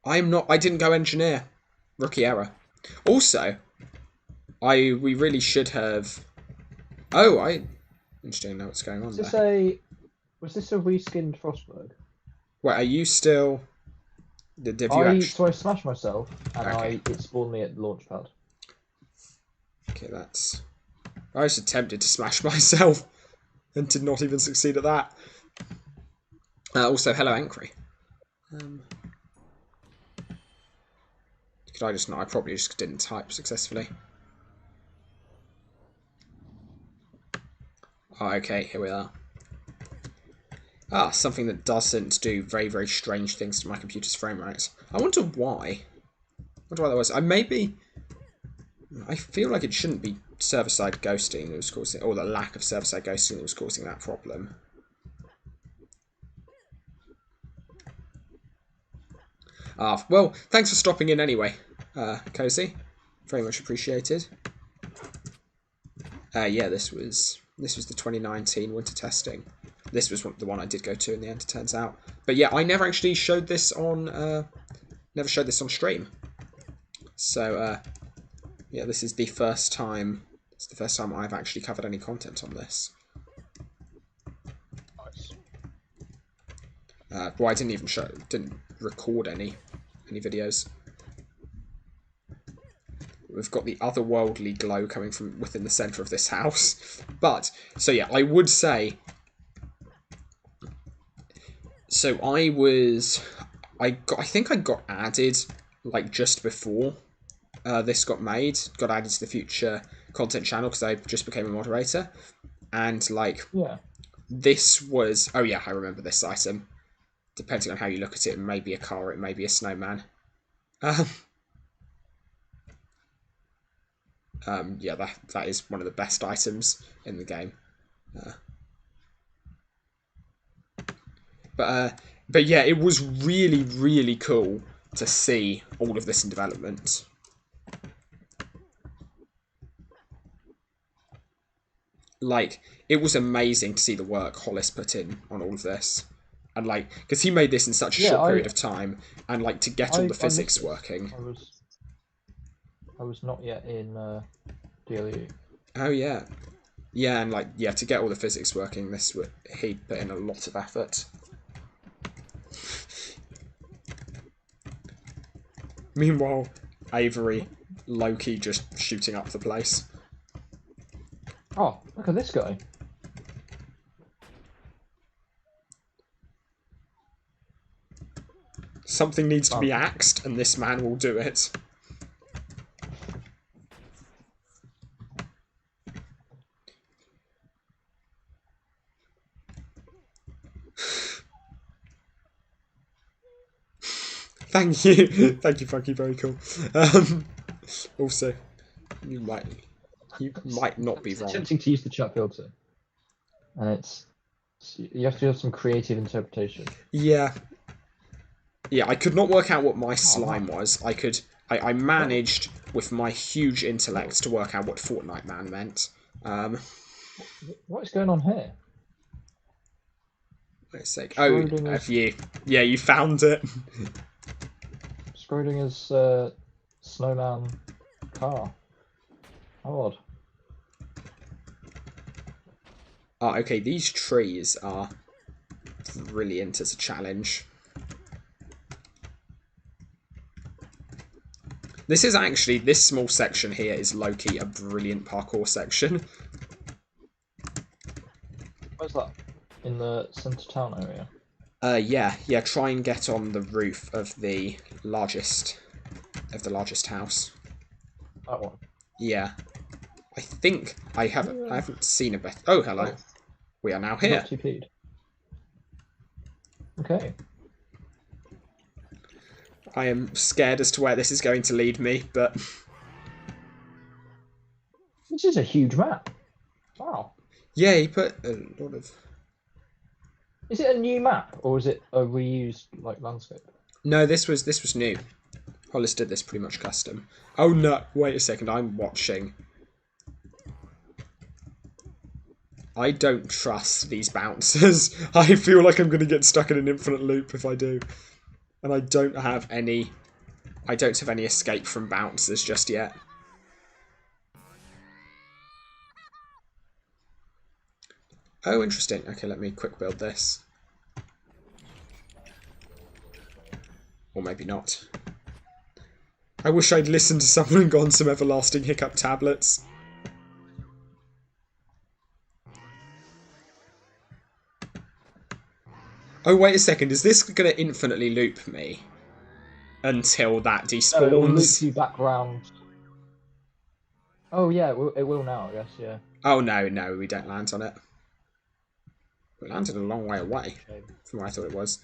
I'm not. I didn't go engineer. Rookie error. Also, we really should have. Oh, I interesting know what's going on there. Was this a reskinned Frostburg? Wait, are you still? So I smashed myself, and okay. It spawned me at the launch pad. Okay, that's. I was attempted to smash myself, and did not even succeed at that. Also, hello, Ankry. Could I just not? I probably just didn't type successfully. Oh, okay, here we are. Something that doesn't do very, very strange things to my computer's frame rates. I wonder why. I wonder why that was. I feel like it shouldn't be server-side ghosting that was causing, or the lack of server-side ghosting that was causing that problem. Well, thanks for stopping in anyway, Cozy. Very much appreciated. Yeah, this was the 2019 winter testing. This was the one I did go to in the end, it turns out. But yeah, I never actually showed this on stream. So yeah, this is the first time. It's the first time I've actually covered any content on this. Nice. Well, I didn't record any videos. We've got the otherworldly glow coming from within the centre of this house. But, so yeah, I would say... So I think I got added, like, just before this got made. Got added to the future content channel because I just became a moderator. And, like, yeah. This was... Oh yeah, I remember this item. Depending on how you look at it, it may be a car or it may be a snowman. Yeah, that is one of the best items in the game. But yeah, it was really, really cool to see all of this in development. Like, it was amazing to see the work Hollis put in on all of this. And, like, because he made this in such a short period of time, and, like, to get all the physics working. I was not yet in DLU. Oh, yeah. Yeah, and, like, yeah, to get all the physics working, he put in a lot of effort. Meanwhile, Avery, low-key just shooting up the place. Oh, look at this guy. Something needs to be axed, and this man will do it. Thank you. Thank you, Funky. Very cool. Also, you might not be It's wrong. tempting to use the chat filter, and you have to have some creative interpretation. Yeah. Yeah, I could not work out what my slime was. I managed with my huge intellect to work out what Fortnite Man meant. What is going on here? Wait a sec. Oh, Schrodinger's- have you? Yeah, you found it. Schrodinger's snowman car. How odd. Oh, okay, these trees are brilliant as a challenge. This is actually, this small section here is low-key a brilliant parkour section. Where's that? In the centre town area? Yeah, try and get on the roof of the largest house. That one. Yeah. I think I haven't seen a better. Oh, hello. Oh. We are now here. Not TP'd. Okay. I am scared as to where this is going to lead me, but This is a huge map. Wow. yeah, he put a lot of. Is it a new map or is it a reused like landscape? No, this was new. Hollis did this pretty much custom. Oh no! Wait a second. I'm watching. I don't trust these bouncers. I feel like I'm going to get stuck in an infinite loop if I do. And I don't have any escape from bouncers just yet. Oh, interesting. Okay, let me quick build this. Or maybe not. I wish I'd listened to someone and gone some everlasting hiccup tablets. Oh, wait a second. Is this going to infinitely loop me? Until that despawns? It'll loop you back round. Oh yeah, it will now, I guess, yeah. Oh, no, we don't land on it. We landed a long way away from where I thought it was.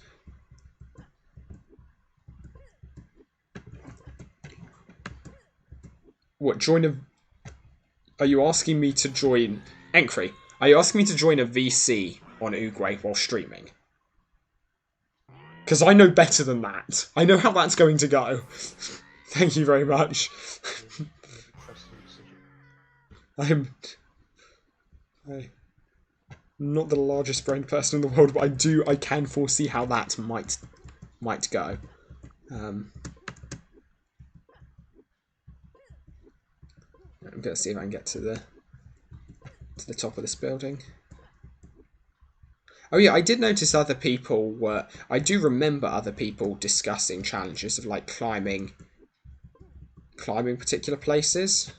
What, join a... Are you asking me to join... Encry, are you asking me to join a VC on Uguay while streaming? Because I know better than that. I know how that's going to go. Thank you very much. I'm not the largest brained person in the world, but I can foresee how that might go. I'm gonna see if I can get to the top of this building. Oh yeah, I did notice other people were. I do remember other people discussing challenges of like climbing particular places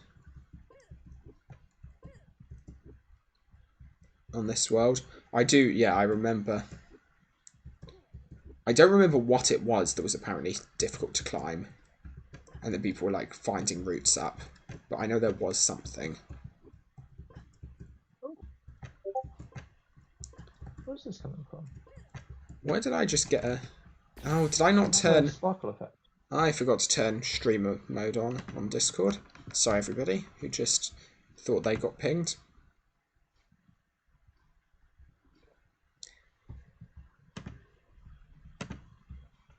on this world. I do, yeah, I remember. I don't remember what it was that was apparently difficult to climb, and that people were like finding routes up. But I know there was something. Where's this coming from? Where did I just get a... Oh, did I not turn... Sparkle effect. I forgot to turn streamer mode on Discord. Sorry everybody who just thought they got pinged.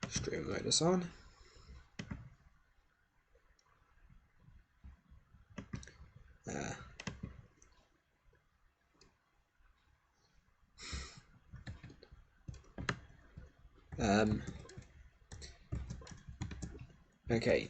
Streamer mode is on. Okay.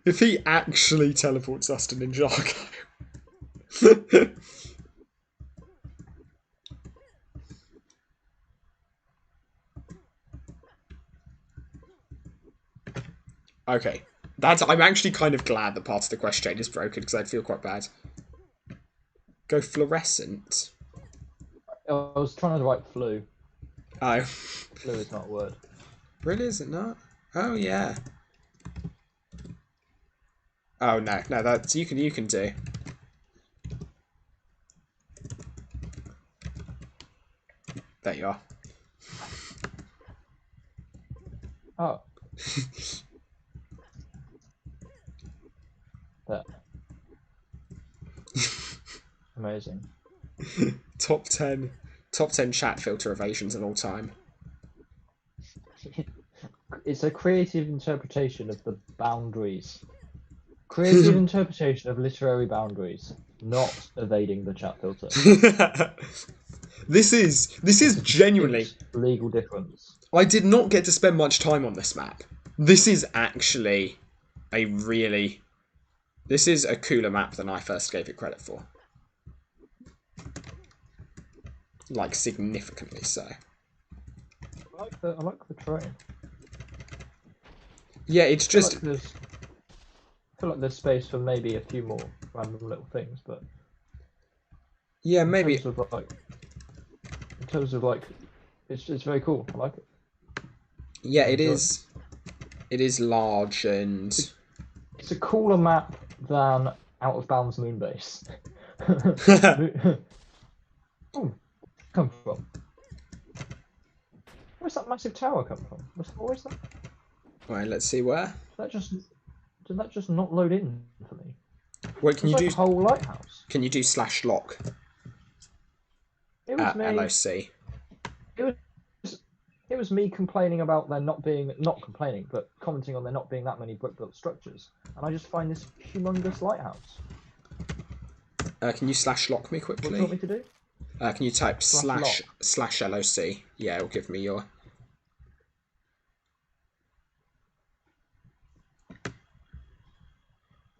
If he actually teleports us to Ninjago. Okay. I'm actually kind of glad that part of the quest chain is broken, because I'd feel quite bad. Go fluorescent. I was trying to write flu. Oh. Flu is not a word. Really, is it not? Oh, yeah. Oh, no. No, that's... You can do. There you are. Oh. There. Amazing. Top 10 chat filter evasions of all time. It's a creative interpretation of the boundaries. Creative interpretation of literary boundaries, not evading the chat filter. This is genuinely Legal difference. I did not get to spend much time on this map. This is actually this is a cooler map than I first gave it credit for. Like, significantly so. I like the terrain. Yeah, it's just... I feel like there's space for maybe a few more random little things, but... Yeah, maybe... In terms of like... It's very cool. I like it. Yeah, it is. It is large and... It's a cooler map than Out of Bounds Moonbase. Oh, come from? Where's that massive tower come from? Where's that? Right, let's see where. Did that just not load in for me? What can you do? A whole lighthouse. Can you do /lock It was at me. LOC? It was me complaining about there not complaining, but commenting on there not being that many brick-built structures, and I just find this humongous lighthouse. Can you /lock me What quickly? do you want me to do? Can you type /lock? /LOC? Yeah, it'll give me your...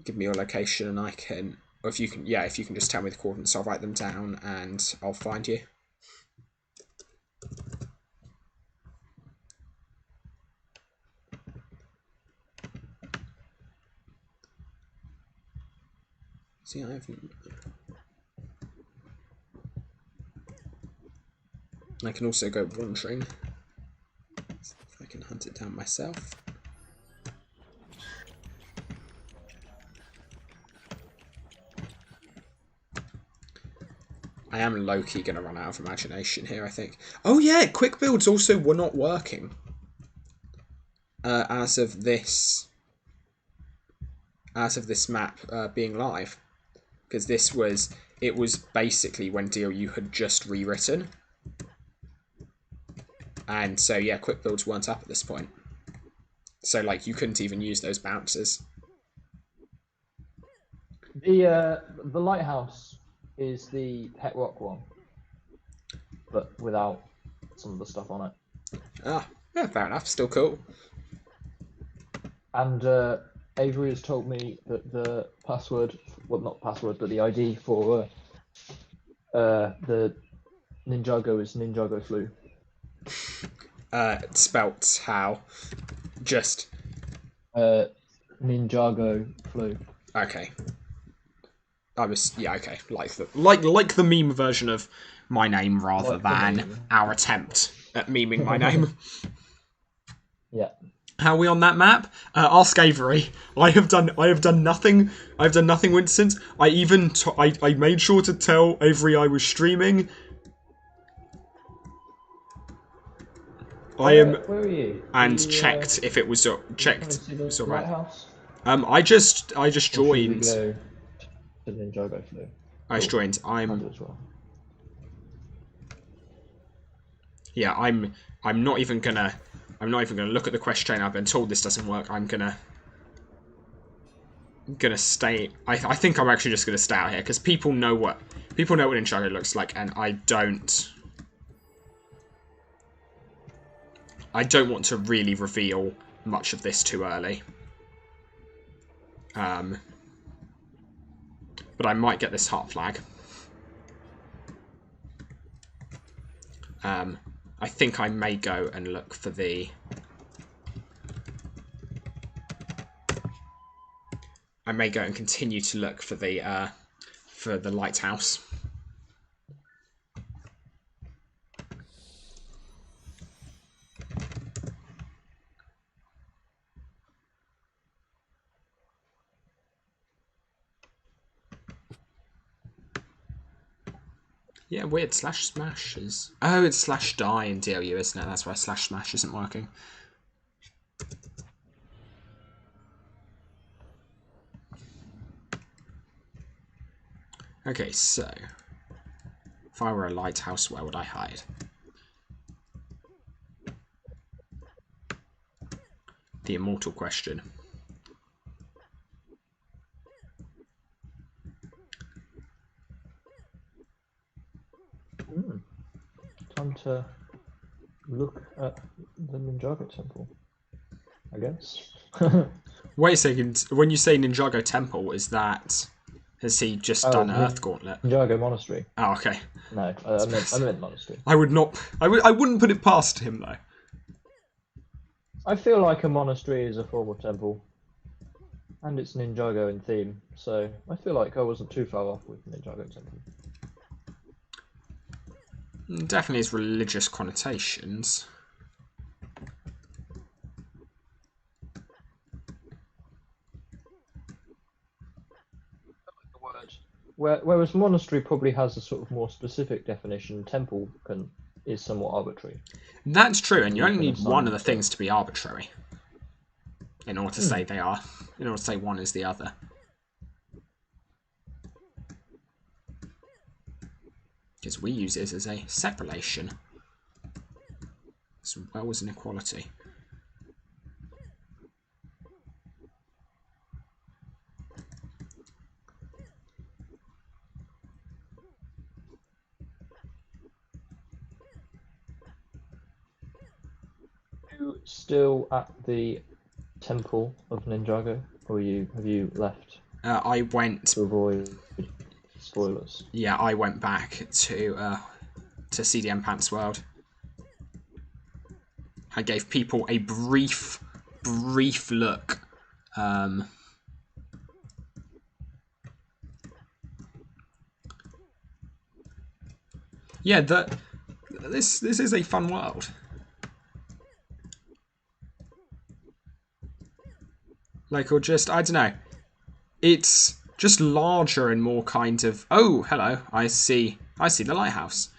Give me your location, and I can... Or if you can... Yeah, if you can just tell me the coordinates, I'll write them down, and I'll find you. See, I haven't... I can also go wandering. If I can hunt it down myself. I am low-key going to run out of imagination here, I think. Oh yeah, quick builds also were not working. As of this map being live. Because it was basically when DLU had just rewritten. And so yeah, quick builds weren't up at this point. So like you couldn't even use those bounces. The lighthouse is the pet rock one, but without some of the stuff on it. Ah, yeah, fair enough. Still cool. And Avery has told me that the password, well, not password, but the ID for the Ninjago is Ninjago Flu. Spelt how? Just Ninjago Flu. okay. Okay. Like the meme version of my name rather than our attempt at meming my name. Yeah. How are we on that map? Ask Avery. I have done nothing. I've done nothing, Winston. I even I made sure to tell Avery I was streaming. Where are you? And checked if it was checked. It was all right. Lighthouse? I just joined. Go to Ninjago Flu. I just joined. Yeah, I'm not even gonna look at the quest chain. I've been told this doesn't work. I'm gonna stay. I think I'm actually just gonna stay out here because people know what Ninjago looks like, and I don't want to really reveal much of this too early. But I might get this heart flag. I think I may go and look for the... I may go and continue to look for the lighthouse. Yeah, weird. Slash smash is... Oh, it's slash die in DLU, isn't it? That's why slash smash isn't working. Okay, so... If I were a lighthouse, where would I hide? The immortal question. Time to look at the Ninjago Temple, I guess. Wait a second. When you say Ninjago Temple, is that... Has he just done Earth Gauntlet? Ninjago Monastery. Oh, okay. No, I meant Monastery. I would not... I wouldn't put it past him, though. I feel like a monastery is a form of temple. And it's Ninjago in theme, so I feel like I wasn't too far off with Ninjago Temple. Definitely has religious connotations. Whereas monastery probably has a sort of more specific definition, temple is somewhat arbitrary. That's true, and you only need one of the it. things to be arbitrary. In order to say they are. In order to say one is the other. Because we use it as a set relation. As well as an equality. You still at the Temple of Ninjago, or have you left I went... to avoid spoilers? Yeah, I went back to CDM Pants World. I gave people a brief look. Yeah, this is a fun world. Like, or just, I don't know. It's just larger and more kind of... Oh, hello. I see the lighthouse.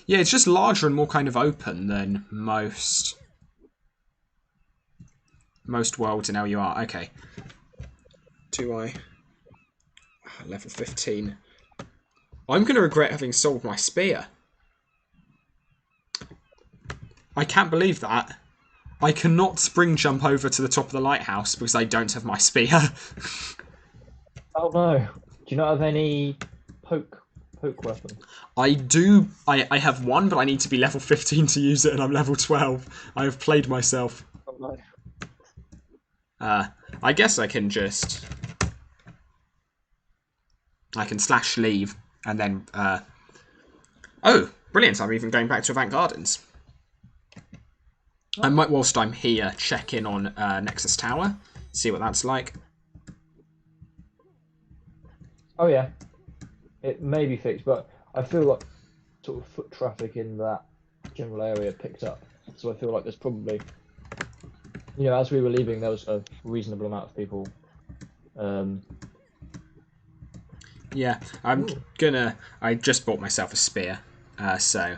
Yeah, it's just larger and more kind of open than most worlds in LUR. Okay. Do I... Level 15. I'm going to regret having sold my spear. I can't believe that. I cannot spring jump over to the top of the lighthouse because I don't have my spear. Oh no! Do you not have any poke weapon? I do. I have one, but I need to be level 15 to use it, and I'm level 12. I have played myself. Oh no! I guess I can just... I can slash leave, and then... Oh, brilliant! I'm even going back to Avant Gardens. I might, whilst I'm here, check in on Nexus Tower, see what that's like. Oh yeah, it may be fixed, but I feel like sort of foot traffic in that general area picked up. So I feel like there's probably, as we were leaving, there was a reasonable amount of people. Yeah, I just bought myself a spear, so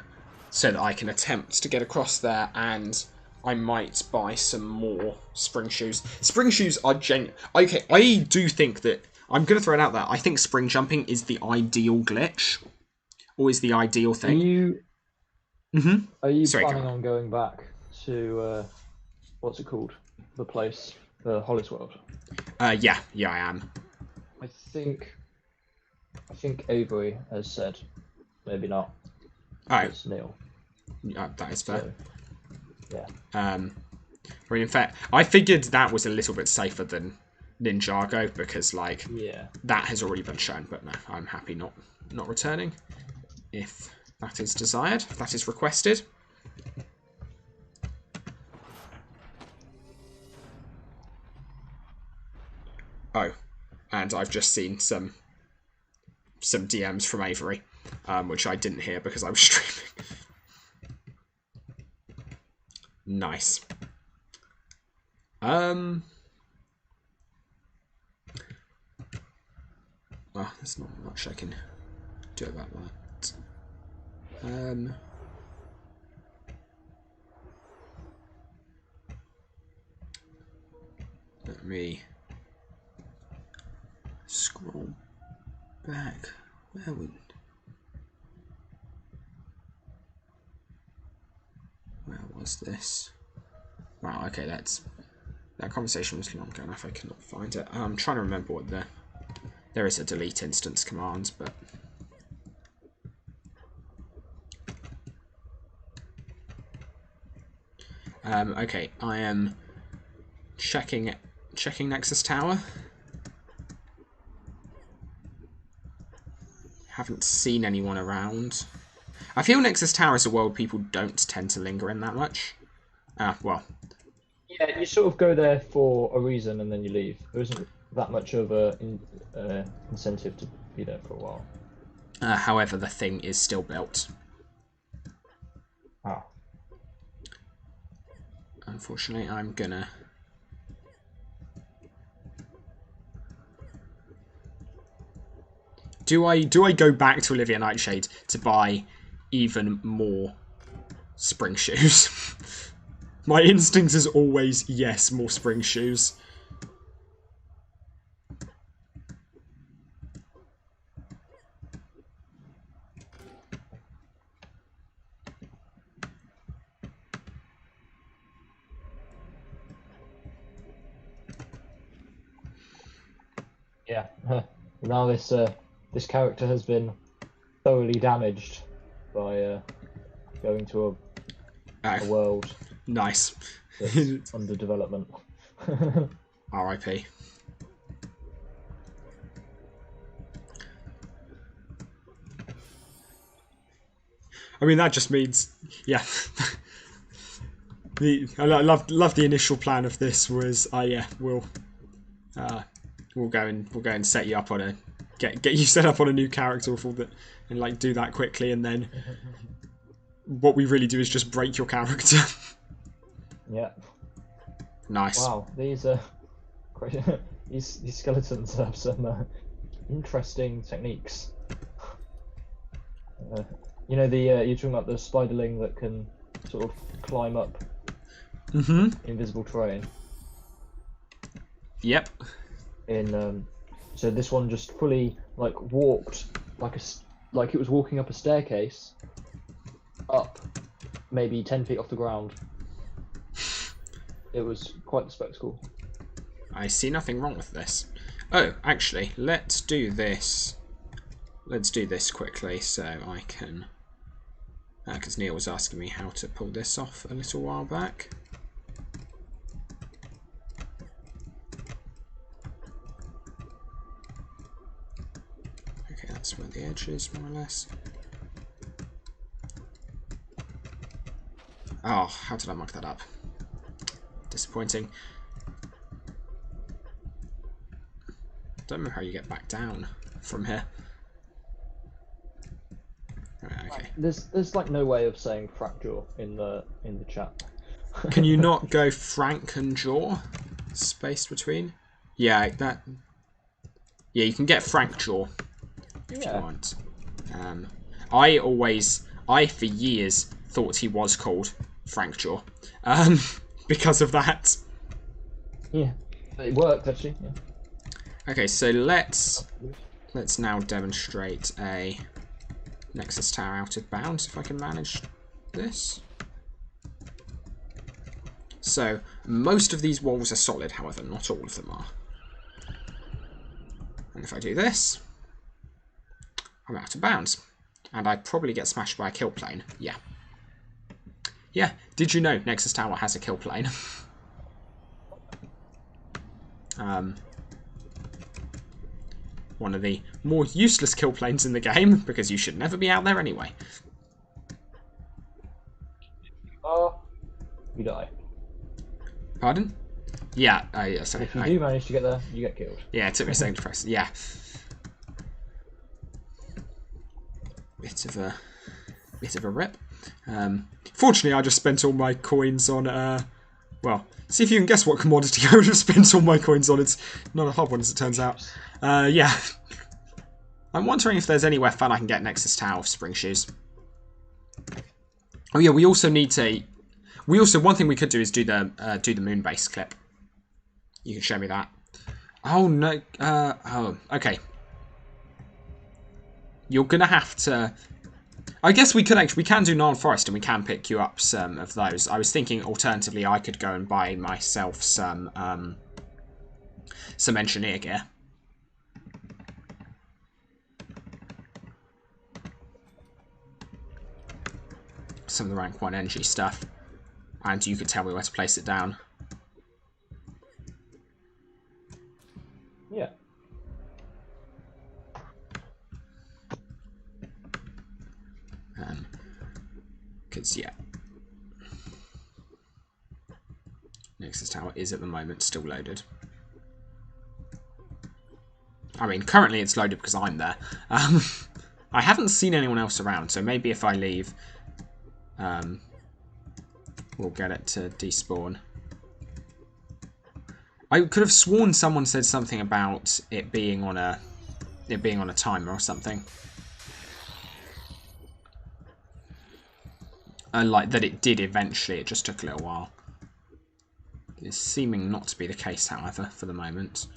that I can attempt to get across there, and I might buy some more spring shoes. Spring shoes are okay, I do think that... I'm going to throw it out there. I think spring jumping is the ideal glitch. Or is the ideal thing. Are you planning on going back to, what's it called? The place, the Hollis World? Yeah, I am. I think Avery has said, maybe not. Oh. It's Neil. That is fair. So, yeah. I mean, in fact, I figured that was a little bit safer than Ninjago because, like, that has already been shown. But no, I'm happy not returning if that is desired, if that is requested. Oh, and I've just seen some DMs from Avery, which I didn't hear because I was streaming. Nice. Well, there's not much I can do about that. Let me scroll back. Where was this? Wow, okay, that conversation was long enough. I cannot find it. I'm trying to remember what there is a delete instance command, but okay, I am checking Nexus Tower. Haven't seen anyone around. I feel Nexus Tower is a world people don't tend to linger in that much. Well. Yeah, you sort of go there for a reason and then you leave. There isn't that much of a incentive to be there for a while. However, the thing is still built. Ah. Unfortunately, I'm gonna... Do I go back to Olivia Nightshade to buy even more spring shoes? My instinct is always, yes, more spring shoes. Yeah. Now this character has been thoroughly damaged by going to a world Nice. that's under development. R.I.P. I mean, that just means, yeah. I love the initial plan of this was, yeah, we'll go and set you up on a get you set up on a new character with all that, and like do that quickly, and then what we really do is just break your character. Yeah. Nice. Wow, these these skeletons have some interesting techniques. You know, you're talking about the spiderling that can sort of climb up invisible terrain. Yep. So this one just fully like walked like it was walking up a staircase, up maybe 10 feet off the ground. It was quite the spectacle. I see nothing wrong with this. Oh, actually, let's do this. Let's do this quickly so I can... because Neil was asking me how to pull this off a little while back. Okay, that's where the edge is, more or less. Oh, how did I muck that up? Disappointing. Don't know how you get back down from here. Right, okay. There's like no way of saying fracture in the chat. Can you not go Frank and Jaw? Space between? Yeah, that. Yeah, you can get Frank Jaw if you want. I for years thought he was called Frank Jaw, because of that. Yeah, it worked actually. Yeah. Okay, so let's now demonstrate a Nexus Tower out of bounds if I can manage this. So most of these walls are solid, however, not all of them are. And if I do this, I'm out of bounds. And I'd probably get smashed by a kill plane. Yeah. Yeah, did you know Nexus Tower has a kill plane? One of the more useless kill planes in the game, because you should never be out there anyway. You die. Pardon? Yeah, yeah, so If you do manage to get there, you get killed. yeah, it took me a second to press. Yeah. Bit of a rip. Fortunately, I just spent all my coins on, well, see if you can guess what commodity I would have spent all my coins on. It's not a hard one, as it turns out. Yeah. I'm wondering if there's anywhere fun I can get Nexus Tower of Spring Shoes. Oh yeah, we also need to... one thing we could do is do the Moonbase clip. You can show me that. Oh, no. Oh, okay. You're going to have to... I guess we can do Gnarled Forest and we can pick you up some of those. I was thinking alternatively I could go and buy myself some engineer gear. Some of the rank 1 energy stuff. And you could tell me where to place it down. Yeah. Because, yeah. Nexus Tower is at the moment still loaded. I mean, currently it's loaded because I'm there. I haven't seen anyone else around, so maybe if I leave, we'll get it to despawn. I could have sworn someone said something about it being on a timer or something. Like that it did eventually, it just took a little while. It's seeming not to be the case, however, for the moment.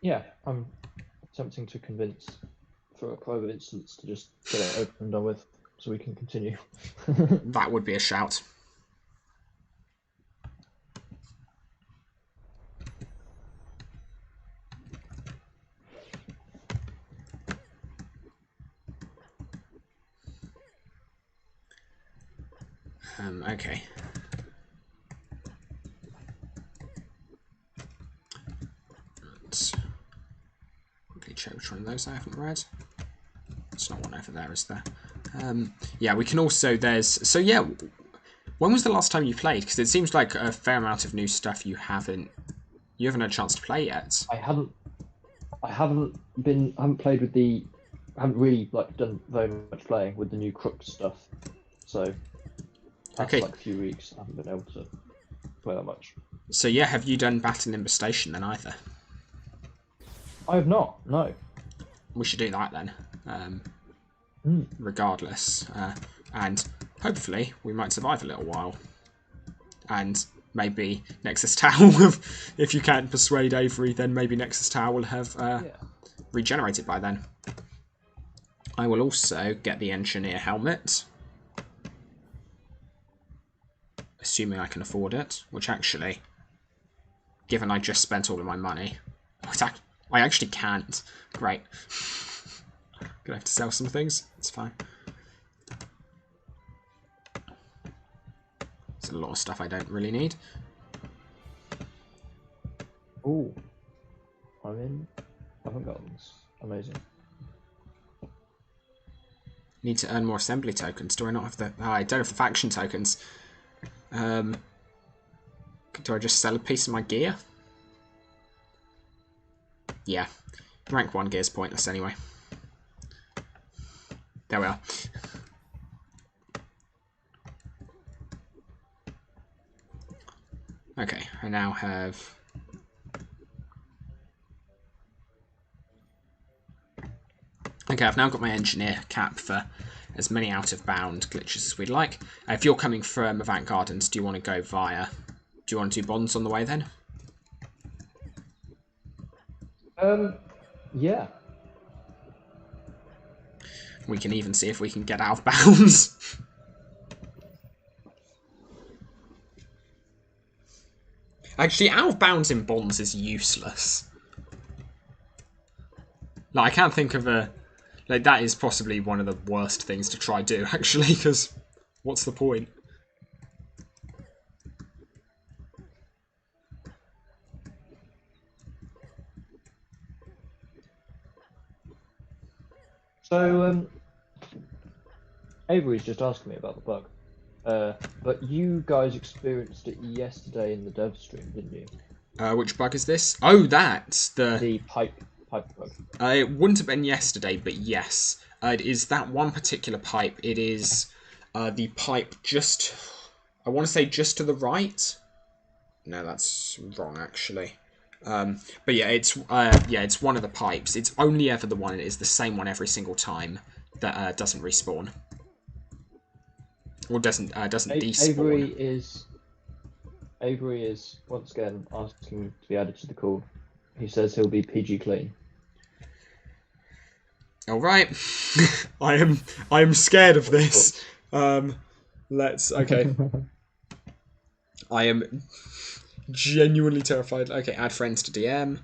Yeah, I'm attempting to convince for a private instance to just get it open and done with so we can continue. That would be a shout. Okay. Let's quickly check which one of those I haven't read. There's not one over there, is there? Yeah, we can also, so yeah, when was the last time you played? Because it seems like a fair amount of new stuff you haven't had a chance to play yet. I haven't played with I haven't really done very much playing with the new Crook stuff. So that's Okay. like a few weeks. I haven't been able to play that much. So yeah, have you done Battle Infestation then either? I have not, no. We should do that then. Regardless. And hopefully we might survive a little while. And maybe Nexus Tower, if you can't persuade Avery, then maybe Nexus Tower will have regenerated by then. I will also get the Engineer Helmet. Assuming I can afford it. Which actually, given I just spent all of my money, I actually can't. Great. Gonna have to sell some things. It's fine. There's a lot of stuff I don't really need. Ooh. I'm in Avant Gardens. Amazing. Need to earn more assembly tokens. Do I not have the... Oh, I don't have the faction tokens. Do I just sell a piece of my gear? Yeah. Rank 1 gear is pointless anyway. There we are. Okay, I now have... Okay, I've now got my engineer cap for as many out-of-bound glitches as we'd like. If you're coming from Avant Gardens, do you want to go via... Do you want to do bonds on the way then? Yeah. We can even see if we can get out of bounds. Actually, out of bounds in bonds is useless. Like, I can't think of a... Like, that is possibly one of the worst things to try do, actually, because what's the point? So, Avery's just asking me about the bug. But you guys experienced it yesterday in the dev stream, didn't you? Which bug is this? Oh, that's The pipe bug. It wouldn't have been yesterday, but yes. It is that one particular pipe. It is the pipe just... I want to say just to the right. No, that's wrong, actually. But yeah, it's one of the pipes. It's only ever the one. It is the same one every single time that doesn't respawn. Or doesn't despawn. Avery is once again asking to be added to the call. He says he'll be PG clean. All right, I am scared of this. Okay. I am genuinely terrified. Okay, add friends to DM.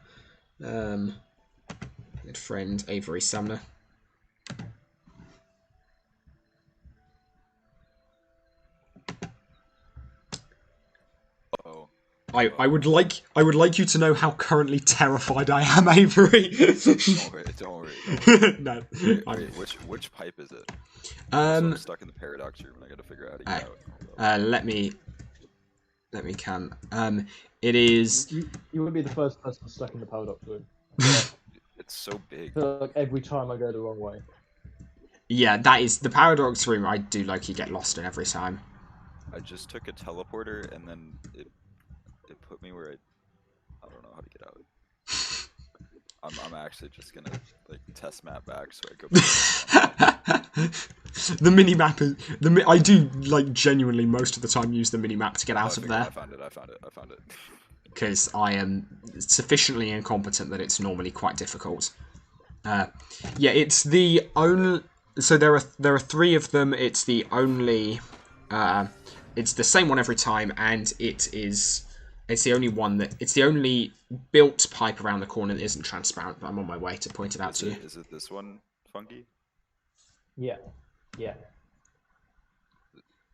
Add friend Avery Sumner. I would like you to know how currently terrified I am, Avery. Don't worry. No. Wait, which pipe is it? So I'm stuck in the paradox room and I gotta figure out how to get out. Let me can. It is. You would be the first person stuck in the paradox room. It's so big. I feel like every time I go the wrong way. Yeah, that is the paradox room. I do like you get lost in every time. I just took a teleporter and then it put me where I don't know how to get out. I'm actually just gonna like test map back so I go back. The mini map is I do like genuinely most of the time use the mini map to get out of there. I found it. Because I am sufficiently incompetent that it's normally quite difficult. Yeah, it's the only. So there are 3 of them. It's the only. It's the same one every time, and it's the only one that it's the only built pipe around the corner that isn't transparent. But I'm on my way to point it out to you. Is it this one, Funky? Yeah.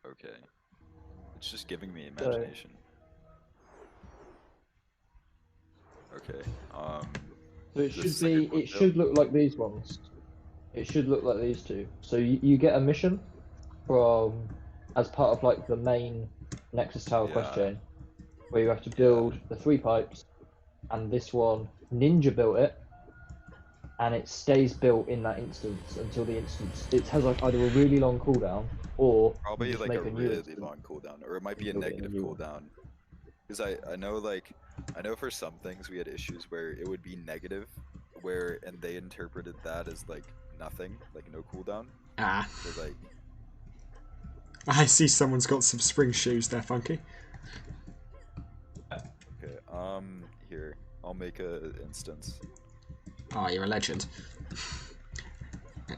Okay. It's just giving me imagination. Okay. So it should look like these ones. It should look like these two. So you get a mission from as part of like the main Nexus Tower quest chain, where you have to build the 3 pipes, and this one Ninja built it, and it stays built in that instance until the instance. It has like either a really long cooldown or probably like a really long cooldown, or it might be a negative cooldown. Because I know for some things we had issues where it would be negative, and they interpreted that as like nothing, like no cooldown. So like, I see someone's got some spring shoes there, Funky. Okay, here, I'll make a instance. Ah, you're a legend.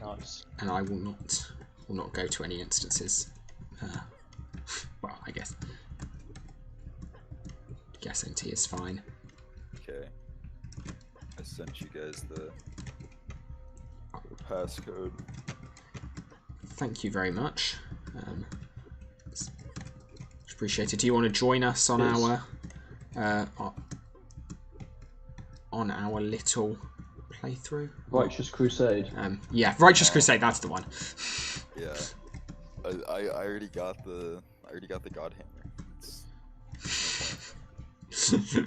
Nice. And I will not go to any instances. Well, I guess NT is fine. Okay. I sent you guys the passcode. Thank you very much. It's appreciated. Do you want to join us on our little playthrough? Righteous Crusade. Yeah, Righteous Crusade. That's the one. Yeah. I already got the God Hammer.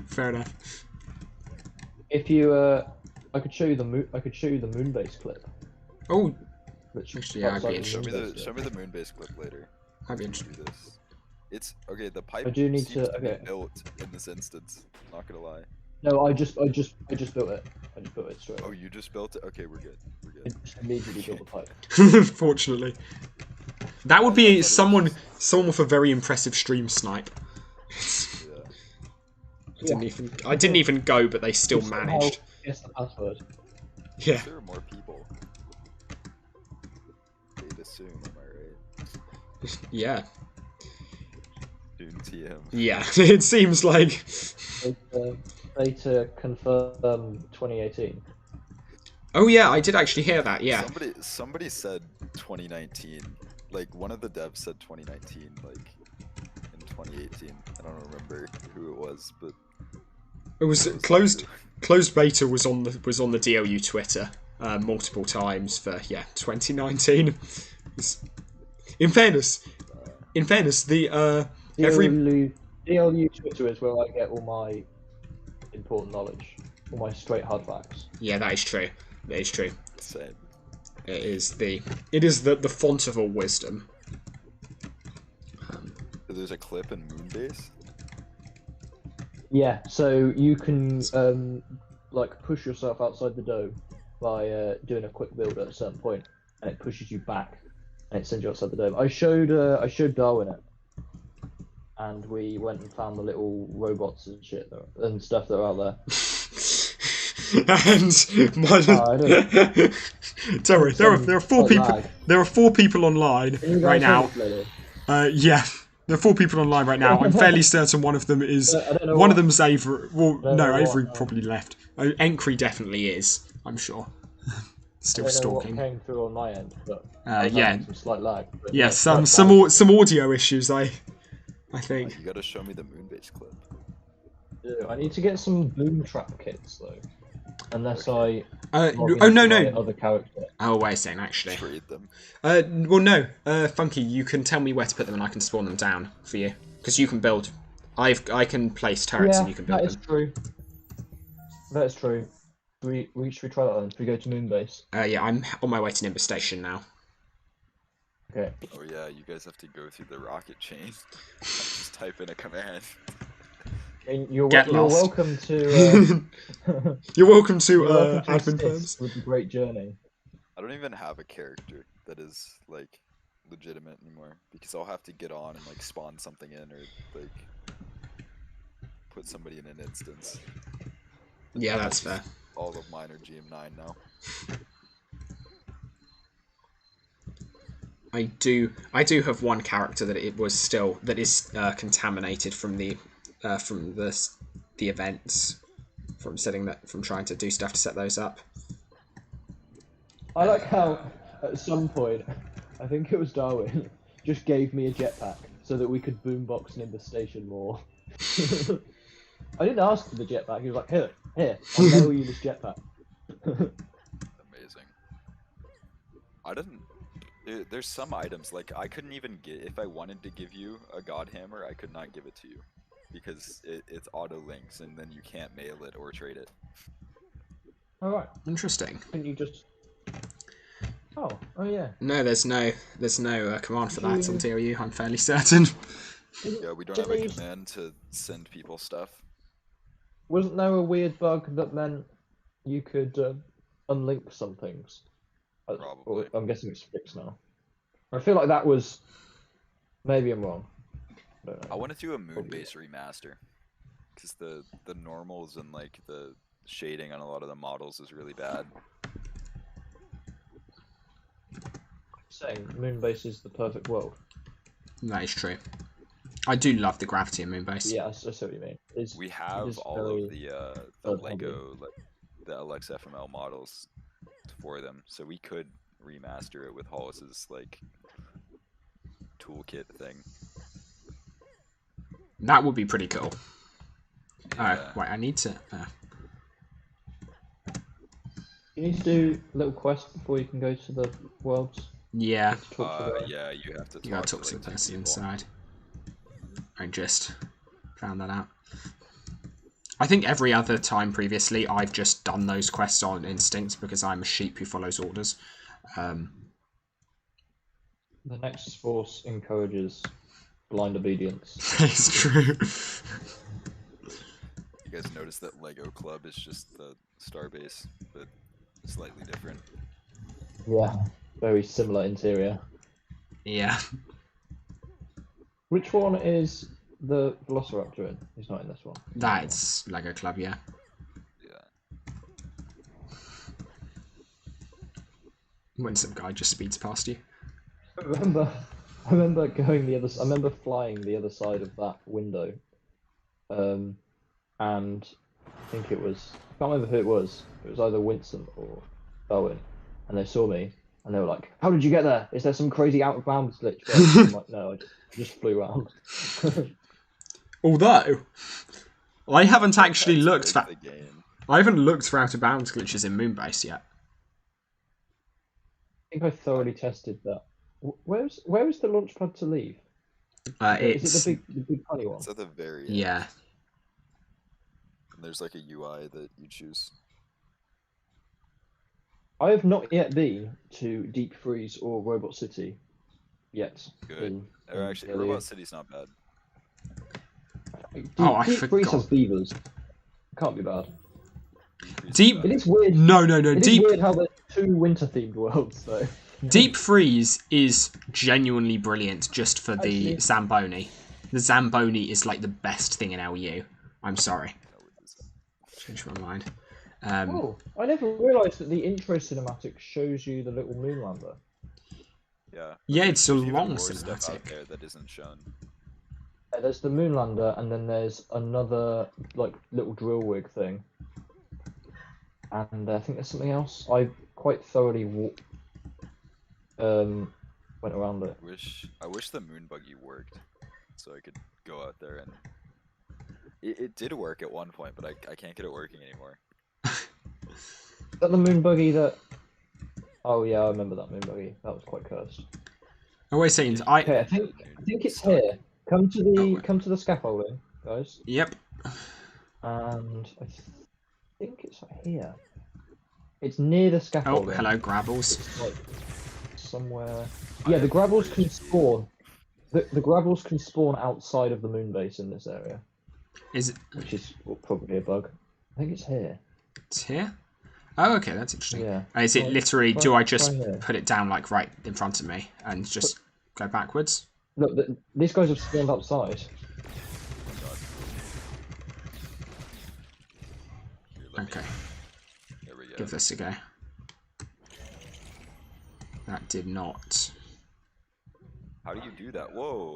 Fair enough. If you I could show you the Moonbase clip. Oh, Which actually, yeah, I'd be Show interested. me the Moonbase clip later. I'd be Let's do interested. this. It's okay. The pipe I do need seems to- be okay. built in this instance. Not gonna lie. No, I just built it. I just built it straight Oh, away. you just built it? Okay, we're good. We're I good. just immediately built the pipe. Fortunately, that would be someone with a very impressive stream snipe. Yeah. I didn't even go, but they still managed. Guess the password. Yeah. There are more people. Data soon, am I right? Yeah. Soon TM. Yeah. It seems like. Data confirm 2018. Oh yeah, I did actually hear that. Yeah. Somebody said 2019. Like one of the devs said 2019. Like in 2018. I don't remember who it was, but It was closed. Closed beta was on the DLU Twitter multiple times for 2019. In fairness, the every DLU Twitter is where I get all my important knowledge, all my straight hard facts. yeah, that is true. That is true. same. It is the font of all wisdom. There's a clip in Moonbase. Yeah, so you can like push yourself outside the dome by doing a quick build at a certain point, and it pushes you back, and it sends you outside the dome. I showed Darwin it, and we went and found the little robots and shit and stuff that are out there. And my don't worry, there are 4 people. lag. There are 4 people online Can you guys right hear now. this, lady? Yeah, there are 4 people online right now. I'm fairly certain one of them is. I don't know One what- of them's Avery. Well, don't no, know what, Avery probably left. Enkry definitely is. I'm sure. Still I don't know what stalking. came through on my end, but I was Yeah, having some slight lag. But yeah. no, Some slight lag. audio issues. I think. You gotta show me the Moonbase clip. I need to get some boom trap kits though, unless I. log Oh into no my no. Other character. Oh wait a second. Actually. Trade them. Well no. Funky, you can tell me where to put them and I can spawn them down for you because you can build. I can place turrets and you can build that is them. true. That is true. Should we try that then? Should we go to Moonbase? Yeah, I'm on my way to Nimbus Station now. Okay. Oh yeah, you guys have to go through the rocket chain. Just type in a command. And you're Get you're lost. welcome to. You're welcome to you're welcome to admin assist terms. with the great journey. I don't even have a character that is like legitimate anymore because I'll have to get on and like spawn something in or like put somebody in an instance. Yeah, that's fair. All of mine are GM9 now. I do have one character that is contaminated from the events from trying to do stuff to set those up. I like how at some point, I think it was Darwin, just gave me a jetpack so that we could boombox Nimbus Station more. I didn't ask for the jetpack. He was like, here, I'll mail you this jetpack. Amazing. I didn't. There's some items like I couldn't even get if I wanted to give you a God Hammer, I could not give it to you because it's auto links and then you can't mail it or trade it. All right. Interesting. Couldn't you just? Oh yeah. No, there's no command for that on DLU. I'm fairly certain. Yeah, we don't have a command to send people stuff. Wasn't there a weird bug that meant you could unlink some things? Probably. I'm guessing it's fixed now. I feel like that was. Maybe I'm wrong. I don't know. I want to do a Moonbase remaster because the normals and like the shading on a lot of the models is really bad. Saying Moonbase is the perfect world. That is true. I do love the gravity in Moonbase. Yeah, I see what you mean. We have is all very of the third-party. Lego the LXFML models for them, so we could remaster it with Hollis's like toolkit thing. That would be pretty cool. Yeah. Wait, I need to. You need to do a little quest before you can go to the worlds. Yeah, To talk to the- Yeah, you have to. you gotta talk to the like, two person people. inside. I just found that out. I think every other time previously, I've just done those quests on instinct because I'm a sheep who follows orders. The Nexus Force encourages blind obedience. It's true. You guys notice that Lego Club is just the Starbase, but slightly different. Yeah. Very similar interior. Yeah. Which one is the Velociraptor in? He's not in this one. That's Lego Club, yeah. Yeah. When some guy just speeds past you. I remember going the other. I remember flying the other side of that window, and I think it was. I can't remember who it was. It was either Winston or Bowen, and they saw me, and they were like, "How did you get there? Is there some crazy out of bounds glitch?" I'm like, "No, I just flew around." Although, I haven't actually That's looked like for the game. I haven't looked for out of bounds glitches in Moonbase yet. I think I thoroughly tested that. Where is the launch pad to leave? It's Is it the big funny one? It's at the very end. yeah. And there's like a UI that you choose. I have not yet been to Deep Freeze or Robot City yet. Good. Or actually, earlier. Robot City's not bad. I Deep Freeze forgot. has beavers. Can't be bad. Deep- It is weird. No. It is Deep weird how there's two winter-themed worlds, though. Deep Freeze is genuinely brilliant just for the Actually- Zamboni. The Zamboni is like the best thing in LU. I'm sorry. Change my mind. Oh, I never realised that the intro cinematic shows you the little moonlander. Yeah. Yeah, it's a There's even long more stuff out cinematic. there that isn't shown. Yeah, there's the moonlander, and then there's another like little drill rig thing. And I think there's something else. I quite thoroughly went around it. I wish the moon buggy worked, so I could go out there and. It did work at one point, but I can't get it working anymore. Is that the moon buggy that? Oh yeah, I remember that moon buggy. That was quite cursed. Always saying, Okay, I think it's here. Come to the scaffolding, guys. Yep. And I think it's right here. It's near the Oh, scaffolding. hello, Gravels. It's like somewhere. Yeah, the gravels can spawn. The gravels can spawn outside of the moon base in this area, Is it which is probably a bug. I think it's here. it's here? Oh, okay, that's interesting. Yeah. Is it Try- literally, try- do I just try here. put it down like right in front of me and just go backwards? Look, these guys have spawned outside. Here, let me- Okay, There we go. give this a go. That did not. How do you do that? Whoa.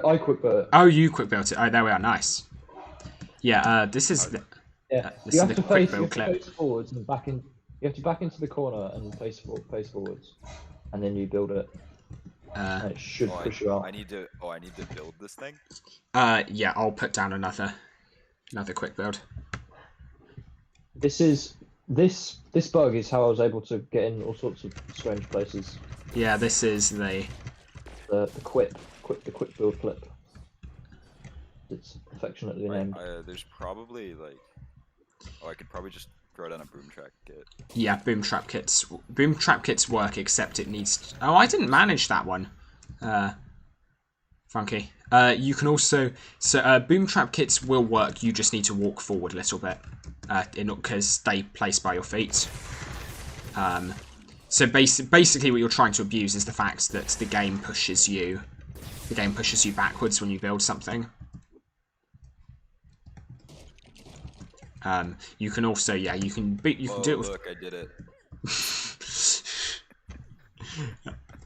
I quick it. Oh, you quick built it. Oh, there we are. Nice. Yeah, this is the, Yeah, this you is have the to quick face, build clip. forwards and back in. You have to back into the corner and face forwards, and then you build it. And it should push you out. I need to build this thing. Yeah, I'll put down another quick build. This bug is how I was able to get in all sorts of strange places. Yeah, this is the The quick build clip. It's affectionately named. There's probably like, I could probably just throw down a boom track kit. yeah boom trap kits. Boom trap kits work, except it needs. Oh, I didn't manage that one. Funky. You can also boom trap kits will work. You just need to walk forward a little bit, because they place by your feet. So basically, what you're trying to abuse is the fact that the game pushes you backwards when you build something. You can also, you can do it with. Look, I did it.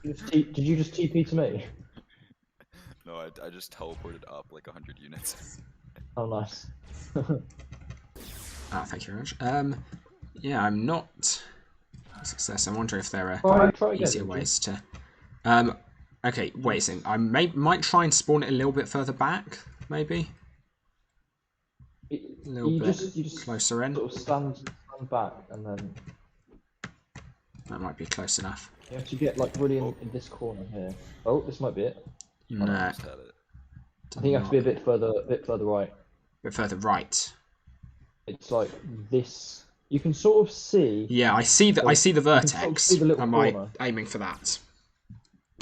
Did you just TP to me? No, I just teleported up like 100 units. Oh, nice. Thank you very much. Yeah, I'm not a success. I'm wondering if there are Try again, easier did you? ways to. Okay, wait a second. I might try and spawn it a little bit further back, maybe a little You bit just closer in. sort of stand back, and then That might be close enough. you have to get like really in this corner here. Oh, this might be it. No, I just had it. I think you have to be a bit further right. bit further right. It's like this. You can sort of see. Yeah, I see the vertex. see the little Am I corner. aiming for that?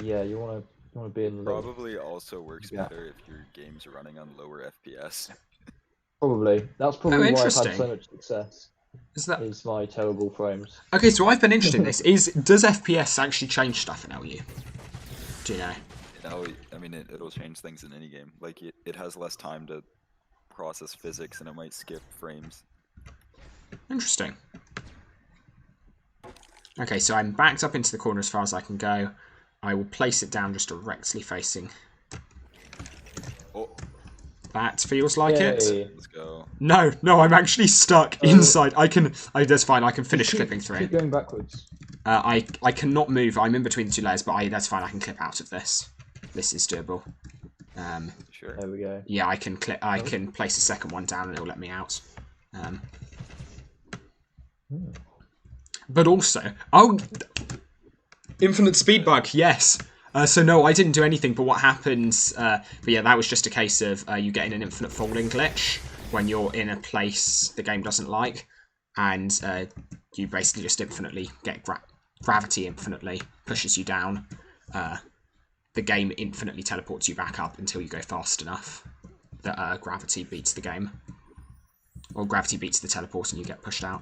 Yeah, you want to be in the little. Probably also works Yeah. better if your game's running on lower FPS. Probably. That's probably why I've had interesting. so much success. Is that Is my terrible frames. okay? So I've been interested in this. Does FPS actually change stuff in LU? Do you know? I mean, it'll change things in any game. Like it has less time to process physics, and it might skip frames. Interesting. Okay, so I'm backed up into the corner as far as I can go. I will place it down just directly facing. Oh, That feels like it. Yay. Let's go. No, I'm actually stuck inside. That's fine. I can finish clipping through. Keep going backwards. I cannot move. I'm in between the two layers, but that's fine. I can clip out of this. This is doable. Sure. There we go. Yeah, I can clip. I can place a second one down, and it'll let me out. But also, infinite speed bug. Yes. So no, I didn't do anything. But what happens? But yeah, that was just a case of you getting an infinite falling glitch when you're in a place the game doesn't like, and you basically just infinitely get gravity infinitely pushes you down. The game infinitely teleports you back up until you go fast enough that gravity beats the game. Or gravity beats the teleport and you get pushed out.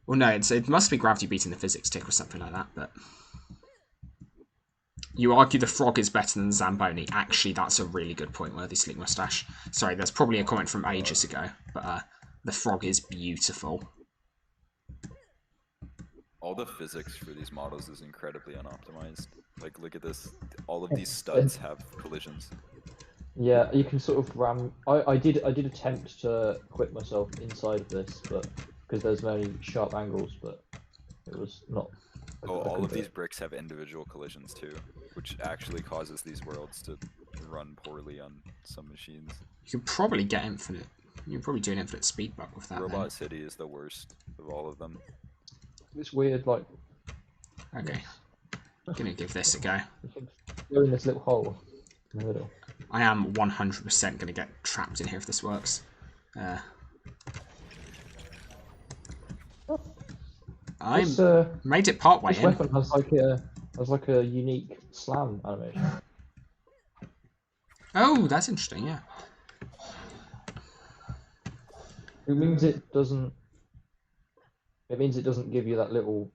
Well, no, it must be gravity beating the physics tick or something like that, but... You argue the frog is better than the Zamboni. Actually, that's a really good point, Worthy Sleek Mustache. Sorry, that's probably a comment from ages ago, but the frog is beautiful. All the physics for these models is incredibly unoptimized. Like, look at this. All of these studs have collisions. Yeah, you can sort of ram. I did attempt to quit myself inside of this, but because there's many sharp angles, but it was not. Oh, all of these bricks have individual collisions too, which actually causes these worlds to run poorly on some machines. You could probably get infinite. You can probably do an infinite speed bug with that. Robot City is the worst of all of them. It's weird, like. Okay. I'm gonna give this a go. You're in this little hole in the middle. I am 100% gonna get trapped in here if this works. I made it part way This in. weapon has like a unique slam animation. Oh, that's interesting. Yeah. It means it doesn't. It means it doesn't give you that little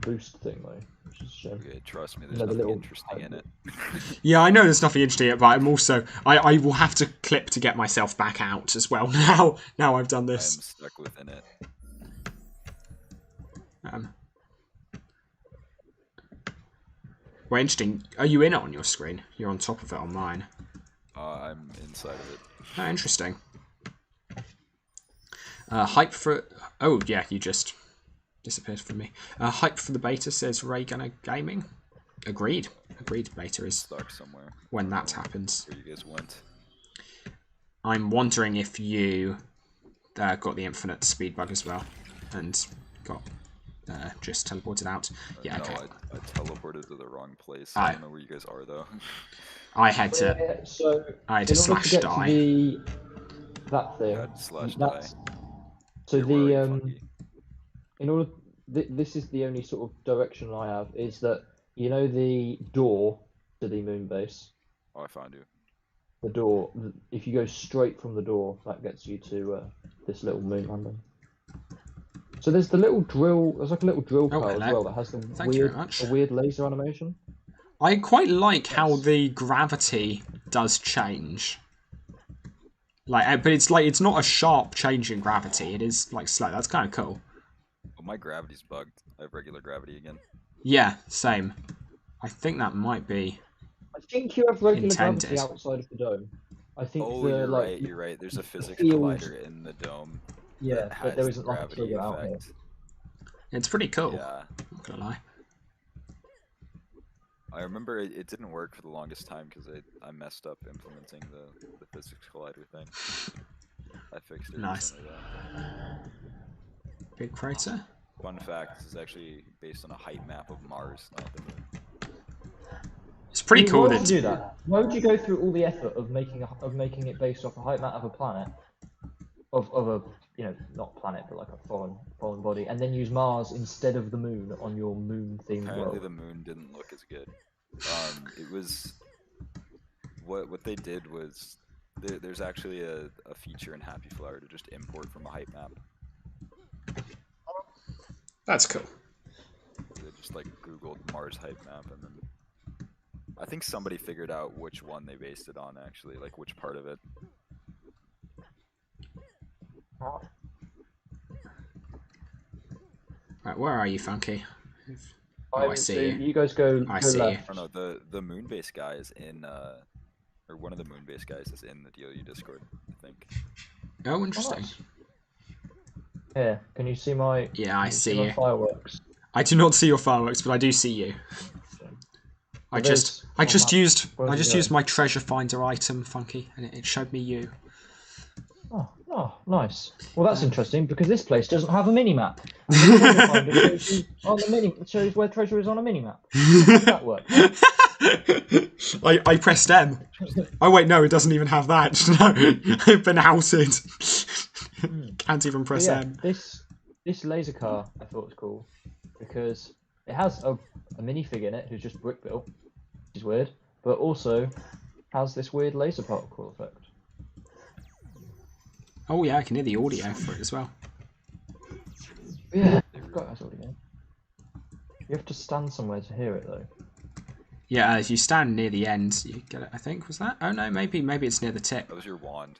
boost thing though, which is a shame. Okay, trust me, there's No, the nothing little- interesting in it. Yeah, I know there's nothing interesting in it, but I'm also I will have to clip to get myself back out as well. Now I've done I am this. stuck within it. Well, interesting. Are you in it on your screen? You're on top of it on mine. I'm inside of it. Oh, interesting. Hype for... Oh, yeah, you just disappeared from me. Hype for the beta says Ray Gunner Gaming. Agreed. Agreed, beta is Stuck somewhere. when that happens. Where you guys went? I'm wondering if you got the infinite speed bug as well and got just teleported out. Yeah, No, okay. I teleported to the wrong place. I don't know where you guys are though. I had to Yeah, so I had to in order slash to get die. to that thing, God, slash that's die. so You're the roaring funky. in order this is the only sort of direction I have is that you know the door to the moon base. Oh, I found you. The door. If you go straight from the door, that gets you to this little moon landing. So there's the little drill. There's like a little drill car as hello. well that has the Thank you very much. weird laser animation. I quite like how the gravity does change. Like, but it's not a sharp change in gravity. It is like slow. That's kind of cool. Oh, my gravity's bugged. I have regular gravity again. Yeah, same. I think that might be. I think you have regular Intended. gravity outside of the dome. I think Oh, the you're like right. You're right. There's a physics field- collider in the dome. yeah, that but has there the isn't like a gravity trigger out here. effect. It's pretty cool. Yeah. Not gonna lie. I remember it didn't work for the longest time because I messed up implementing the physics collider thing. I fixed it Nice. recently though. Big crater. Fun fact, this is actually based on a height map of Mars, not the moon. It's pretty cool Why that. would you do that? Why would you go through all the effort of making it based off a height map of a planet, of a not planet but like a foreign body, and then use Mars instead of the moon on your moon themed Apparently world? the moon didn't look as good. It was what they did was there's actually a feature in Happy Flower to just import from a height map. That's cool. They just like Googled Mars height map and then I think somebody figured out which one they based it on actually, like which part of it. Right, where are you, Funky? Oh, I see So you. you guys go. I go see you. left. Oh no, the moon base guy is in or one of the Moonbase guys is in the DLU Discord, I think. Oh, interesting. Nice. Here, can you see my? Yeah, I can see my you. fireworks. I do not see your fireworks, but I do see you. I just used my treasure finder item, Funky, and it showed me you. Oh, nice. Well, that's interesting because this place doesn't have a mini map. It shows where treasure is on a mini map. How does that work? I pressed M. Oh wait, no, it doesn't even have that. No, I've been outed. Can't even press M. This laser car I thought was cool because it has a minifig in it who's just brick built, which is weird, but also has this weird laser particle effect. Oh yeah, I can hear the audio for it as well. Yeah, I forgot it has audio. You have to stand somewhere to hear it though. Yeah, if you stand near the end, you get it. I think was that? Oh no, maybe it's near the tip. That was your wand.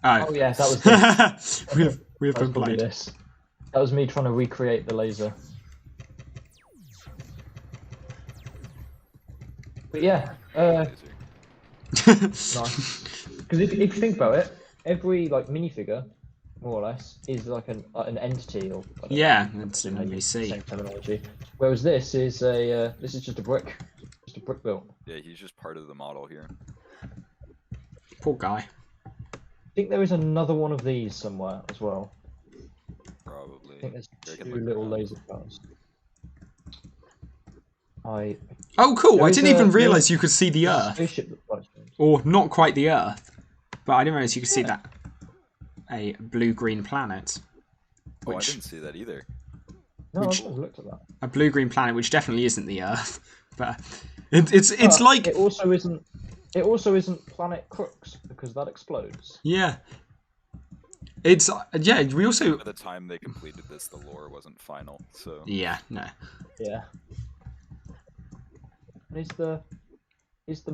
Oh yes, that was this. we have been probably played. this. That was me trying to recreate the laser. But yeah, nice. Because if you think about it, every like minifigure, more or less, is like an entity or whatever. Yeah, that's an Maybe NPC. same terminology. Whereas this is just a brick built. Yeah, he's just part of the model here. Poor guy. I think there is another one of these somewhere as well. Probably. I think there's I can two look little around. laser cars. Oh, cool! There I is didn't a- even there's realise you could see the a Earth, spaceship that flies through. or not quite the Earth, but I didn't realise you could see that. A blue-green planet. Oh, I Which didn't see that either. No, Which- I've never looked at that. a blue-green planet, which definitely isn't the Earth, but it's But like it also isn't. It also isn't Planet Crooks because that explodes. yeah. It's yeah. We also By the time they completed this, the lore wasn't final, so... yeah no. Yeah. And is the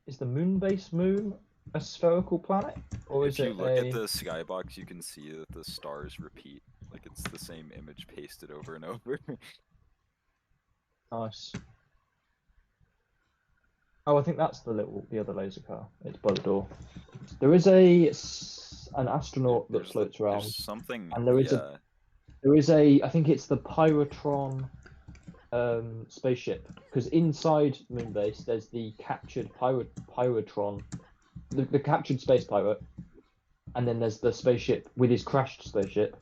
Moonbase moon a spherical planet, or is If you it look a? at the skybox, you can see that the stars repeat. Like, it's the same image pasted over and over. Nice. Oh, I think that's the other laser car. It's by the door. There is an astronaut that There's floats around. There's something... and there is yeah. I think it's the Pyrotron spaceship, because inside Moonbase there's the captured Pyrotron, the captured space pirate, and then there's the spaceship with his crashed spaceship,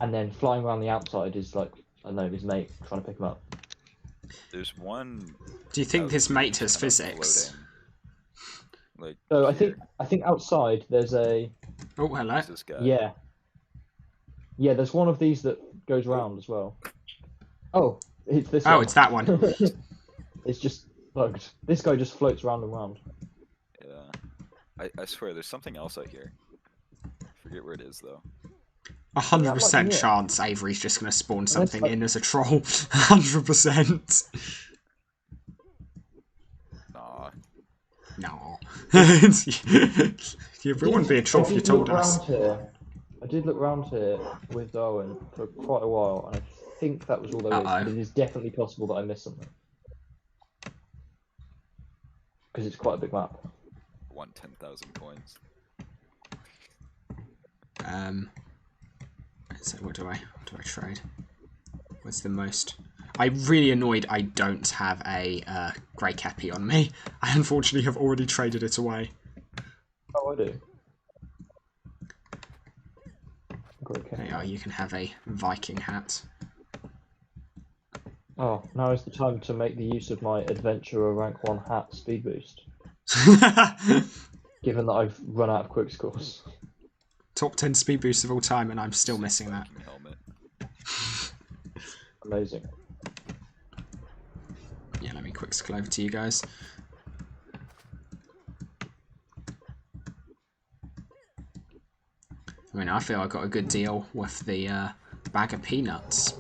and then flying around the outside is like, I don't know, his mate trying to pick him up. There's one... Do you think out his here mate has kind of physics? floating. Like, So here. I think outside there's a Oh hello. There's this guy. yeah, there's one of these that goes round as well. Oh, it's this Oh, one. it's that one. It's just bugged. This guy just floats round and round. Yeah. I swear, there's something else out here. I forget where it is, though. 100% it. chance Avery's just going to spawn something like- in as a troll. 100%. Nah. No. Yeah, but it wouldn't be a troll if you did told look us. round here. I did look round here with Darwin for quite a while, and I think that was all there is. Uh-oh. But it is definitely possible that I missed something. Because it's quite a big map. Won 10,000 coins. So what do I trade? What's the most? I'm really annoyed I don't have a grey cappy on me. I unfortunately have already traded it away. Oh, I do. Great There cat. you are, you can have a Viking hat. Oh, now is the time to make the use of my Adventurer Rank 1 hat speed boost. Given that I've run out of quick scores. Top 10 speed boost of all time, and I'm still missing that. Viking helmet. Amazing. Yeah, let me quick scroll over to you guys. I mean, I feel I got a good deal with the bag of peanuts.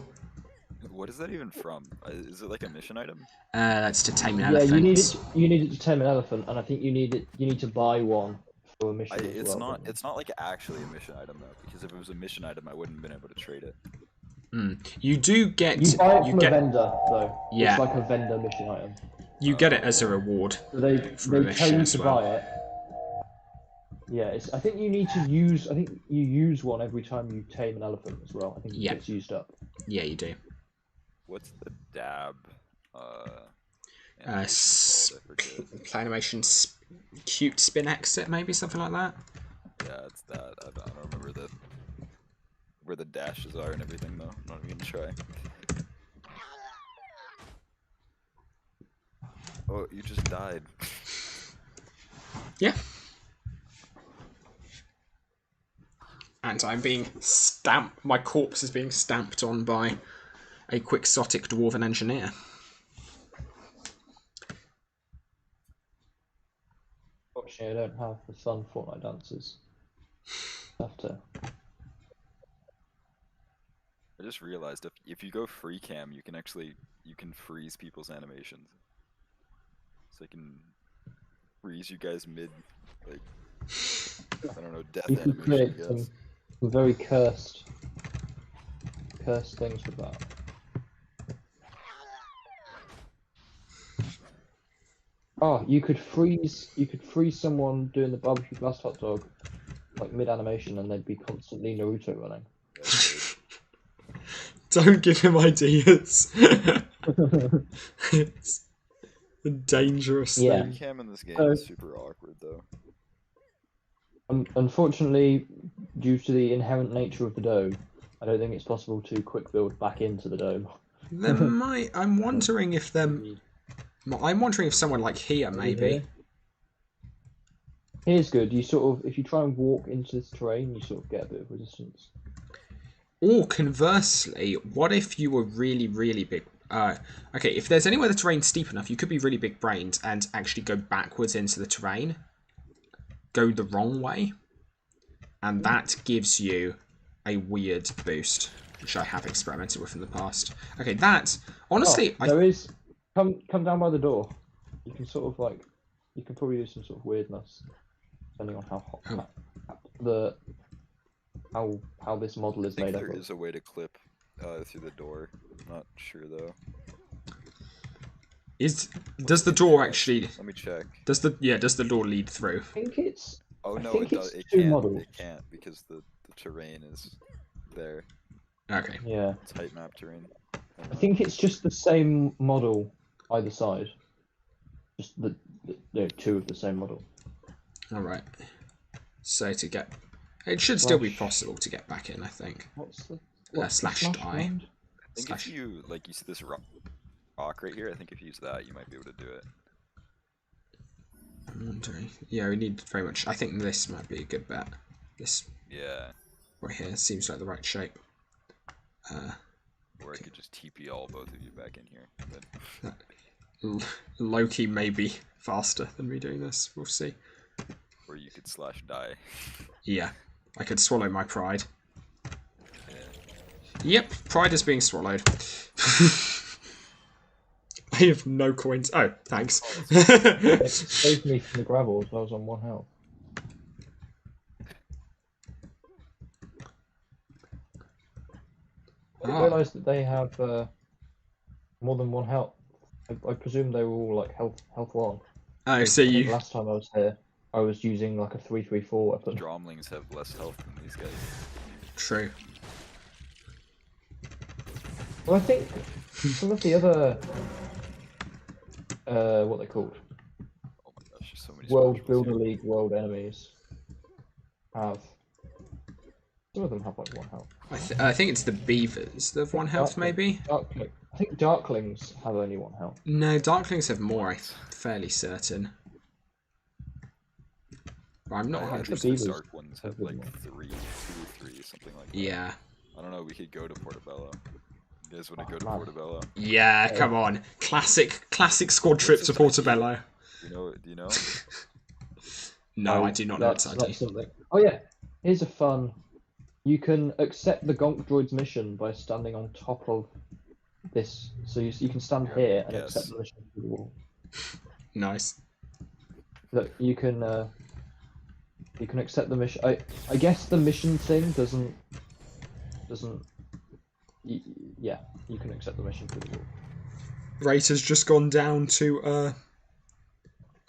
What is that even from? Is it like a mission item? That's to tame an Yeah, elephant. you need it to tame an elephant, and I think you need to buy one for a mission. as It's well, not. don't you? It's not like actually a mission item though, because if it was a mission item, I wouldn't have been able to trade it. You do get You buy it you from get a vendor, though. Yeah. It's like a vendor mission item. You get it as a reward. So they From a tell mission you as to well. buy it. Yeah, I think you need to use. I think you use one every time you tame an elephant as well. I think it Yeah. gets used up. Yeah, you do. What's the dab? S- animation called? I forget. Play animation, cute spin exit, maybe something like that. Yeah, it's that. I don't remember where the dashes are and everything though. I'm not even gonna try. Oh, you just died. Yeah. And I'm being stamped. My corpse is being stamped on by a quixotic dwarven engineer. Fortunately, I don't have the fun Fortnite dances. Have to. I just realized if you go free cam, you can freeze people's animations. So I can freeze you guys mid, like, I don't know, death You can animation, create I some guess. very cursed things with that. Oh, you could freeze someone doing the barbecue blast hot dog, like mid animation, and they'd be constantly Naruto running. Don't give him ideas. It's a dangerous Yeah. thing. Cam in this game So- is super awkward though. Unfortunately, due to the inherent nature of the dome, I don't think it's possible to quick build back into the dome. There might. I'm wondering if them. I'm wondering if someone like here maybe. Here's good. You sort of, if you try and walk into this terrain, you sort of get a bit of resistance. Or conversely, what if you were really, really big? Okay, if there's anywhere the terrain's steep enough, you could be really big brained and actually go backwards into the terrain. Go the wrong way. And that gives you a weird boost, which I have experimented with in the past. Okay, that, honestly, there is. Come down by the door. You can sort of like, you can probably do some sort of weirdness, depending on how hot how this model I is think made up there of. is a way to clip through the door. I'm not sure though. Does the door actually, Let me check. does the door lead through? I think it's. Oh I no, think it does. it's It two can't. models. It can't because the terrain is there. Okay. Yeah, It's height map terrain. I think it's just the same model either side. Just two of the same model. Alright. So to get... It should still be Slash- possible to get back in, I think. What's the Slash die. command? I think Slash- if you you see this rock right here, I think if you use that, you might be able to do it. I'm wondering. Yeah, we need very much... I think this might be a good bet. This Yeah. right here seems like the right shape. Or I could just TP all both of you back in here. But, Loki may be faster than me doing this. We'll see. or you could slash die. Yeah. I could swallow my pride. Yep, pride is being swallowed. I have no coins. Oh, thanks. It saved me from the gravel, so I was on 1 health. I didn't Ah. realise that they have more than 1 health. I presume they were all like health 1. Oh, so I think you... last time I was here, I was using like a 3-3-4 weapon. Stromlings have less health than these guys. True. Well, I think some of the other what they called Oh my gosh, there's so many World specials Builder here. League world enemies have. Some of them have like 1 health. I think it's the beavers that have 1 health, maybe? I think Darklings have only 1 health. No, Darklings have more, I'm fairly certain. But I'm not I think 100%. the beavers Dark ones have good like one. 2 or 3, something like that. Yeah. I don't know, we could go to Portobello. You guys want to go to man. Portobello? Yeah, come on. Classic squad trip to Portobello. Do you know? No, I do not know its that's ID. something. Oh yeah, here's a fun. You can accept the Gonk Droid's mission by standing on top of this. So you can stand here and Yes. accept the mission through the wall. Nice. Look, you can accept the mission. I guess the mission thing doesn't. Yeah, you can accept the mission through the wall. rate has just gone down to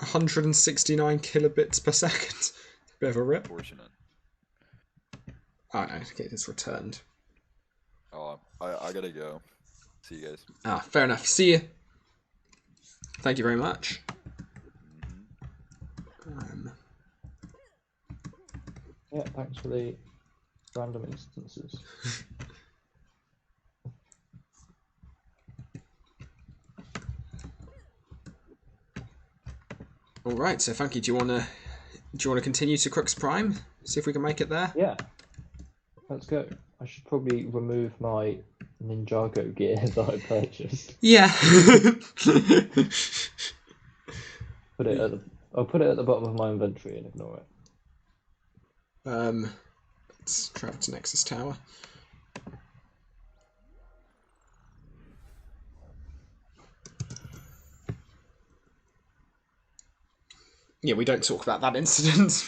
169 kilobits per second. Bit of a rip. Fortunate. Oh no, okay, it's returned. Oh, I gotta go. See you guys. Ah, fair enough. See you. Thank you very much. Yeah, thanks for the random instances. All right, so Funky, do you wanna continue to Crux Prime? See if we can make it there. Yeah, let's go. I should probably remove my Ninjago gear that I purchased. Yeah. I'll put it at the bottom of my inventory and ignore it. Let's travel to Nexus Tower. Yeah, we don't talk about that incident.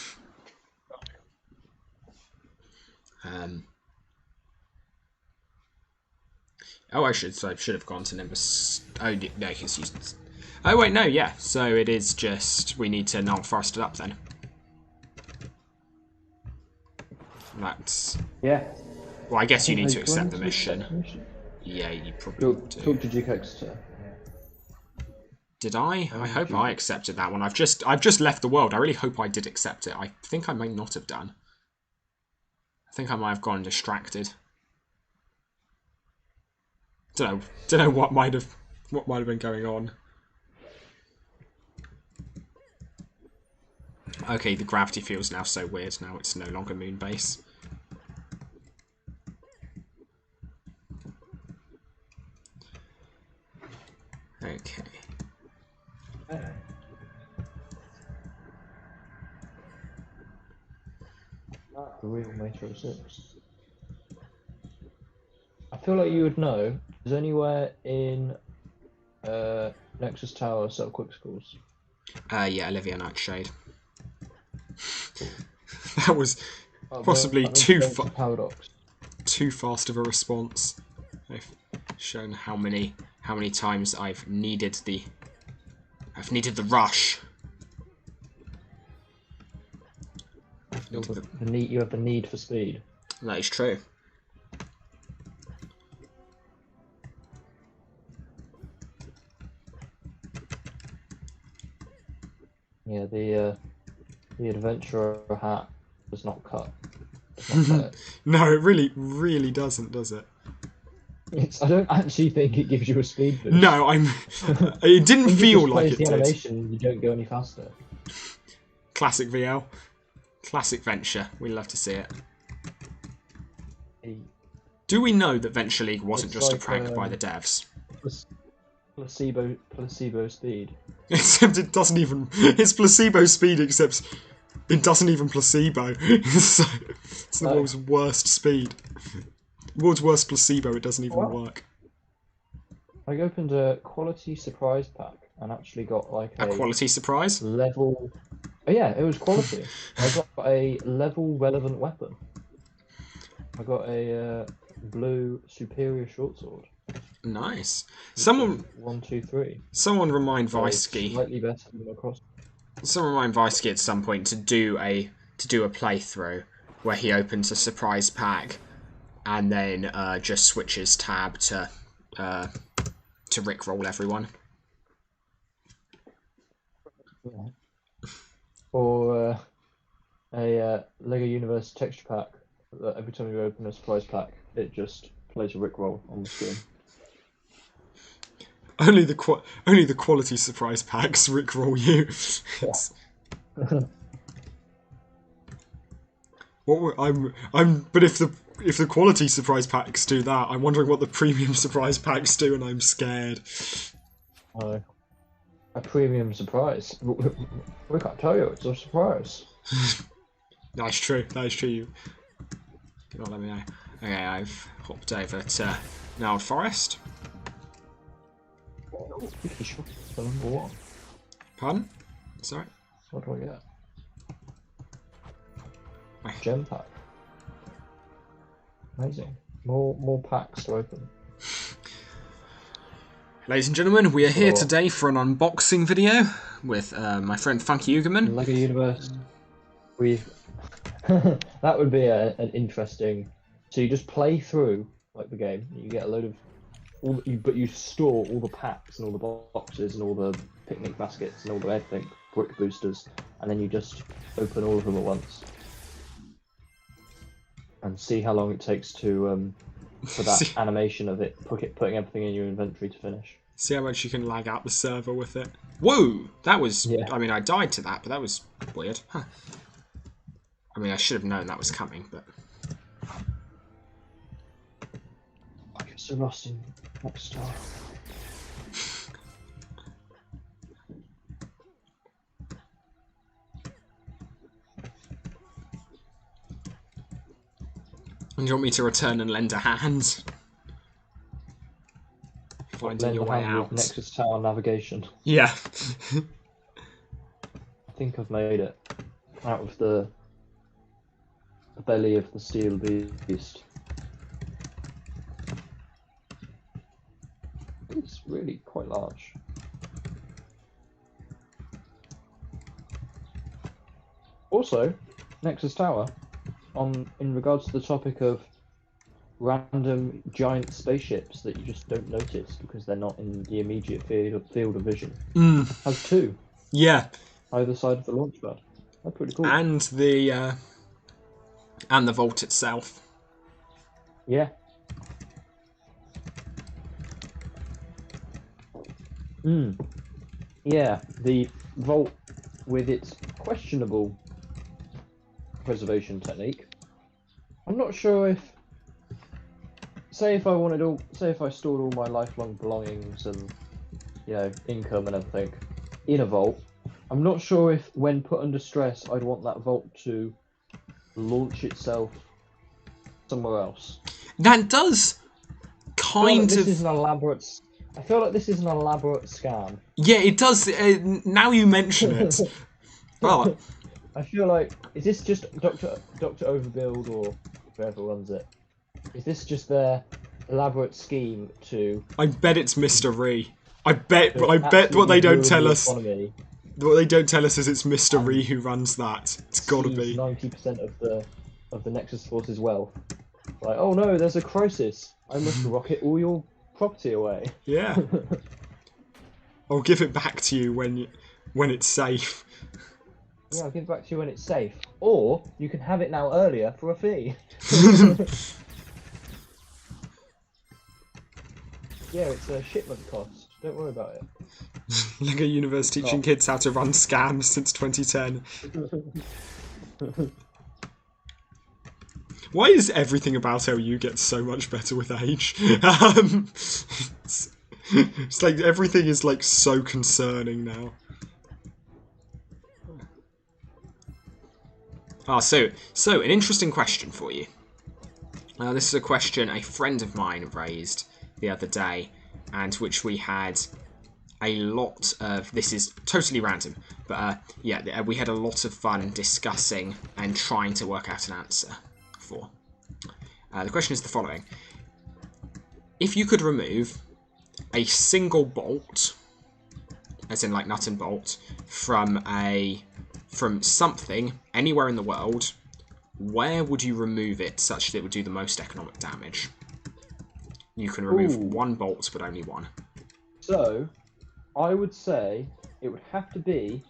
Oh, I should have gone to Nimbus. Oh, no, because used. Oh wait, no, yeah. So it is just we need to Gnarled Forest it up then. That's. Yeah. Well, I guess you need to accept the mission. Yeah, you probably do. Talk to Duke Exeter. Did I? I hope I accepted that one. I've just left the world. I really hope I did accept it. I think I may not have done. I think I might have gone distracted. Don't know what might have been going on. Okay, the gravity feels now so weird. Now it's no longer moon base. Okay. The real Metro 6. I feel like you would know. Is anywhere in Nexus Tower set of quick schools? Yeah, Olivia Nightshade. That was possibly too fast of a response. I've shown how many times I've needed the rush. You have the need for speed. That is true. Yeah, the adventurer hat does not cut. Does not cut it. No, it really doesn't, does it? I don't actually think it gives you a speed boost. No, it didn't feel like it the did. Animation, you don't go any faster. Classic VL. Classic Venture. We love to see it. Do we know that Venture League wasn't just a prank by the devs? Placebo speed. Except it doesn't even... It's placebo speed, except it doesn't even placebo. It's the world's worst speed. World's worst placebo, it doesn't even work. I opened a quality surprise pack and actually got like a quality surprise? Level... Oh yeah, it was quality. I got a level relevant weapon. I got a blue superior short sword. Nice. Someone 1, 2, 3. Someone remind Viceki. Slightly better than across. Someone remind Viceki at some point to do a playthrough where he opens a surprise pack and then just switches tab to rickroll everyone. Yeah. Or a Lego Universe texture pack that every time you open a surprise pack, it just plays a rickroll on the screen. Only the quality surprise packs rickroll you. But if the quality surprise packs do that, I'm wondering what the premium surprise packs do, and I'm scared. A premium surprise. We can't tell you, it's a surprise. That's true. You cannot let me know. Okay, I've hopped over to Gnarled Forest. Number 1. Pardon? Sorry? What do I get? Wait. Gem pack. Amazing. More packs to open. Ladies and gentlemen, we are here today for an unboxing video with my friend Funky Ugerman. Lego Universe. That would be an interesting. So you just play through like the game. You get a load of but you store all the packs and all the boxes and all the picnic baskets and all the everything, brick boosters, and then you just open all of them at once and see how long it takes to for that animation of it putting everything in your inventory to finish. See how much you can lag out the server with it. Whoa! That was... Yeah. I mean, I died to that, but that was weird. Huh. I mean, I should have known that was coming, but... I get so lost in next star. Do you want me to return and lend a hand? Finding your way out. Nexus Tower navigation. Yeah. I think I've made it out of the belly of the steel beast. It's really quite large. Also, Nexus Tower, in regards to the topic of random giant spaceships that you just don't notice because they're not in the immediate field of vision, has two. Yeah. Either side of the launch pad. That's pretty cool. And the vault itself. Yeah. Yeah, the vault with its questionable preservation technique. I'm not sure if, say if I stored all my lifelong belongings and, you know, income and everything in a vault, I'm not sure if when put under stress I'd want that vault to launch itself somewhere else. That does kind of... I feel like this is an elaborate scam. Yeah, it does. Now you mention it. Well, I feel like, is this just Dr. Overbuild or whoever runs it? Is this just their elaborate scheme to... I bet it's Mr. Ree. I bet what they don't tell us... Economy. What they don't tell us is it's Mr. Ree who runs that. It's gotta be. 90% of the Nexus Force's wealth. Like, oh no, there's a crisis. I must rocket all your property away. Yeah. I'll give it back to you when it's safe. Yeah, I'll give it back to you when it's safe. Or you can have it now earlier for a fee. Yeah, it's a shipment cost. Don't worry about it. Lego Universe teaching kids how to run scams since 2010. Why is everything about LU get so much better with age? It's like everything is like so concerning now. So an interesting question for you. This is a question a friend of mine raised the other day, and which we had a lot of... This is totally random, but yeah, we had a lot of fun discussing and trying to work out an answer for. The question is the following. If you could remove a single bolt, as in like nut and bolt, from something anywhere in the world, where would you remove it such that it would do the most economic damage? You can remove one bolt, but only one. So, I would say it would have to be,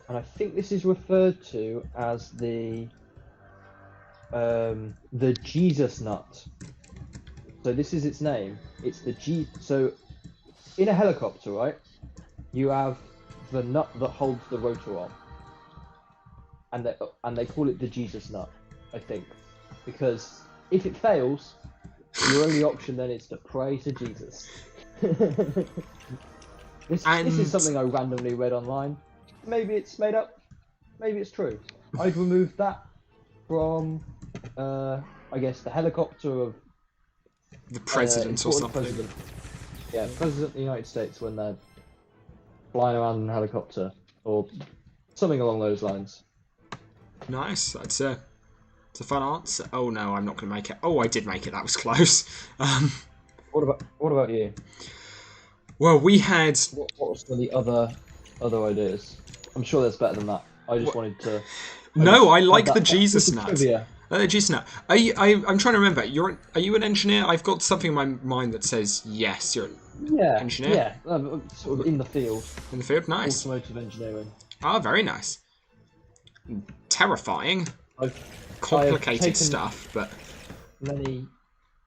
and I think this is referred to as the Jesus nut. So this is its name. It's the So, in a helicopter, right, you have the nut that holds the rotor on, and they call it the Jesus nut, I think, because if it fails, your only option then is to pray to Jesus. This is something I randomly read online. Maybe it's made up. Maybe it's true. I'd remove that from, I guess, the helicopter of the president or something. President. Yeah, President of the United States when they're flying around in a helicopter or something along those lines. Nice. It's a fun answer. Oh no, I'm not going to make it. Oh, I did make it. That was close. What about you? Well, we had. What was the other ideas? I'm sure there's better than that. I just wanted to. No, I like that the Jesus nut. trivia. Jesus nut. I'm trying to remember. Are you an engineer? I've got something in my mind that says yes. You're an engineer. Yeah, sort of in the field. In the field, nice. Automotive engineering. Ah, very nice. Terrifying. I've Complicated taken stuff, but many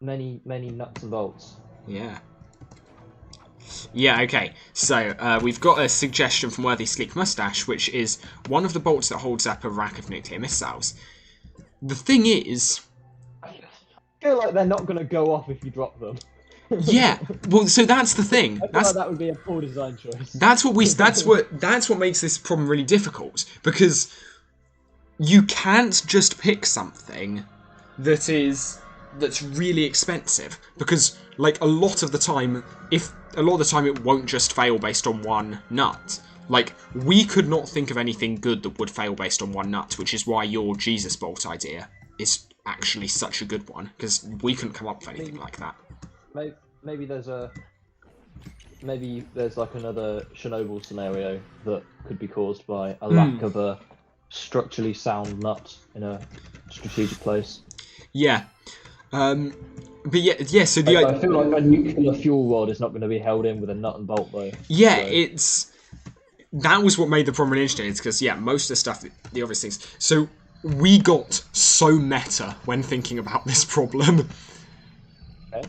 nuts and bolts. yeah. Yeah, okay. So, we've got a suggestion from Worthy Sleek Mustache, which is one of the bolts that holds up a rack of nuclear missiles. The thing is... I feel like they're not going to go off if you drop them. Yeah, well, so that's the thing. I feel like that would be a poor design choice. That's what makes this problem really difficult, because you can't just pick something that's really expensive, because like a lot of the time it won't just fail based on one nut. Like, we could not think of anything good that would fail based on one nut, which is why your Jesus bolt idea is actually such a good one, because we couldn't come up with anything like that. Maybe there's like another Chernobyl scenario that could be caused by a lack of a structurally sound nut in a strategic place. Yeah. But yeah. So I feel like a nuclear fuel rod is not going to be held in with a nut and bolt though. Yeah, so. That was what made the problem in engineering, because most of the stuff, the obvious things. So we got so meta when thinking about this problem. Okay.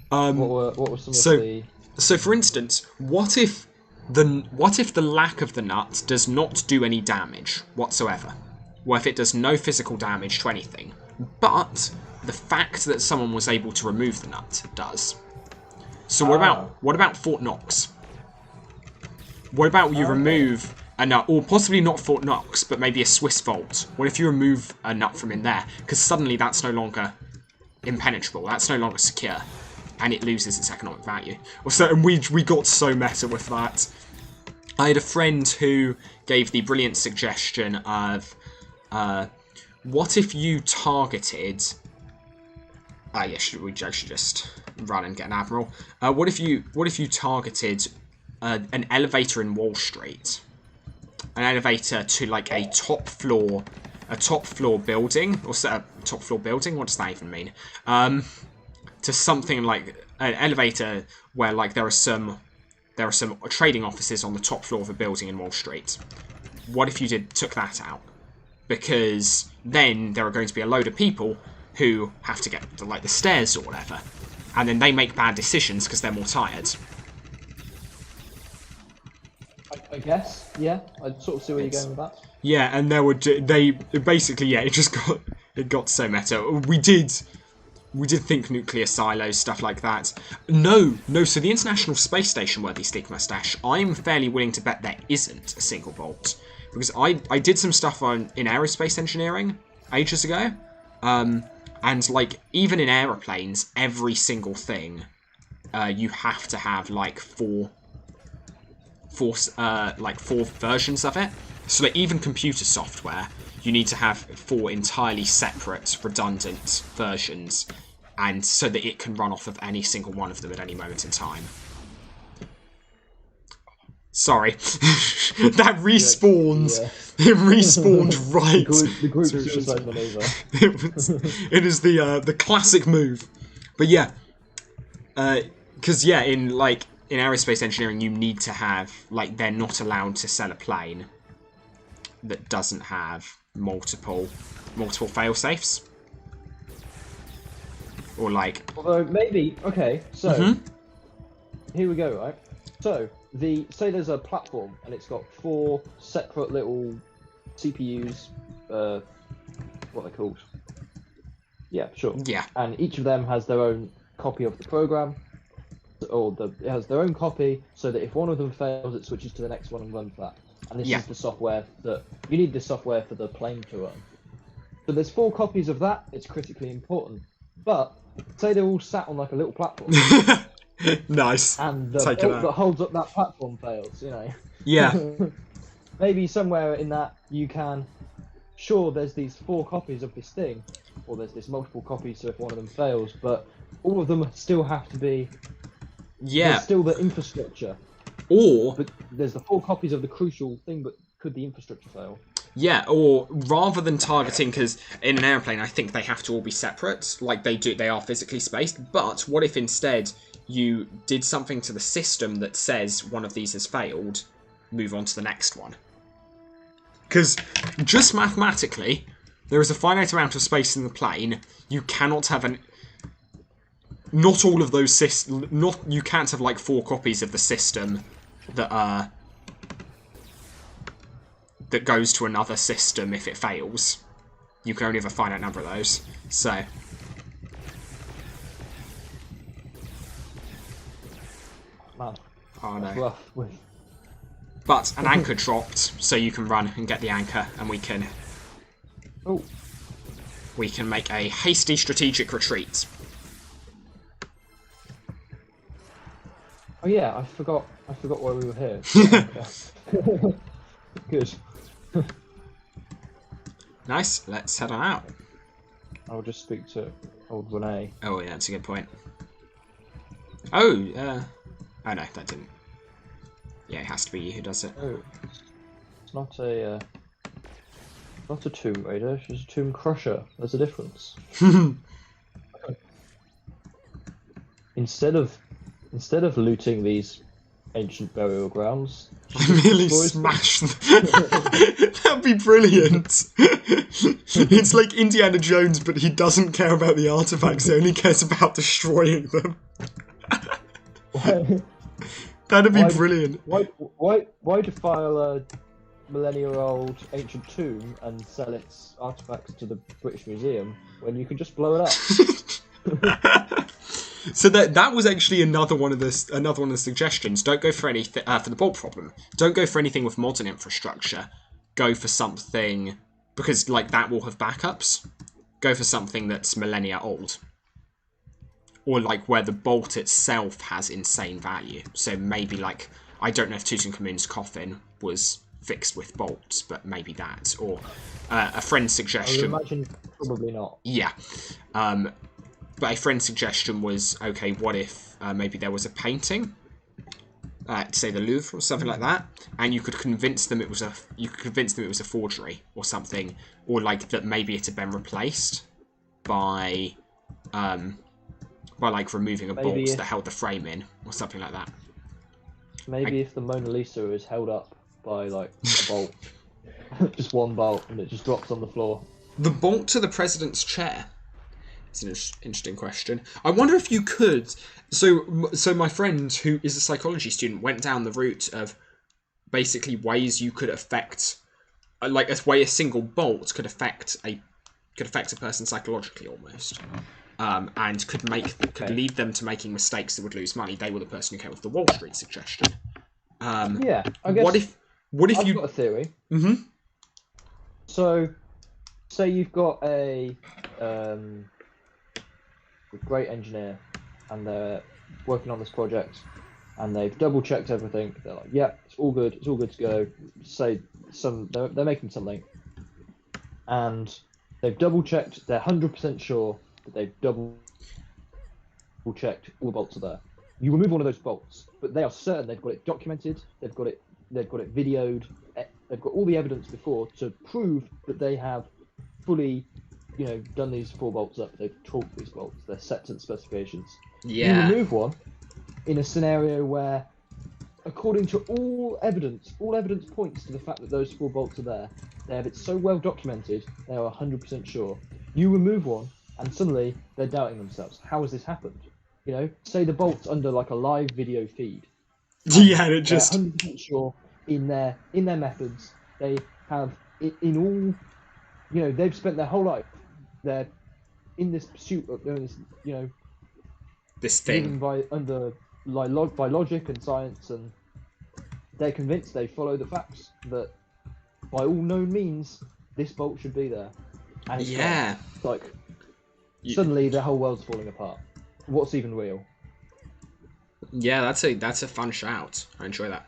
What were some of the? So for instance, what if the lack of the nut does not do any damage whatsoever? What if it does no physical damage to anything, but the fact that someone was able to remove the nut does? So what about Fort Knox? What about you remove a nut, or possibly not Fort Knox, but maybe a Swiss vault? What if you remove a nut from in there? Because suddenly that's no longer impenetrable, that's no longer secure, and it loses its economic value. And we got so meta with that. I had a friend who gave the brilliant suggestion of, what if you targeted... I should just run and get an admiral. What if you targeted an elevator in Wall Street, an elevator to like a top floor building, or a top floor building? What does that even mean? To something like an elevator where like there are some trading offices on the top floor of a building in Wall Street. What if you took that out? Because then there are going to be a load of people who have to get to like the stairs or whatever, and then they make bad decisions because they're more tired. I guess, yeah. I sort of see where you're going with that. Yeah, and it got so meta. We did think nuclear silos, stuff like that. No. So the International Space Station, Worthy Sleek Mustache, I'm fairly willing to bet there isn't a single bolt, because I did some stuff in aerospace engineering ages ago, and like even in aeroplanes, every single thing, you have to have like four versions of it. So like even computer software, you need to have 4 entirely separate, redundant versions, and so that it can run off of any single one of them at any moment in time. Sorry, that respawned. Yeah. It respawned right. The group suicide maneuver. It is the classic move. But yeah, because in aerospace engineering, you need to have, like, they're not allowed to sell a plane that doesn't have multiple fail-safes. Or, like... Although, maybe... Okay, so... Here we go, right? So, say there's a platform, and it's got 4 separate little CPUs, what are they called? Yeah, sure. Yeah. And each of them has their own copy of the program, it has their own copy, so that if one of them fails, it switches to the next one and runs that. And this is the software that you need. This software for the plane to run. So there's 4 copies of that. It's critically important. But say they're all sat on like a little platform. Nice. And the bolt that holds up that platform fails. You know. Yeah. Maybe somewhere in that you can. Sure, there's these 4 copies of this thing, or there's this multiple copies. So if one of them fails, but all of them still have to be Yeah, There's still the infrastructure, or but there's the 4 copies of the crucial thing. But could the infrastructure fail? yeah, or rather than targeting, because in an airplane, I think they have to all be separate. Like they are physically spaced. But what if instead you did something to the system that says one of these has failed, move on to the next one? Because just mathematically, there is a finite amount of space in the plane. You cannot have an... Not all of those systems... You can't have, like, 4 copies of the system that that goes to another system if it fails. You can only have a finite number of those. So... Man, Oh, that's no. rough. But an anchor dropped, so you can run and get the anchor, and we can Oh, make a hasty strategic retreat. oh yeah, I forgot why we were here. Good. Nice, let's head on out. I'll just speak to old Renee. Oh yeah, that's a good point. Oh, oh no, that didn't. Yeah, it has to be you who does it. Oh, it's not a Tomb Raider. She's a Tomb Crusher. There's a difference. Instead of looting these ancient burial grounds, Merely smash them. That'd be brilliant. It's like Indiana Jones, but he doesn't care about the artifacts, he only cares about destroying them. That'd be brilliant. Why defile a millennia-old ancient tomb and sell its artifacts to the British Museum when you can just blow it up? So that was actually another one of the suggestions. Don't go for anything for the bolt problem. Don't go for anything with modern infrastructure. Go for something because like that will have backups. Go for something that's millennia old. Or like where the bolt itself has insane value. So maybe like, I don't know if Tutankhamun's coffin was fixed with bolts, but maybe that. Or a friend's I would suggestion... imagine probably not. Yeah. But a friend's suggestion was, okay, what if maybe there was a painting at, say, the Louvre or something like that, and you could convince them it was a forgery or something, or like that maybe it had been replaced by like removing a bolt that held the frame in or something like that. Maybe if the Mona Lisa is held up by like a bolt, just one bolt, and it just drops on the floor. The bolt to the president's chair. It's an interesting question. I wonder if you could. So my friend, who is a psychology student, went down the route of basically ways you could affect, like a way a single bolt could affect a person psychologically almost, and could lead them to making mistakes that would lose money. They were the person who came up with the Wall Street suggestion. Yeah, I guess. What if I've got a theory. Mm-hmm. So, say you've got a great engineer, and they're working on this project, and they've double-checked everything. They're like, "Yeah, it's all good to go." Say they're making something, and they've double-checked. They're 100% sure that they've double-checked all the bolts are there. You remove one of those bolts, but they are certain they've got it documented. They've got it videoed. They've got all the evidence before to prove that they have fully, done these 4 bolts up. They've torqued these bolts. They're set to the specifications. Yeah. You remove one in a scenario where, according to all evidence points to the fact that those 4 bolts are there. They have it so well documented, they are 100% sure. You remove one, and suddenly they're doubting themselves. How has this happened? Say the bolt's under like a live video feed. Yeah, and it just... They're 100% sure in their methods. They have in all, they've spent their whole life. They're in this pursuit of doing this, this thing by logic and science, and they're convinced they follow the facts that by all known means this bolt should be there. And it's not. It's like suddenly their whole world's falling apart. What's even real? Yeah, that's a fun shout. I enjoy that.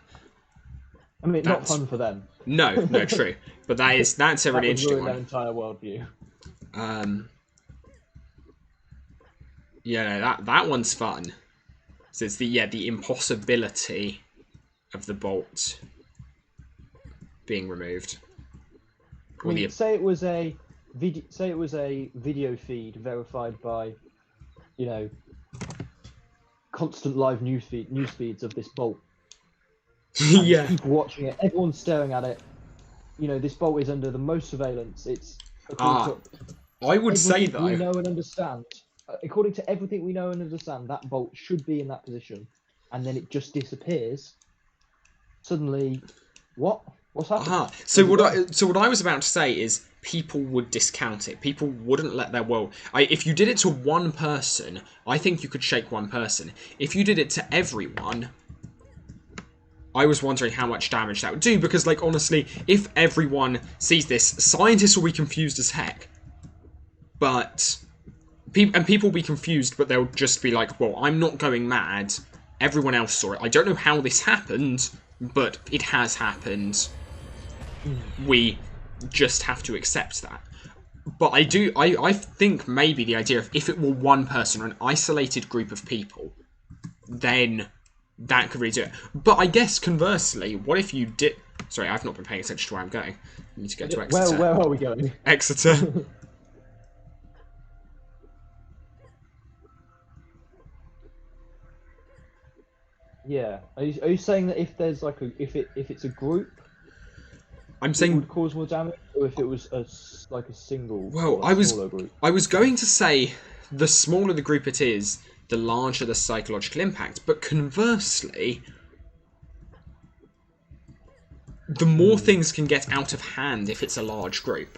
I mean, not fun for them. No, true. But that's a really interesting one. Their entire worldview. Yeah, no, that one's fun. So it's the impossibility of the bolt being removed. I mean, say it was a video feed verified by, you know, constant live news feeds of this bolt. And Yeah. people watching it, everyone's staring at it. You know, this bolt is under the most surveillance. It's according to I would say everything we though. know and understand. According to everything we know and understand, that bolt should be in that position, and then it just disappears. Suddenly, what? What's happened? So what I was about to say is people would discount it. People wouldn't let their world. If you did it to one person, I think you could shake one person. If you did it to everyone, I was wondering how much damage that would do, because, like, honestly, if everyone sees this, scientists will be confused as heck. But people will be confused, but they'll just be like, well, I'm not going mad. Everyone else saw it. I don't know how this happened, but it has happened. We just have to accept that. But I think maybe the idea of if it were one person or an isolated group of people, then that could really do it. But I guess conversely, what if you did... Sorry, I've not been paying attention to where I'm going. I need to go to Exeter. Where are we going? Exeter. Yeah. Are you saying that if there's like if it's a group, I'm it saying... would cause more damage, or if it was a single? Well, or a smaller group? I was going to say the smaller the group it is, the larger the psychological impact. But conversely, the more things can get out of hand if it's a large group.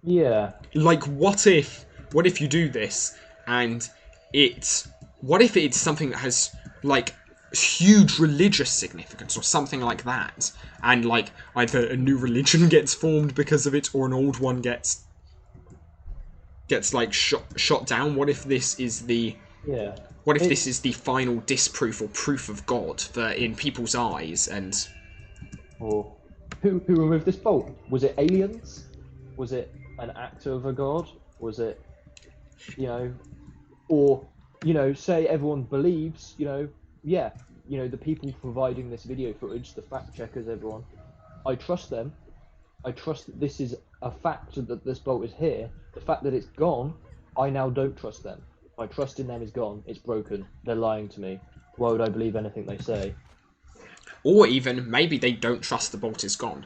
Yeah. Like, what if you do this and what if it's something that has, like, huge religious significance or something like that, and, like, either a new religion gets formed because of it or an old one gets like shot down? What if this is the this is the final disproof or proof of God in people's eyes? And or who removed this bolt? Was it aliens? Was it an actor of a god? Was it, you know, or, you know, say everyone believes, you know, yeah, you know, the people providing this video footage, the fact checkers, everyone, I trust them. I trust that this is a fact that this bolt is here. The fact that it's gone, I now don't trust them. My trust in them is gone. It's broken. They're lying to me. Why would I believe anything they say? Or even, maybe they don't trust the bolt is gone.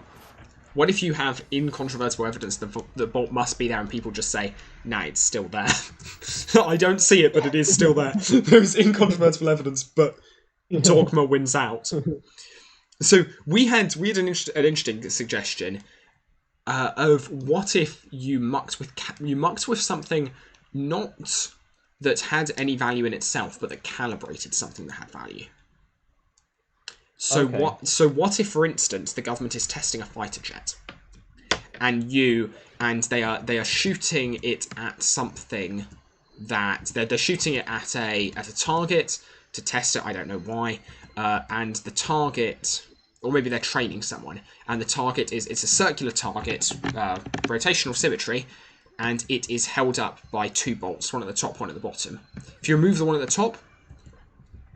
What if you have incontrovertible evidence the bolt must be there and people just say, nah, it's still there. I don't see it, but it is still there. There's incontrovertible evidence, but dogma wins out. So we had an interesting suggestion of what if you mucked with something not that had any value in itself, but that calibrated something that had value. So Okay. what if, for instance, the government is testing a fighter jet, and they are shooting it at something that they're shooting it at a target to test it. I don't know why, and the target, or maybe they're training someone, and the target it's a circular target, rotational symmetry, and it is held up by two bolts, one at the top, one at the bottom. If you remove the one at the top,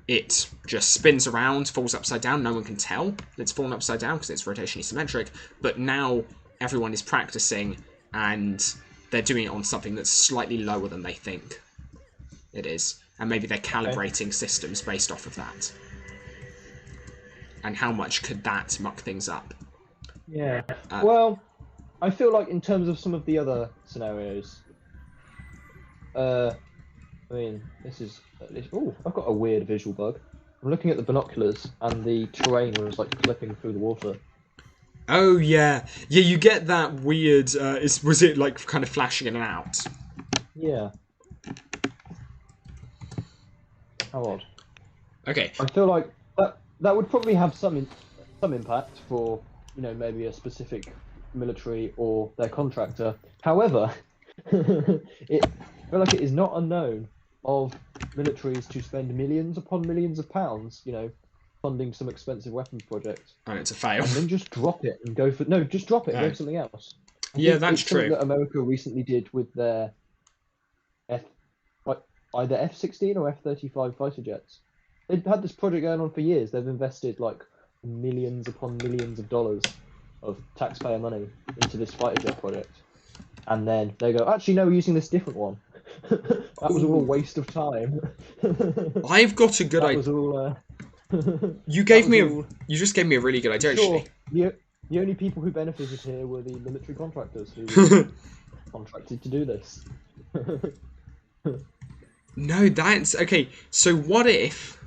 it just spins around, falls upside down. No one can tell it's fallen upside down because it's rotationally symmetric. But now everyone is practicing, and they're doing it on something that's slightly lower than they think it is. And maybe they're calibrating systems based off of that. And how much could that muck things up? Yeah. Well, I feel like in terms of some of the other scenarios, I mean, oh, I've got a weird visual bug. I'm looking at the binoculars, and the terrain was like flipping through the water. Oh yeah, you get that weird. Was it like kind of flashing in and out? Yeah. How odd. Okay. I feel like that would probably have some impact for, you know, maybe a specific military or their contractor. However, I feel like it is not unknown of militaries to spend millions upon millions of pounds, you know, funding some expensive weapons project, And it's a fail. and then just drop it and go for just drop it and go for something else. I Yeah, think that's it's something true. that America recently did with their either F-16 or F-35 fighter jets. They've had this project going on for years. They've invested like millions upon millions of dollars of taxpayer money into this fighter jet project. And then they go, actually, no, we're using this different one. That was all a waste of time. I've got a good That idea. was all. You gave me all... you just gave me a really good idea, Sure, actually. the only people who benefited here were the military contractors who were contracted to do this. No, that's okay. So what if?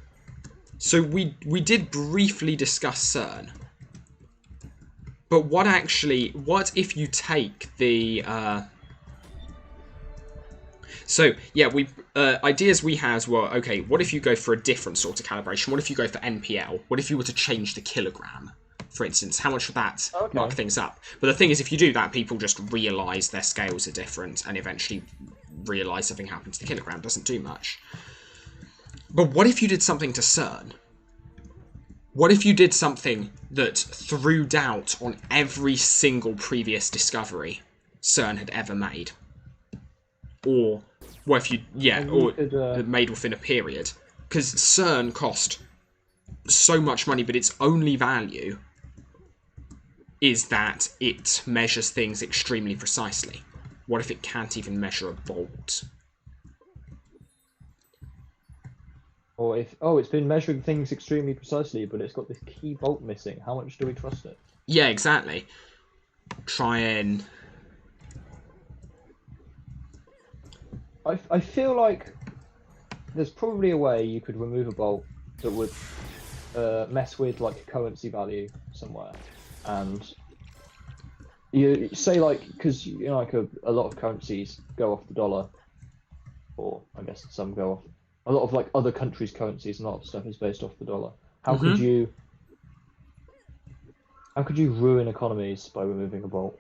So we did briefly discuss CERN, but what if you take the? So yeah, ideas we had were, okay, what if you go for a different sort of calibration? What if you go for NPL? What if you were to change the kilogram, for instance? How much would that mark things up? But the thing is, if you do that, people just realise their scales are different and eventually realise something happened to the kilogram. Doesn't do much. But what if you did something to CERN? What if you did something that threw doubt on every single previous discovery CERN had ever made? Or what if made within a period? Because CERN cost so much money, but its only value is that it measures things extremely precisely. What if it can't even measure a bolt? Or if, oh, it's been measuring things extremely precisely, but it's got this key bolt missing. How much do we trust it? Yeah, exactly. Try and... I feel like there's probably a way you could remove a bolt that would mess with like currency value somewhere, and you say like, because you know, like a lot of currencies go off the dollar, or I guess some go off. A lot of like other countries' currencies and a lot of stuff is based off the dollar. How could you ruin economies by removing a bolt?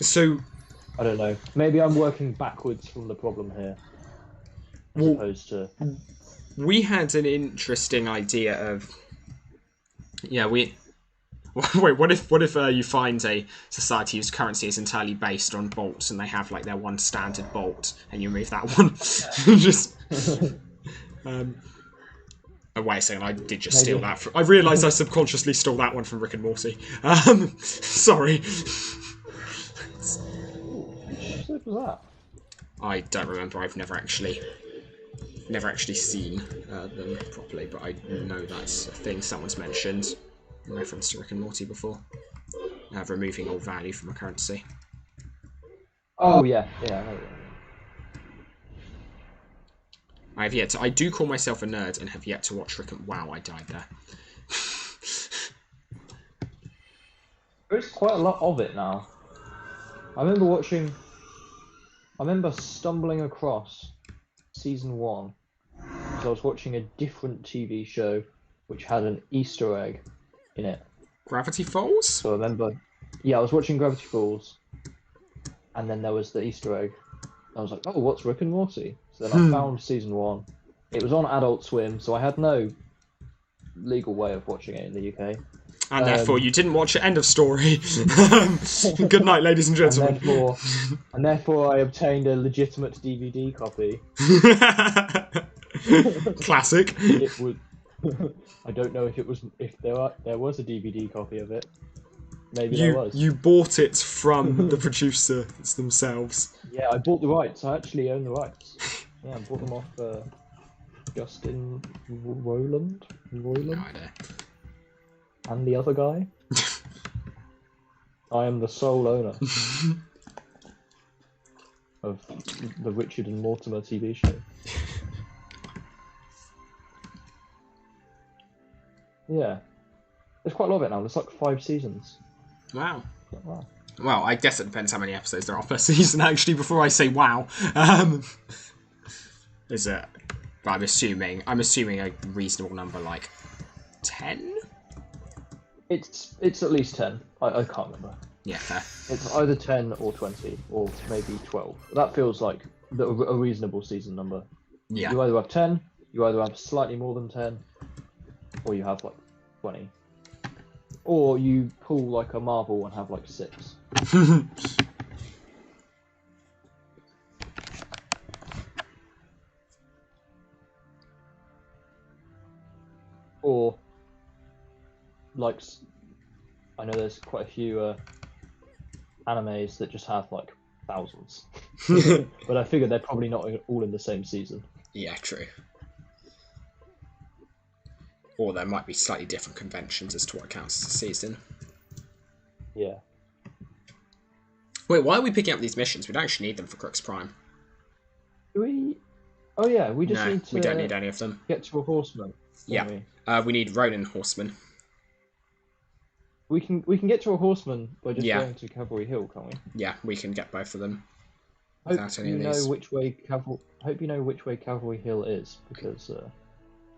So I don't know. Maybe I'm working backwards from the problem here, as opposed to. We had an interesting idea of. Yeah, we. Wait, what if you find a society whose currency is entirely based on bolts, and they have like their one standard bolt, and you remove that one? Just. Oh, wait a second, I did just steal that. I realised I subconsciously stole that one from Rick and Morty. Sorry. What was that? I don't remember. I've never actually seen them properly, but I know that's a thing someone's mentioned in reference to Rick and Morty before. Removing all value from a currency. Oh yeah, yeah. I have yet to. I do call myself a nerd and have yet to watch Rick and. Wow, I died there. There's quite a lot of it now. I remember stumbling across season 1 because I was watching a different TV show which had an Easter egg in it. Gravity Falls? So I remember, yeah, I was watching Gravity Falls, and then there was the Easter egg. I was like, oh, what's Rick and Morty? So then I found season 1. It was on Adult Swim, so I had no legal way of watching it in the UK. And therefore, you didn't watch it. End of story. Good night, ladies and gentlemen. And therefore, I obtained a legitimate DVD copy. Classic. It would. I don't know if there was a DVD copy of it. Maybe there was. You bought it from the producers themselves. Yeah, I bought the rights. I actually own the rights. Yeah, I bought them off Justin Roiland. No idea. And the other guy. I am the sole owner of the Richard and Mortimer TV show. Yeah. There's quite a lot of it now. There's like 5 seasons. Wow. Wow. Well, I guess it depends how many episodes there are per season, actually, before I say wow. Is it? But I'm assuming a reasonable number, like 10? It's at least 10. I can't remember. Yeah, fair. It's either 10 or 20, or maybe 12. That feels like a reasonable season number. Yeah. You either have 10, you either have slightly more than 10, or you have like 20. Or you pull like a Marvel and have like 6. or like I know there's quite a few animes that just have like thousands, but I figure they're probably not all in the same season. Yeah, true. Or there might be slightly different conventions as to what counts as a season. Yeah. Wait, why are we picking up these missions? We don't actually need them for Crux Prime. Do we? Oh yeah, we just No, need to. we don't need any of them. Get to a horseman. Yeah. We need Ronin Horseman. We can get to a horseman by just Yeah. going to Cavalry Hill, can't we? Yeah, we can get both of them. Hope Without any you of know these. which way Hope you know which way Cavalry Hill is, because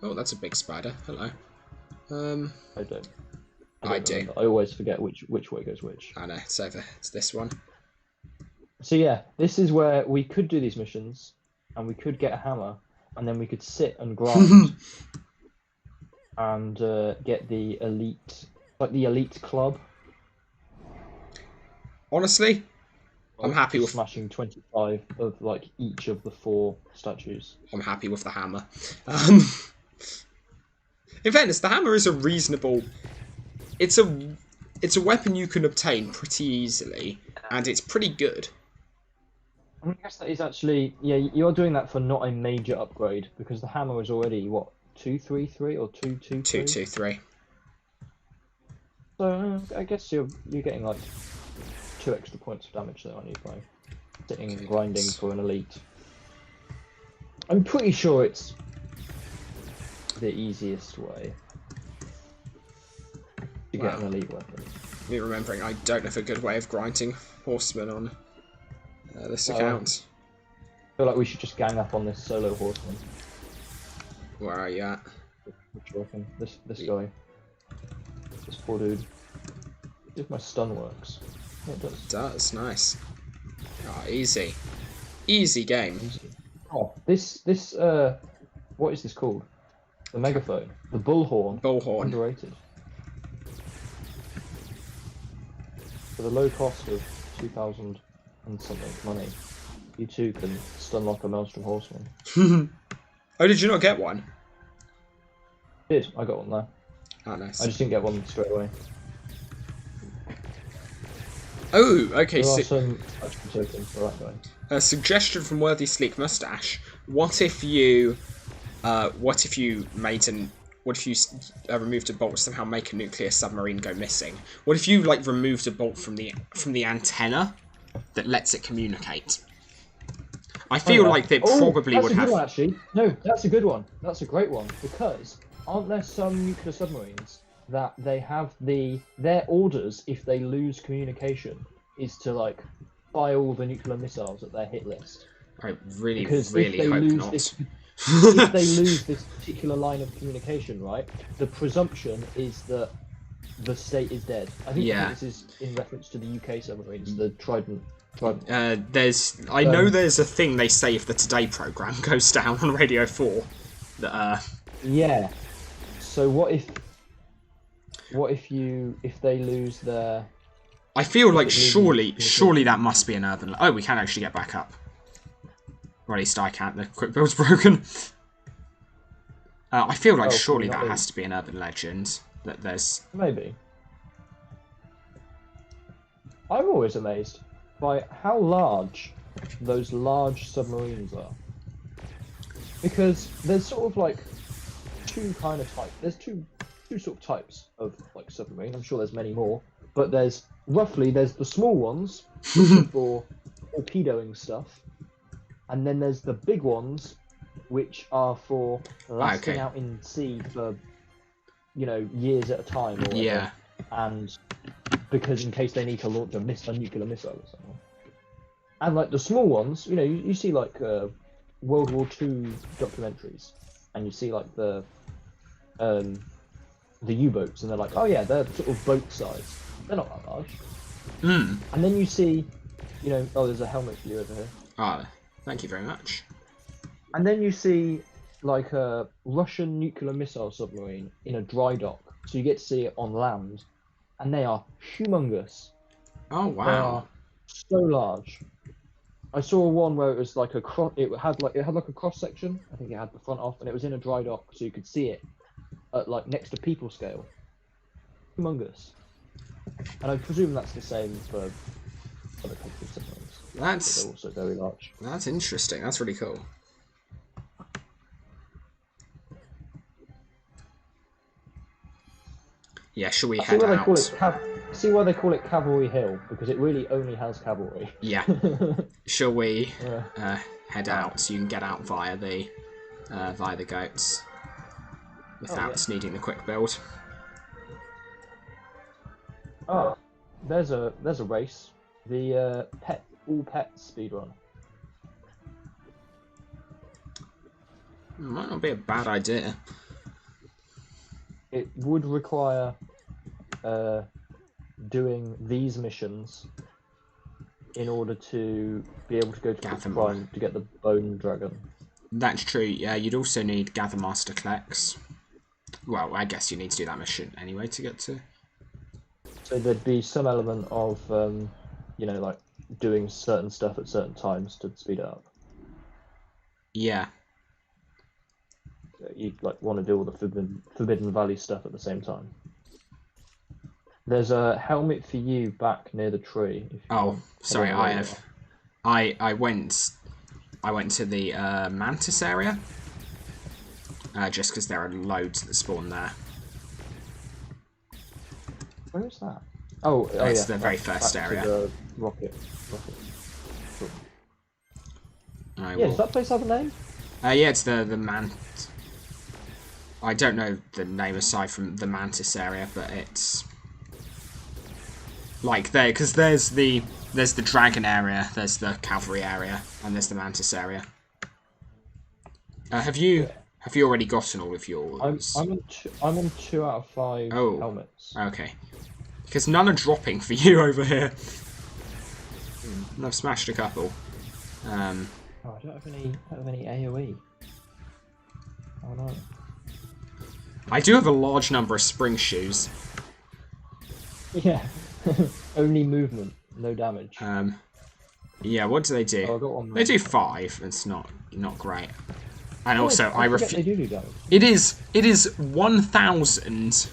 Oh, that's a big spider. Hello. I don't. I do. remember. I always forget which way goes which. I know, it's over. It's this one. So yeah, this is where we could do these missions, and we could get a hammer, and then we could sit and grind, and get the elite, like the elite club. Honestly, I'm happy with smashing 25 of like each of the 4 statues. I'm happy with the hammer. In fairness, the hammer is a reasonable. It's a weapon you can obtain pretty easily, and it's pretty good. I guess that is actually, yeah, you're doing that for not a major upgrade, because the hammer is already, what, 233 or 223? 223. So I guess you're getting like 2 extra points of damage there, aren't you, by sitting and grinding for an elite. I'm pretty sure it's the easiest way to get an elite weapon. Me remembering, I don't have a good way of grinding horsemen on this account. I feel like we should just gang up on this solo horseman. Where are you at? Which do you reckon? This guy. This poor dude. If my stun works. Yeah, it does. It does, nice. Oh, easy. Easy game. Oh, this what is this called? The megaphone. The bullhorn. Bullhorn. Underrated. For the low cost of 2,000 and something money, you too can stun like a Maelstrom horseman. Oh, did you not get one? I got one there. Oh, nice. I just didn't get one straight away. Oh, okay. There are So, some action tokens for that guy. a suggestion from Worthy Sleek Mustache. What if you removed a bolt to somehow make a nuclear submarine go missing? What if you like removed a bolt from the antenna that lets it communicate? I feel like they probably that's would a good have. one, actually. No, that's a good one. That's a great one, because aren't there some nuclear submarines that they have their orders if they lose communication is to like fire all the nuclear missiles at their hit list? I really, Because really if they hope lose not. if they lose this particular line of communication, right, the presumption is that the state is dead. I think this is in reference to the UK submarines, the Trident. I know there's a thing they say if the Today programme goes down on Radio 4. That Yeah. So what if they lose their? I feel like losing surely that must be an urban. Oh, we can actually get back up. Or at least I can't. The quick build's broken. I feel like surely not that really. has to be an urban legend. That there's. Maybe. I'm always amazed by how large those large submarines are. Because there's sort of like 2 kind of types. There's two sort of types of like submarine. I'm sure there's many more, but there's the small ones which are for torpedoing stuff, and then there's the big ones which are for lasting out in sea for years at a time or whatever. Yeah. And because in case they need to launch a nuclear missile or something. And like the small ones, you see like World War II documentaries, and you see like the U-boats, and they're like, oh yeah, they're sort of boat size. They're not that large. And then you see, oh, there's a helmet for you over here. Ah, thank you very much. And then you see like a Russian nuclear missile submarine in a dry dock, so you get to see it on land, and they are humongous. Oh They are wow. so large. I saw one where it was like it had like a cross section. I think it had the front off, and it was in a dry dock, so you could see it. at like next to people scale. Humongous. And I presume that's the same for other countries sometimes. That's They're also very large. That's interesting. That's really cool. Yeah, shall we head out? See why they call it Cavalry Hill, because it really only has cavalry. Yeah. Shall we Yeah. head out so you can get out via the goats without needing the quick build? Oh, there's a race. The all pet speedrun. Might not be a bad idea. It would require doing these missions in order to be able to go to Gather the Prime to get the Bone Dragon. That's true, yeah. You'd also need Gather Master Klex. Well, I guess you need to do that mission anyway to get to... So there'd be some element of, you know, like doing certain stuff at certain times to speed it up. Yeah. You'd like want to do all the Forbidden Valley stuff at the same time. There's a helmet for you back near the tree. If you want. Sorry, I went to the Mantis area. Just because there are loads that spawn there. Where is that? Oh, It's yeah. the very first back area. to the rocket. Cool. Yeah, Does that place have a name? Yeah, it's the I don't know the name aside from the Mantis area, but it's like there because there's the dragon area, there's the cavalry area, and there's the Mantis area. Have you already gotten all of yours? I'm on 2 out of 5 helmets. Okay, because none are dropping for you over here. And I've smashed a couple. Oh, I don't have any AOE. Oh no. I do have a large number of spring shoes. Yeah. Only movement, no damage. Yeah, what do they do? Oh, I got one They do 5. It's not great. And also, I refuse. They do damage. It is 1,000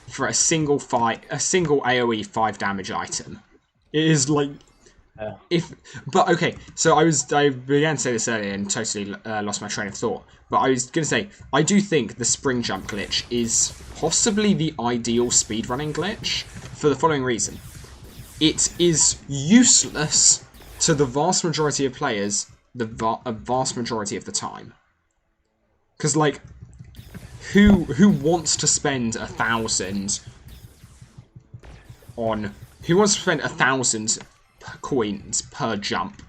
for a single AOE 5 damage item. It is like but okay. So I began to say this earlier and totally lost my train of thought. But I was gonna say I do think the spring jump glitch is possibly the ideal speedrunning glitch for the following reason. It is useless to the vast majority of players a vast majority of the time. Because, like, who wants to spend 1,000 on... Who wants to spend 1,000 coins per jump?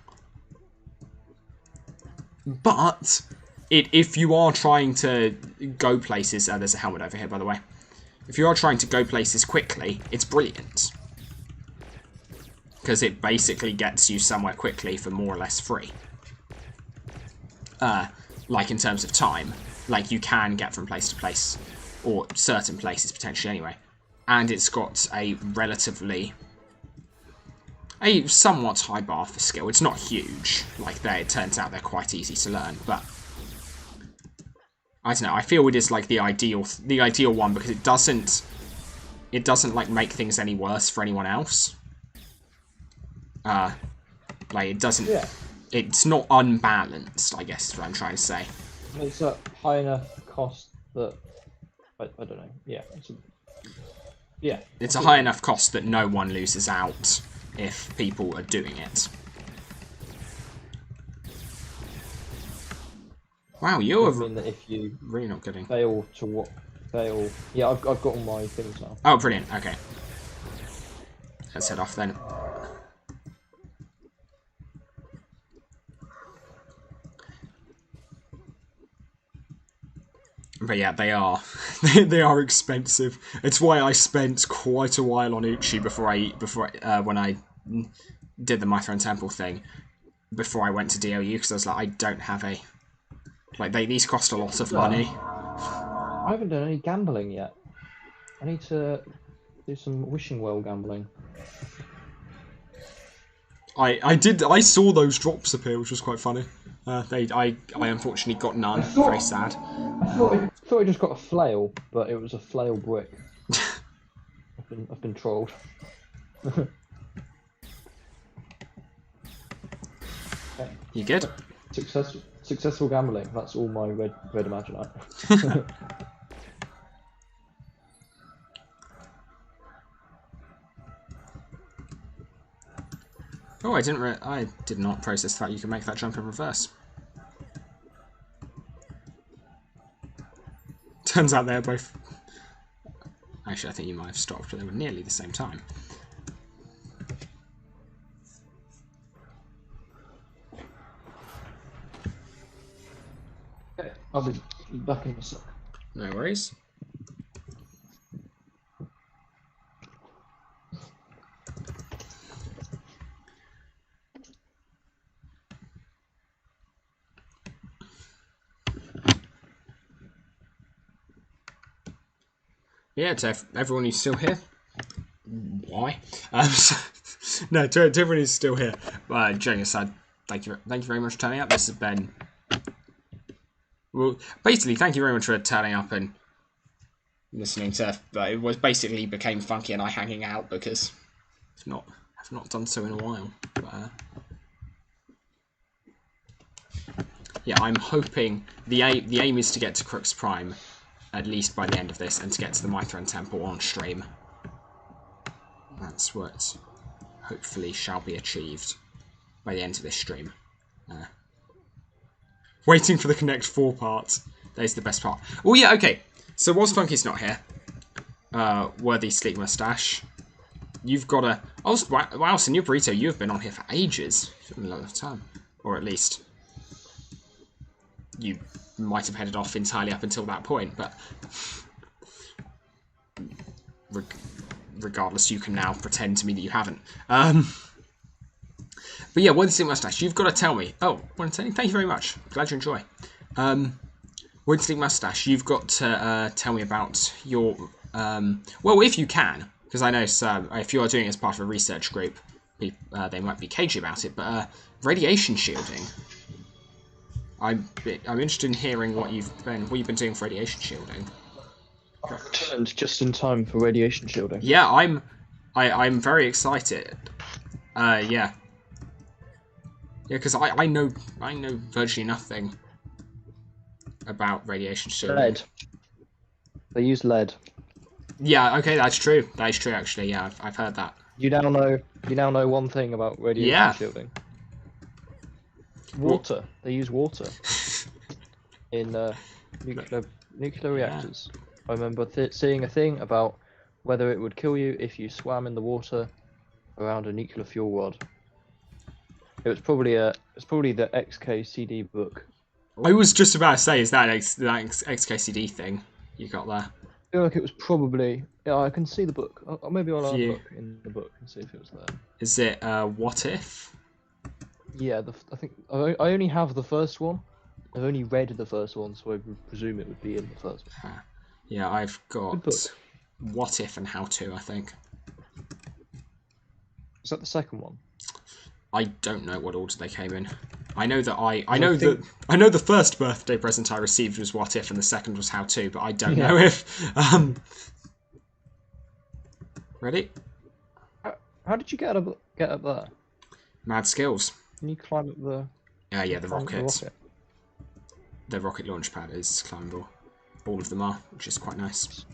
But, if you are trying to go places... there's a helmet over here, by the way. If you are trying to go places quickly, it's brilliant. Because it basically gets you somewhere quickly for more or less free. Like in terms of time. Like you can get from place to place. Or certain places potentially anyway. And it's got a somewhat high bar for skill. It's not huge. Like it turns out they're quite easy to learn, but I don't know, I feel it is like the ideal one because it doesn't like make things any worse for anyone else. Like it doesn't It's not unbalanced, I guess is what I'm trying to say. It's a high enough cost that I don't know. Yeah. It's a high enough cost that no one loses out if people are doing it. Wow, you're I mean that if you really not getting fail. Yeah, I've got all my things now. Oh, brilliant. Okay. Let's head off then. But yeah, they are. They are expensive. It's why I spent quite a while on Uchi when I did the Mithran Temple thing before I went to DOU because I was like, I don't have a these cost a lot of money. I haven't done any gambling yet. I need to do some wishing well gambling. I saw those drops appear, which was quite funny. I unfortunately got none. Very sad. I thought I just got a flail, but it was a flail brick. I've been trolled. You good? Successful gambling. That's all my red Imaginite. Oh, I did not process that you can make that jump in reverse. Turns out they're both... Actually, I think you might have stopped, but they were nearly the same time. Okay, I'll be back in a sec. No worries. Yeah, to everyone who's still here. Why? No, to everyone who's still here. Joking aside, thank you very much for turning up. This has been... Well, basically, thank you very much for turning up and listening to... it was basically became Funky and I hanging out because I've not done so in a while. But, yeah, I'm hoping the aim is to get to Crux Prime at least by the end of this, and to get to the Mithran Temple on stream. That's what hopefully shall be achieved by the end of this stream. Waiting for the Connect 4 part. That is the best part. Oh yeah, okay. So whilst Funky's not here, Worthy Sleek Mustache, you've got a... Oh, wow, Senor Burrito, you have been on here for ages. A lot of time. Or at least... You might have headed off entirely up until that point, but regardless, you can now pretend to me that you haven't. But yeah, Worthy Sleek Mustache, you've got to tell me. Oh, thank you very much. Glad you enjoy. Worthy Sleek Mustache, you've got to tell me about your... well, if you can, because I know if you are doing it as part of a research group, they might be cagey about it, but radiation shielding. I'm interested in hearing what you've been doing for radiation shielding. I returned just in time for radiation shielding. Yeah, I'm very excited. Yeah, because I know virtually nothing about radiation shielding. Lead. They use lead. Yeah, okay, that's true. That is true, actually. Yeah, I've heard that. You now know one thing about radiation shielding. Water. They use water in nuclear reactors. I remember seeing a thing about whether it would kill you if you swam in the water around a nuclear fuel rod. It's probably the XKCD book. I was just about to say, is that XKCD thing you got there? I feel like it was probably... Yeah, I can see the book. Maybe I'll have a look in the book and see if it was there. Is it What If? Yeah, I think I only have the first one. I've only read the first one, so I presume it would be in the first one. Yeah, I've got What If and How To, I think. Is that the second one? I don't know what order they came in. I know that I know the first birthday present I received was What If and the second was How To, but I don't know if Ready? How did you get up there? Mad skills. Can you climb up the... Yeah, the rockets. The rocket launch pad is climbable. All of them are, which is quite nice.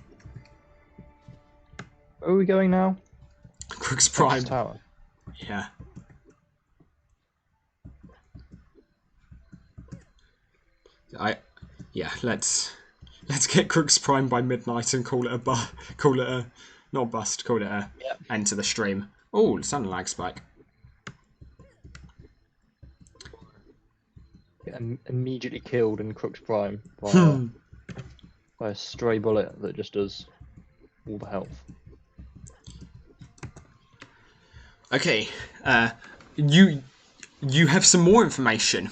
Where are we going now? Crux Prime. Tower. Yeah. Let's get Crux Prime by midnight and call it a end to the stream. Oh, sound lag spike. Get immediately killed in Crux Prime by a stray bullet that just does all the health. Okay, you have some more information,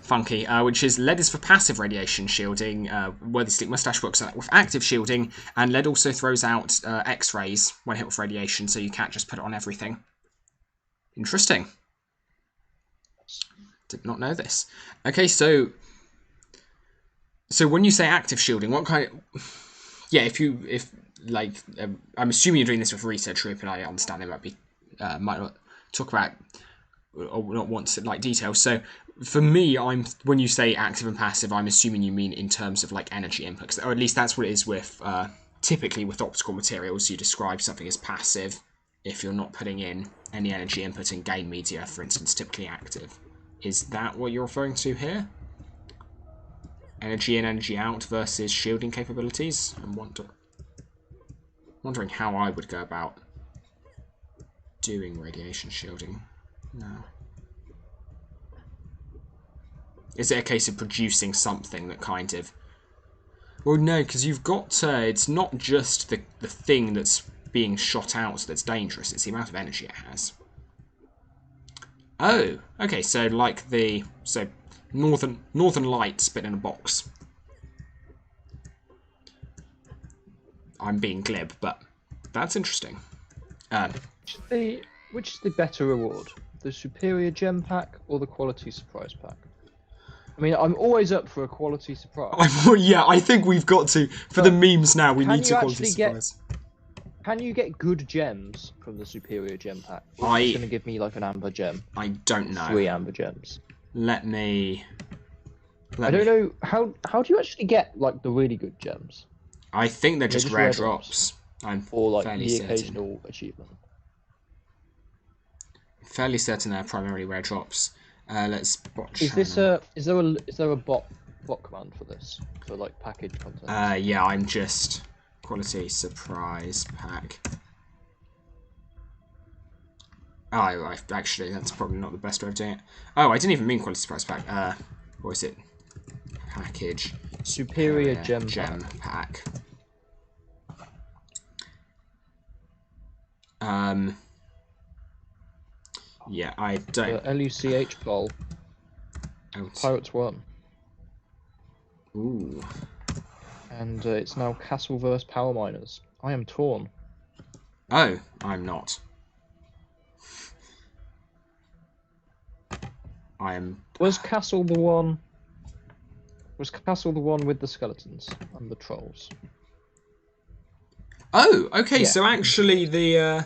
Funky, which is lead is for passive radiation shielding, Worthy Sleek Mustache works with active shielding, and lead also throws out X-rays when hit with radiation, so you can't just put it on everything. Interesting. Did not know this. Okay, so when you say active shielding, what kind of... Yeah, I'm assuming you're doing this with research group, and I understand they might not talk about or not want to like details. So for me, when you say active and passive, I'm assuming you mean in terms of like energy inputs, or at least that's what it is with typically with optical materials. You describe something as passive if you're not putting in any energy input in gain media, for instance, typically active. Is that what you're referring to here? Energy in, energy out versus shielding capabilities? I'm wondering how I would go about doing radiation shielding now. Is it a case of producing something that kind of... Well, no, because you've got... it's not just the thing that's being shot out that's dangerous, it's the amount of energy it has. Oh, okay, so like the... So, Northern Lights, but in a box. I'm being glib, but that's interesting. Which is the better reward? The superior gem pack or the quality surprise pack? I mean, I'm always up for a quality surprise. Yeah, I think we've got to, for the memes now, we need to quality surprise. Can you get good gems from the superior gem pack? Or is it going to give me like an amber gem? I don't know. 3 amber gems. I don't know, how do you actually get like the really good gems? I think they're just rare drops. Or like fairly the certain. occasional achievement. Fairly certain they're primarily rare drops. Let's bot. Is there a bot command for this? For like package content? Yeah, I'm just quality surprise pack. Oh, actually, that's probably not the best way of doing it. Oh, I didn't even mean quality surprise pack. What is it? Package. Superior gem pack. Yeah, I don't. LUCH Bowl. Pirates 1. Ooh. And it's now Castle vs Power Miners. I am torn. Oh, I'm not. I am. Was Castle the one with the skeletons and the trolls? Oh, okay. Yeah. So actually, the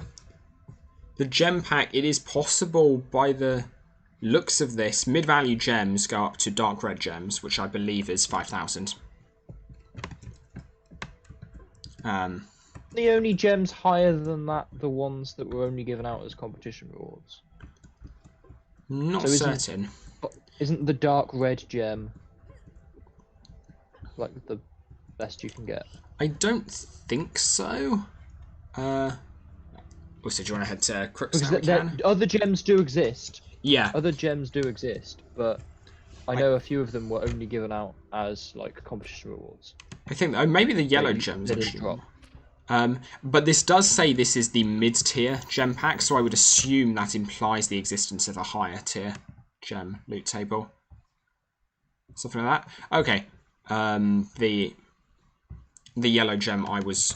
gem pack, it is possible by the looks of this, mid-value gems go up to dark red gems, which I believe is 5,000. The only gems higher than that, the ones that were only given out as competition rewards. Not certain. Isn't the dark red gem like the best you can get? I don't think so. Also, do you want to head to Crooks now? Other gems do exist. Yeah. Other gems do exist, but I know a few of them were only given out as like competition rewards. I think maybe the yellow gems they didn't actually. drop. But this does say this is the mid-tier gem pack, so I would assume that implies the existence of a higher tier gem loot table. Something like that. Okay. The yellow gem I was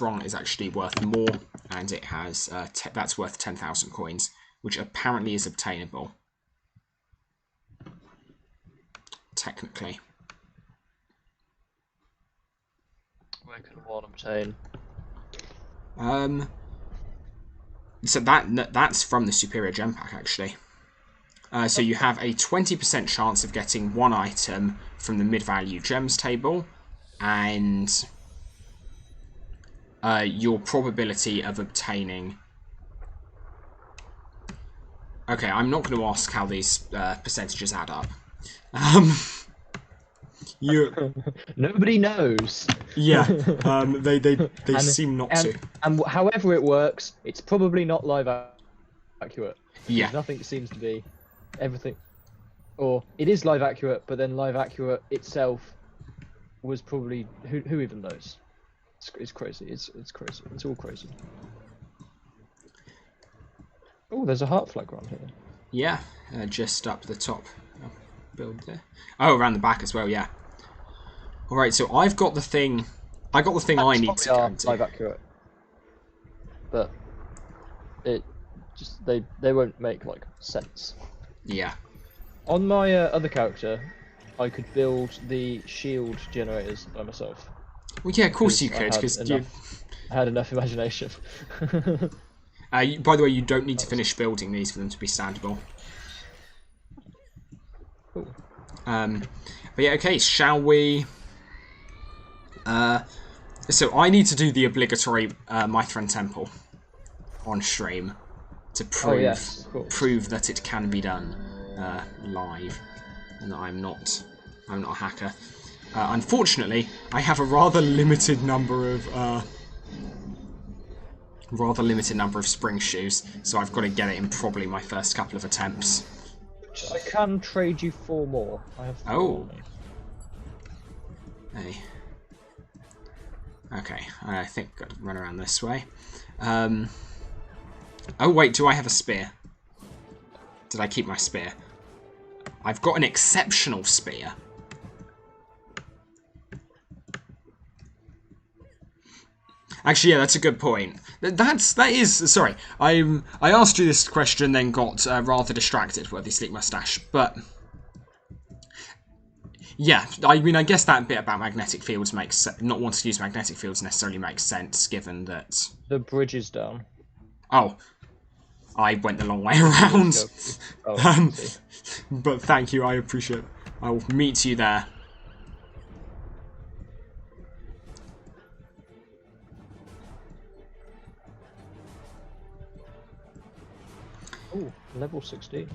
wrong is actually worth more, and it has that's worth 10,000 coins, which apparently is obtainable. Technically. Where can one obtain? So that's from the superior gem pack actually. So you have a 20% chance of getting one item from the mid-value gems table, and your probability of obtaining... Okay, I'm not going to ask how these percentages add up. Nobody knows. Yeah, they seem not to. And however it works, it's probably not live accurate. Yeah. Nothing seems to be everything, or it is live accurate, but then live accurate itself was probably who even knows? It's crazy. It's crazy. It's all crazy. Oh, there's a heart flag around here. Yeah, just up the top. Build there. Oh, around the back as well. Yeah. All right, so I've got the thing. I got the thing I need to go into. Live accurate, but it just they won't make like sense. Yeah. On my other character, I could build the shield generators by myself. Well, yeah, of course you Because I could, had because you... I had enough imagination. By the way, you don't need to finish building these for them to be standable. Cool. But yeah, okay, shall we... So I need to do the obligatory Mithran Temple on stream to prove prove that it can be done live, and that I'm not a hacker. Unfortunately, I have a rather limited number of spring shoes, so I've got to get it in probably my first couple of attempts. I can trade you 4 more. I have 4 Oh. Hey. Okay, I think I've got to run around this way. Oh wait, do I have a spear? Did I keep my spear? I've got an exceptional spear. Actually, yeah, that's a good point. That is. Sorry, I asked you this question, then got rather distracted with the sleek mustache. But yeah, I mean, I guess that bit about magnetic fields makes sense. Not wanting to use magnetic fields necessarily makes sense, given that. The bridge is down. Oh, I went the long way around. Oh, But thank you, I appreciate it. I will meet you there. Ooh, level 16.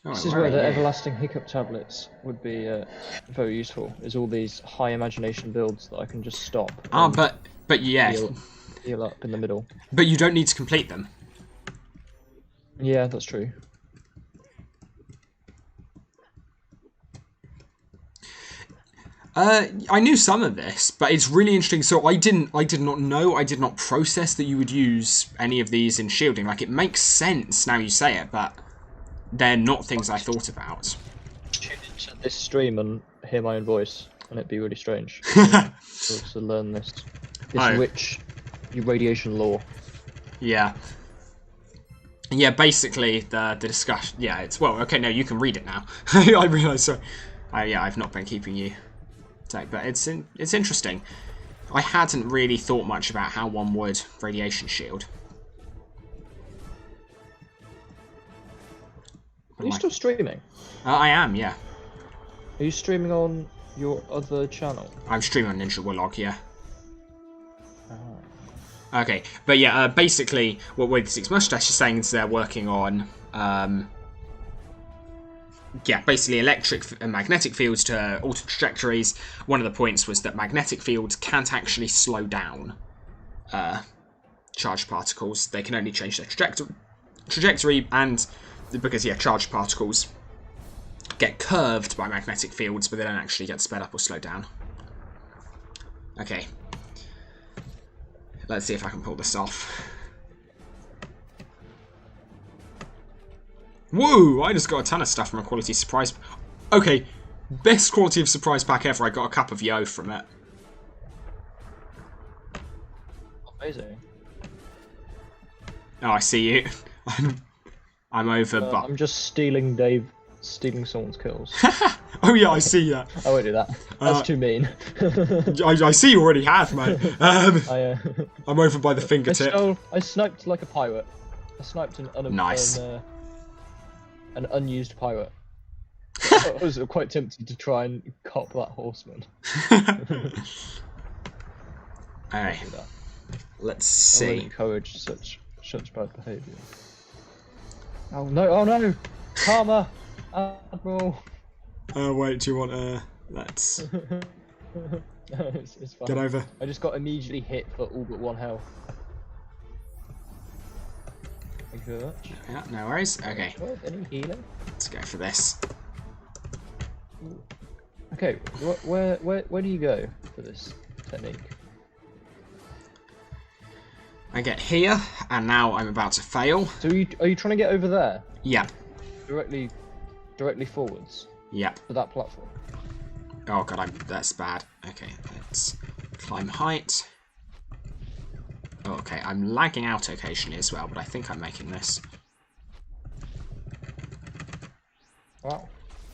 This is where the everlasting hiccup tablets would be very useful. Is all these high imagination builds that I can just stop. Ah, but yeah. Heal up in the middle. But you don't need to complete them. Yeah, that's true. I knew some of this, but it's really interesting. So I did not know, I did not process that you would use any of these in shielding. Like, it makes sense now you say it, but they're not things I thought about. Tune into this stream and hear my own voice, and it'd be really strange to learn this rich radiation lore. Yeah. Yeah, basically the discussion. Yeah, it's okay. No, you can read it now. I realise. So, yeah, I've not been keeping you. But it's interesting. I hadn't really thought much about how one would radiation shield. Are you still streaming? I am, yeah. Are you streaming on your other channel? I'm streaming on Ninja Warlock, yeah. Oh. Okay, but yeah, basically, what Wade the Six Mustache is saying is they're working on, yeah, basically electric and magnetic fields to alter trajectories. One of the points was that magnetic fields can't actually slow down charged particles. They can only change their trajectory, and because, yeah, charged particles get curved by magnetic fields, but they don't actually get sped up or slowed down. Okay. Let's see if I can pull this off. Whoa! I just got a ton of stuff from a quality surprise. Okay, best quality of surprise pack ever. I got a cup of Yo from it. Amazing. Oh, I see you. I'm over, but I'm just stealing someone's kills. Oh yeah, I see that. I won't do that. That's too mean. I see you already have, mate. I'm over by the fingertip. I sniped like a pirate. I sniped an unused pirate. I was quite tempted to try and cop that horseman. Alright. Let's see. I would encourage such bad behaviour. Oh no! Oh no! Karma, Admiral. Wait. Do you want let's it's fine. get over? I just got immediately hit for all but 1 health. Thank you very much. Yeah, no worries. Okay. Any healing? Let's go for this. Ooh. Okay, where do you go for this technique? I get here, and now I'm about to fail. So are you trying to get over there? Yeah. Directly forwards? Yep. To that platform? Oh god, that's bad. Okay, let's climb height. Oh, okay, I'm lagging out occasionally as well, but I think I'm making this. Wow.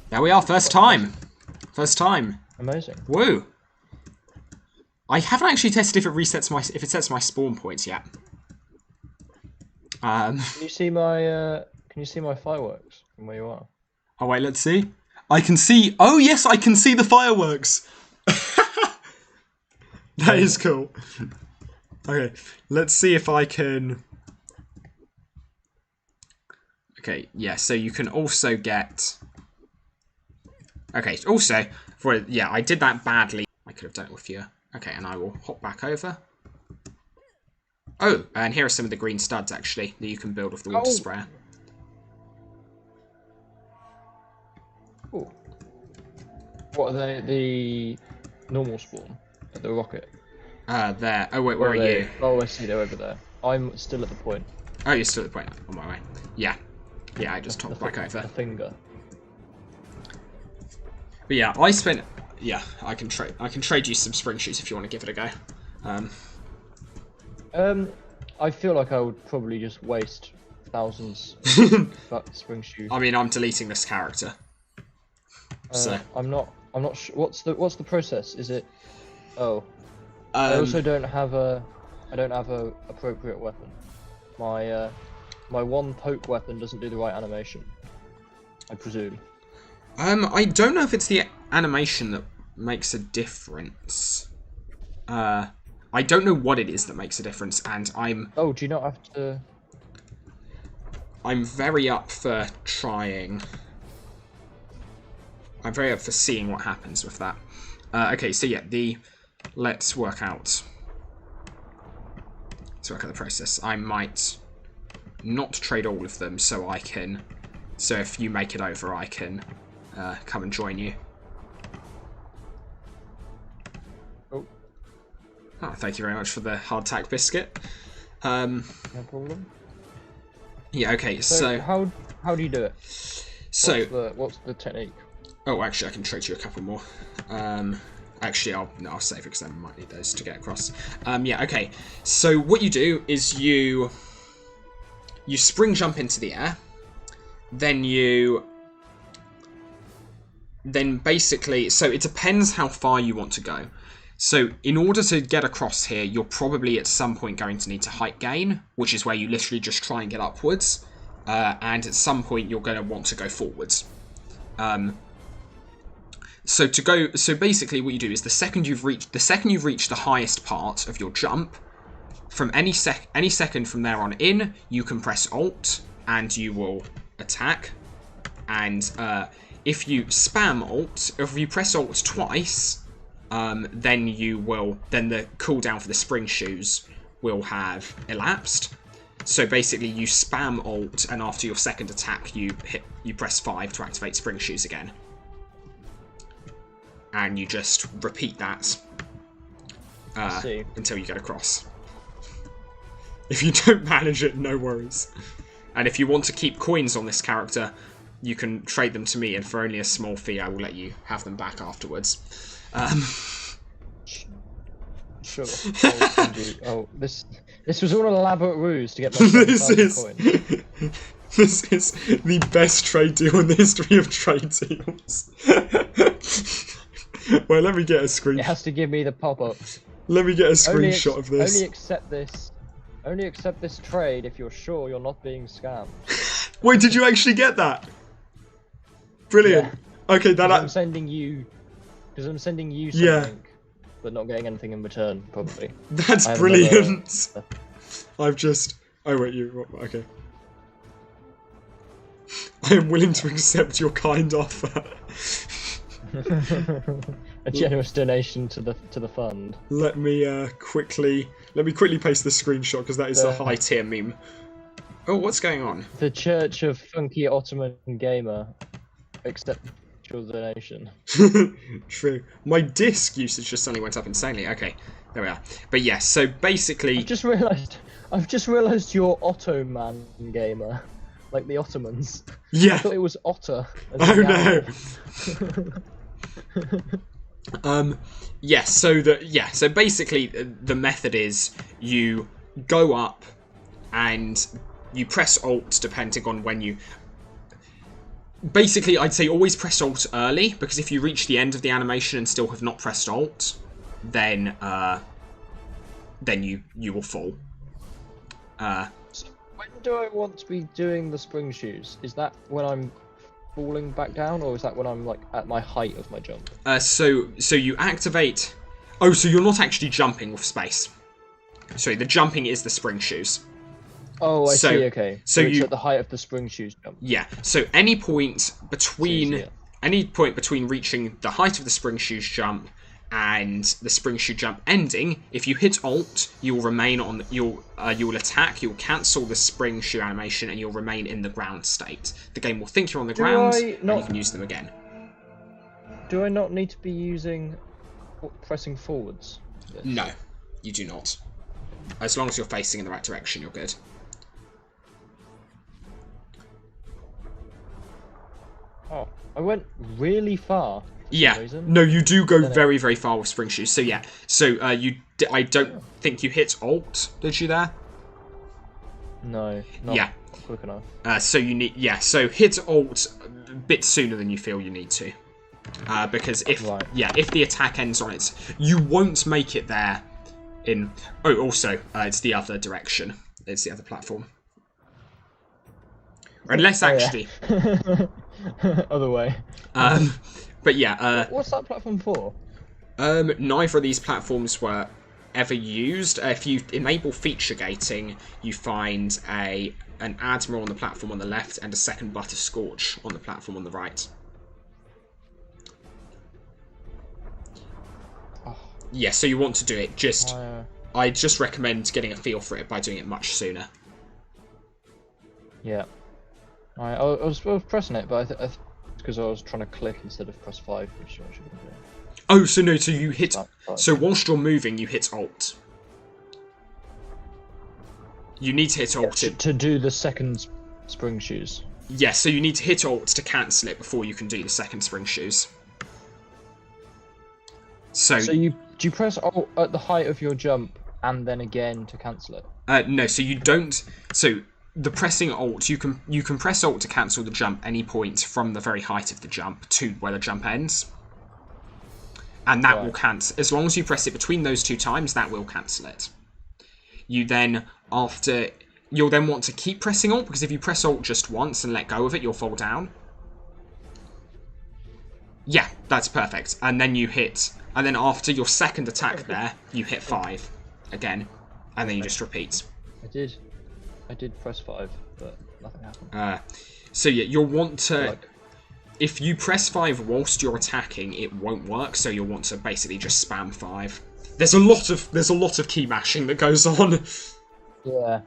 There we are, first time. First time. Amazing. Woo. I haven't actually tested if it sets my spawn points yet. Can you see my fireworks from where you are? Oh wait, let's see. I can see. Oh yes, I can see the fireworks. That is cool. Okay, let's see if I can. Okay, yeah. So you can also get. Okay, also I did that badly. I could have done it with fewer. Okay, and I will hop back over. Oh, and here are some of the green studs, actually, that you can build with the water sprayer. Ooh. What are they? The normal spawn? The rocket? There. Oh, wait, where are you? Oh, I see, they're over there. I'm still at the point. Oh, you're still at the point. On my way. Yeah. Yeah, I just hopped back over. The finger. But yeah, I spent... Yeah, I can trade you some spring shoes if you want to give it a go. I feel like I would probably just waste thousands of spring shoes. I mean, I'm deleting this character. So I'm not sure. What's the process? Is it? Oh, I also don't have a appropriate weapon. My one poke weapon doesn't do the right animation, I presume. I don't know if it's the animation that makes a difference. I don't know what it is that makes a difference, and Oh, do you not have to... I'm very up for trying. I'm very up for seeing what happens with that. Okay, so yeah, let's work out the process. I might not trade all of them, so if you make it over, I can come and join you. Oh, thank you very much for the hardtack biscuit. No problem. Yeah, okay, so how do you do it? So what's the technique? Oh, actually, I can trade you a couple more. Actually, I'll save it because I might need those to get across. Yeah, okay. So what you do is you spring jump into the air, then basically, so it depends how far you want to go. So in order to get across here, you're probably at some point going to need to height gain, which is where you literally just try and get upwards. And at some point, you're going to want to go forwards. So basically what you do is the second you've reached the highest part of your jump, from any second from there on in, you can press Alt and you will attack. And if you spam Alt, if you press Alt twice, then the cooldown for the spring shoes will have elapsed. So basically you spam Alt, and after your second attack you press 5 to activate spring shoes again. And you just repeat that until you get across. If you don't manage it, no worries. And if you want to keep coins on this character, you can trade them to me, and for only a small fee I will let you have them back afterwards. Sure. This was all an elaborate ruse to get my coin. This is the best trade deal in the history of trade deals. Well, let me get a screenshot. It has to give me the pop-ups. Let me get a screenshot of this. Only accept this trade if you're sure you're not being scammed. Wait, did you actually get that? Brilliant. Yeah. Okay, I'm sending you something, but not getting anything in return, probably. That's brilliant. I've just... Oh, wait, okay. I am willing to accept your kind offer. A generous donation to the fund. Let me quickly paste the screenshot because that is a high tier meme. Oh, what's going on? The Church of Funky Ottoman Gamer accept your donation. True. My disc usage just suddenly went up insanely. Okay, there we are. But yes, so basically, I've just realised you're Ottoman Gamer, like the Ottomans. Yeah. I thought it was Otter. Oh no. Yes, so basically the method is you go up and you press Alt depending on when you... Basically, I'd say always press Alt early, because if you reach the end of the animation and still have not pressed Alt, then you will fall. So when do I want to be doing the spring shoes? Is that when I'm falling back down, or is that when I'm like at my height of my jump? So you activate... Oh, so you're not actually jumping with space. Sorry, the jumping is the spring shoes. Oh, I So- see. Okay. so it's you- at the height of the spring shoes jump. Yeah, so any point between easier. reaching the height of the spring shoes jump and the spring shoe jump ending, if you hit Alt, you'll remain on. You'll attack. You'll cancel the spring shoe animation, and you'll remain in the ground state. The game will think you're on the ground, and you can use them again. Do I not need to be using pressing forwards? for this? No, you do not. As long as you're facing in the right direction, you're good. Oh, I went really far. For Yeah, some reason. no, you do go Then it- very, very far with spring shoes. So yeah, so I don't think you hit Alt, did you there? No, not Yeah. quick enough. So you need, so hit Alt a bit sooner than you feel you need to, because if Right. if the attack ends on it, you won't make it there. Also, it's the other direction. It's the other platform. Unless actually, Other way. but yeah, What's that platform for? neither of these platforms were ever used. If you enable feature gating, you find an Admiral on the platform on the left and a second Butterscorch on the platform on the right. Oh. Yeah, so you want to do it. Just Uh, I just recommend getting a feel for it by doing it much sooner. yeah. I was pressing it, but because I was trying to click instead of press 5, which I should have been doing. Oh, so no, so you hit. Right. So whilst you're moving, you hit Alt. You need to hit Alt. To do the second spring shoes. Yes, so you need to hit Alt to cancel it before you can do the second spring shoes. So So do you press Alt at the height of your jump and then again to cancel it? no, so you don't. So the pressing Alt, you can press Alt to cancel the jump any point from the very height of the jump to where the jump ends, and that will cancel. As long as you press it between those two times, that will cancel it. You'll then want to keep pressing Alt, because if you press Alt just once and let go of it, you'll fall down. Yeah, that's perfect. And then you hit, and then after your second attack there, you hit 5 again, and then you just repeat. I did press 5, but nothing happened. So yeah, you'll want to, Like- if you press 5 whilst you're attacking, it won't work. So you'll want to basically just spam 5. There's a lot of key mashing that goes on. Yeah.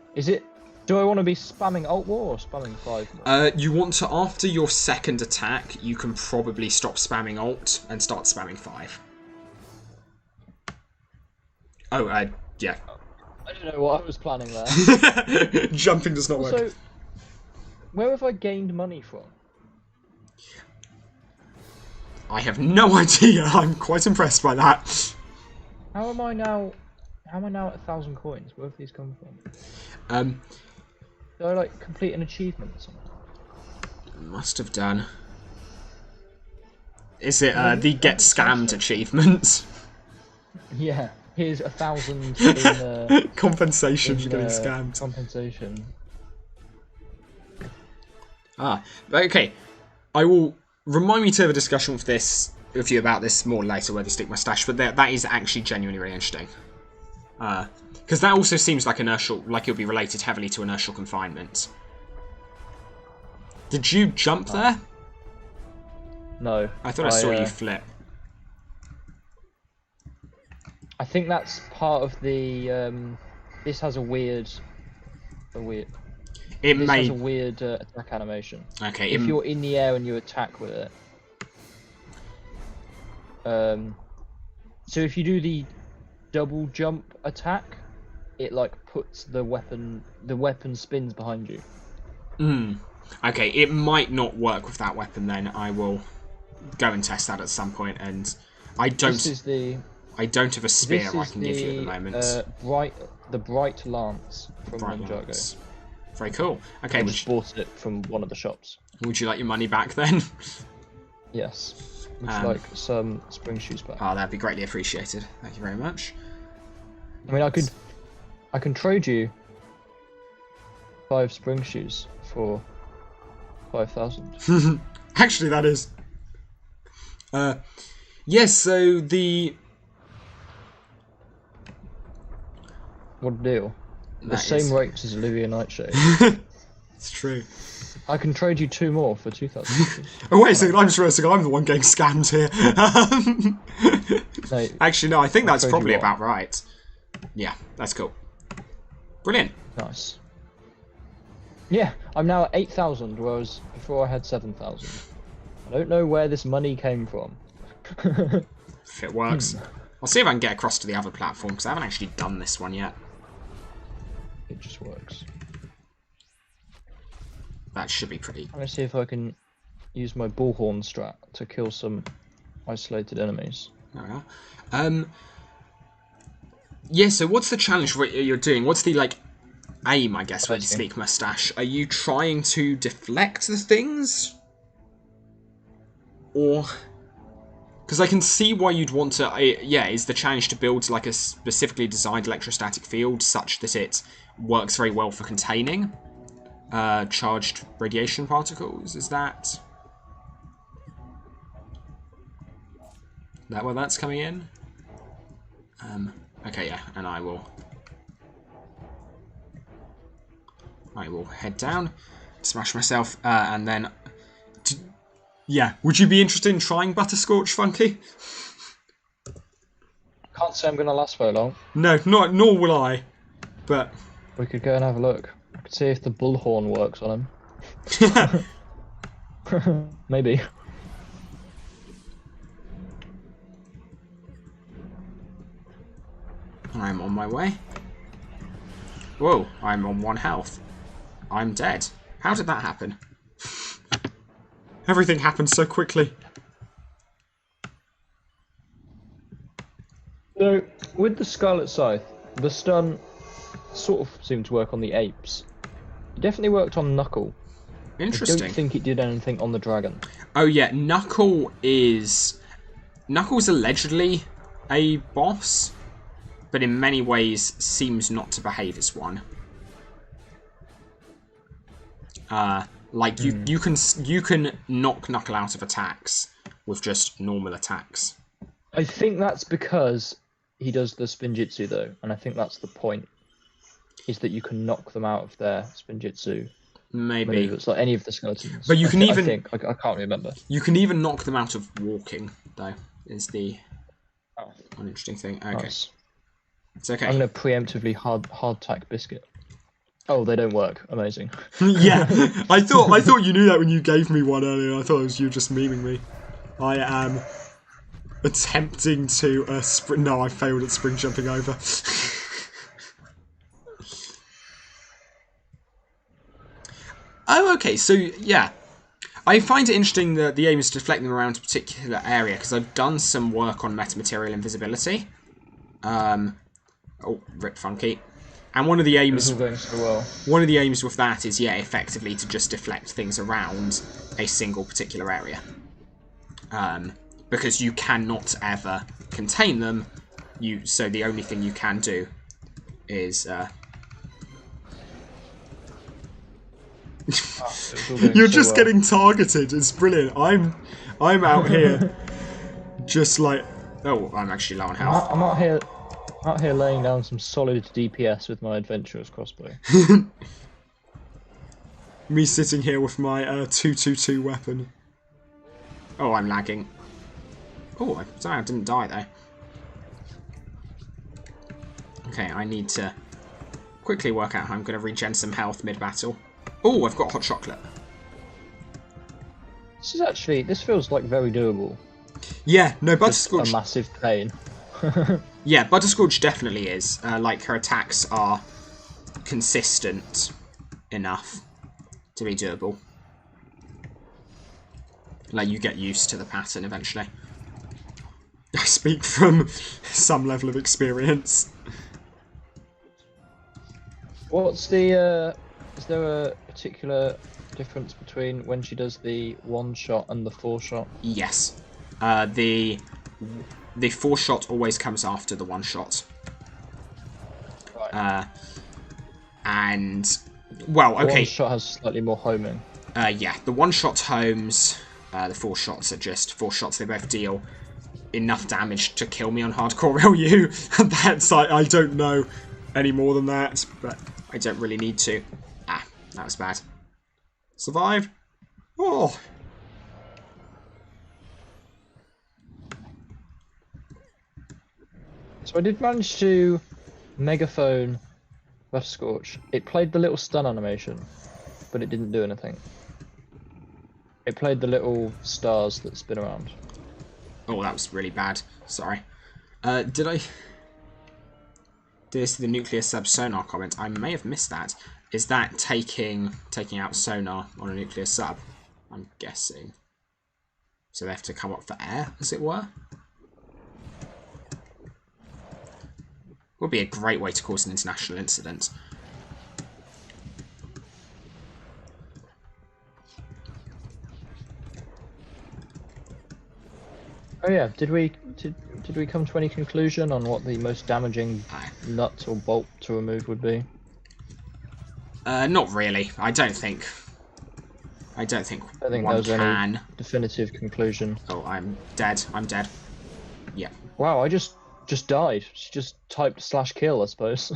Do I want to be spamming Alt more or spamming 5 more? You want to, after your second attack, you can probably stop spamming Alt and start spamming 5. Oh, yeah. I don't know what I was planning there. Jumping does not work. So, where have I gained money from? I have no idea. I'm quite impressed by that. How am I now at 1,000 coins? Where have these come from? Did I like complete an achievement or something? Must have done. Is it the Get Scammed achievement? Yeah. Here's 1,000 in Compensation for getting scammed. compensation. Okay. I will remind me to have a discussion with you about this more later, where to stick my stash, but that is actually genuinely really interesting. Because that also seems like it'll be related heavily to inertial confinement. Did you jump there? No. I thought I saw you flip. I think that's part of the. This has a weird. It This may. has a weird attack animation. Okay. If you're in the air and you attack with it. So if you do the double jump attack, it like puts the weapon spins behind you. Okay, it might not work with that weapon then. I will go and test that at some point, and I don't. This is the I don't have a spear This I is can give you at the moment. the bright lance from Bright Ninjago. lance. Very cool. Okay, I would just you, bought it from one of the shops. would you like your money back then? Yes. Would you Um, like some spring shoes back? Oh, that'd be greatly appreciated. Thank you very much. I mean, I can trade you 5 spring shoes for 5,000. Actually, that is. Yes. So What a deal! The that same is- rates as Olivia Nightshade. It's true. I can trade you 2 more for 2,000. Oh wait a second, I'm just realising I'm the one getting scammed here. No, Actually, no, I think that's trade you probably what? about right. Yeah, that's cool. Brilliant. nice. Yeah, I'm now at 8,000, whereas before I had 7,000. I don't know where this money came from. If it works. I'll see if I can get across to the other platform, because I haven't actually done this one yet. It just works. That should be pretty... I'm gonna see if I can use my bullhorn strat to kill some isolated enemies. There we are. Yeah, so what's the challenge what you're doing? What's the, like, aim, I guess, with Sleek Mustache? Are you trying to deflect the things? Or... Because I can see why you'd want to... yeah, is the challenge to build, like, a specifically designed electrostatic field such that it works very well for containing charged radiation particles? Is that where that's coming in? Okay, yeah, and I will head down, smash myself, and then... Yeah, would you be interested in trying Butterscorch, Funky? Can't say I'm gonna last very long. No, nor will I, but... We could go and have a look. I could see if the bullhorn works on him. Maybe. I'm on my way. Whoa, I'm on 1 health. I'm dead. How did that happen? Everything happened so quickly. So, with the Scarlet Scythe, the stun sort of seemed to work on the apes. It definitely worked on Knuckle. I Interesting. don't think it did anything on the dragon. Oh yeah, Knuckle's allegedly a boss, but in many ways seems not to behave as one. Like you can knock Knuckle out of attacks with just normal attacks. I think that's because he does the Spinjitzu though, and I think that's the point. Is that you can knock them out of their Spinjitzu. Maybe. It's like any of the skeletons. But you can even... I think. I can't remember. You can even knock them out of walking, though, is the one interesting thing. Okay. Nice. It's okay. I'm going to preemptively hardtack Biscuit. Oh, they don't work. Amazing. Yeah, I thought you knew that when you gave me one earlier. I thought it was you just memeing me. I am attempting to sprint. No, I failed at spring jumping over. Oh, okay. So yeah, I find it interesting that the aim is to deflect them around a particular area because I've done some work on metamaterial invisibility. Oh, rip Funky. And one of the aims, going so well. One of the aims with that is, yeah, effectively to just deflect things around a single particular area. Because you cannot ever contain them, so the only thing you can do is... You're just getting targeted. It's brilliant. I'm out here, just like... Oh, I'm actually low on health. I'm out here laying down some solid DPS with my adventurous crossbow. Me sitting here with my 222 weapon. Oh, I'm lagging. Oh, I didn't die though. Okay, I need to quickly work out how I'm going to regen some health mid-battle. Oh, I've got hot chocolate. This feels like very doable. Yeah, no, Just Butterscorch... a massive pain. Yeah, Butterscorch definitely is. Like, her attacks are consistent enough to be doable. Like, you get used to the pattern eventually. speak from some level of experience. What's the? Is there a particular difference between when she does the 1-shot and the 4-shot? Yes. The 4-shot always comes after the 1-shot. Right. And well, okay. 1-shot has slightly more homing. Yeah, the 1-shot homes. The 4-shots are just 4 shots. They both deal enough damage to kill me on hardcore LU. That's I don't know any more than that, but I don't really need to. Ah, that was bad. Survived. Oh. So I did manage to megaphone Butterscorch. It played the little stun animation, but it didn't do anything. It played the little stars that spin around. Oh, that was really bad. Sorry. Did I see the nuclear sub sonar comment? I may have missed that. Is that taking out sonar on a nuclear sub? I'm guessing. So they have to come up for air, as it were? Would be a great way to cause an international incident. Oh yeah, did we come to any conclusion on what the most damaging nut or bolt to remove would be? Not really. I don't think I think one there was can. any definitive conclusion. Oh, I'm dead. I'm dead. Yeah. Wow, I just died. She just typed /kill, I suppose.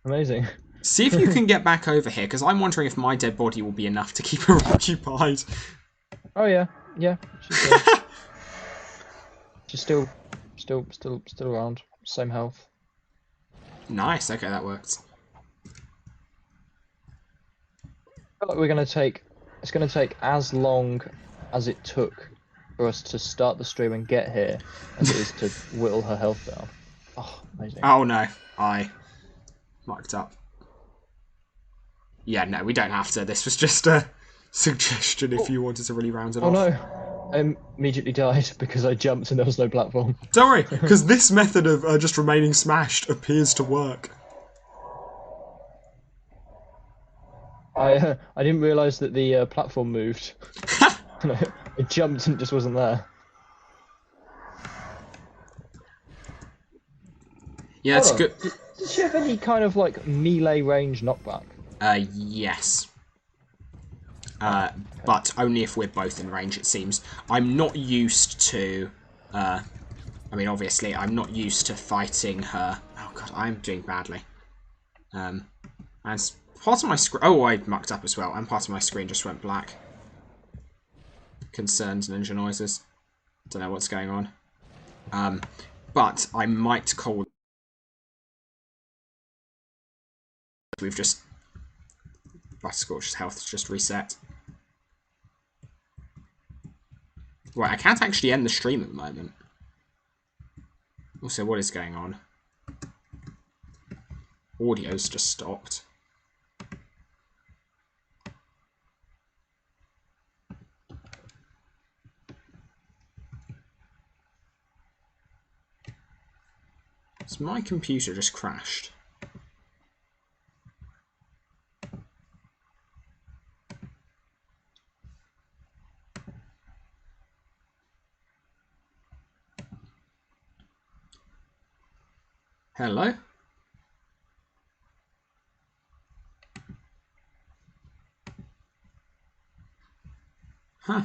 Amazing. See if you can get back over here, because I'm wondering if my dead body will be enough to keep her occupied. Oh yeah, yeah. She's still around. Same health. Nice. Okay, that worked. I feel like we're gonna take. It's gonna take as long as it took for us to start the stream and get here as it is to whittle her health down. Oh, amazing. Oh no, I mucked up. Yeah, no, we don't have to. This was just a suggestion if you wanted to really round it off. Oh no, I immediately died because I jumped and there was no platform. Don't worry, because this method of just remaining smashed appears to work. I didn't realise that the platform moved. I jumped and it just wasn't there. Yeah, it's good. Does she have any kind of like melee range knockback? Yes. But only if we're both in range, it seems. I'm not used to... I mean, obviously, I'm not used to fighting her. Oh god, I'm doing badly. And part of my screen... Oh, I mucked up as well, and part of my screen just went black. Concerns ninja noises. Don't know what's going on. But I might call... We've just... Butterscorch's health is just reset. Right, I can't actually end the stream at the moment. Also, what is going on? Audio's just stopped. So my computer just crashed. Hello? Huh.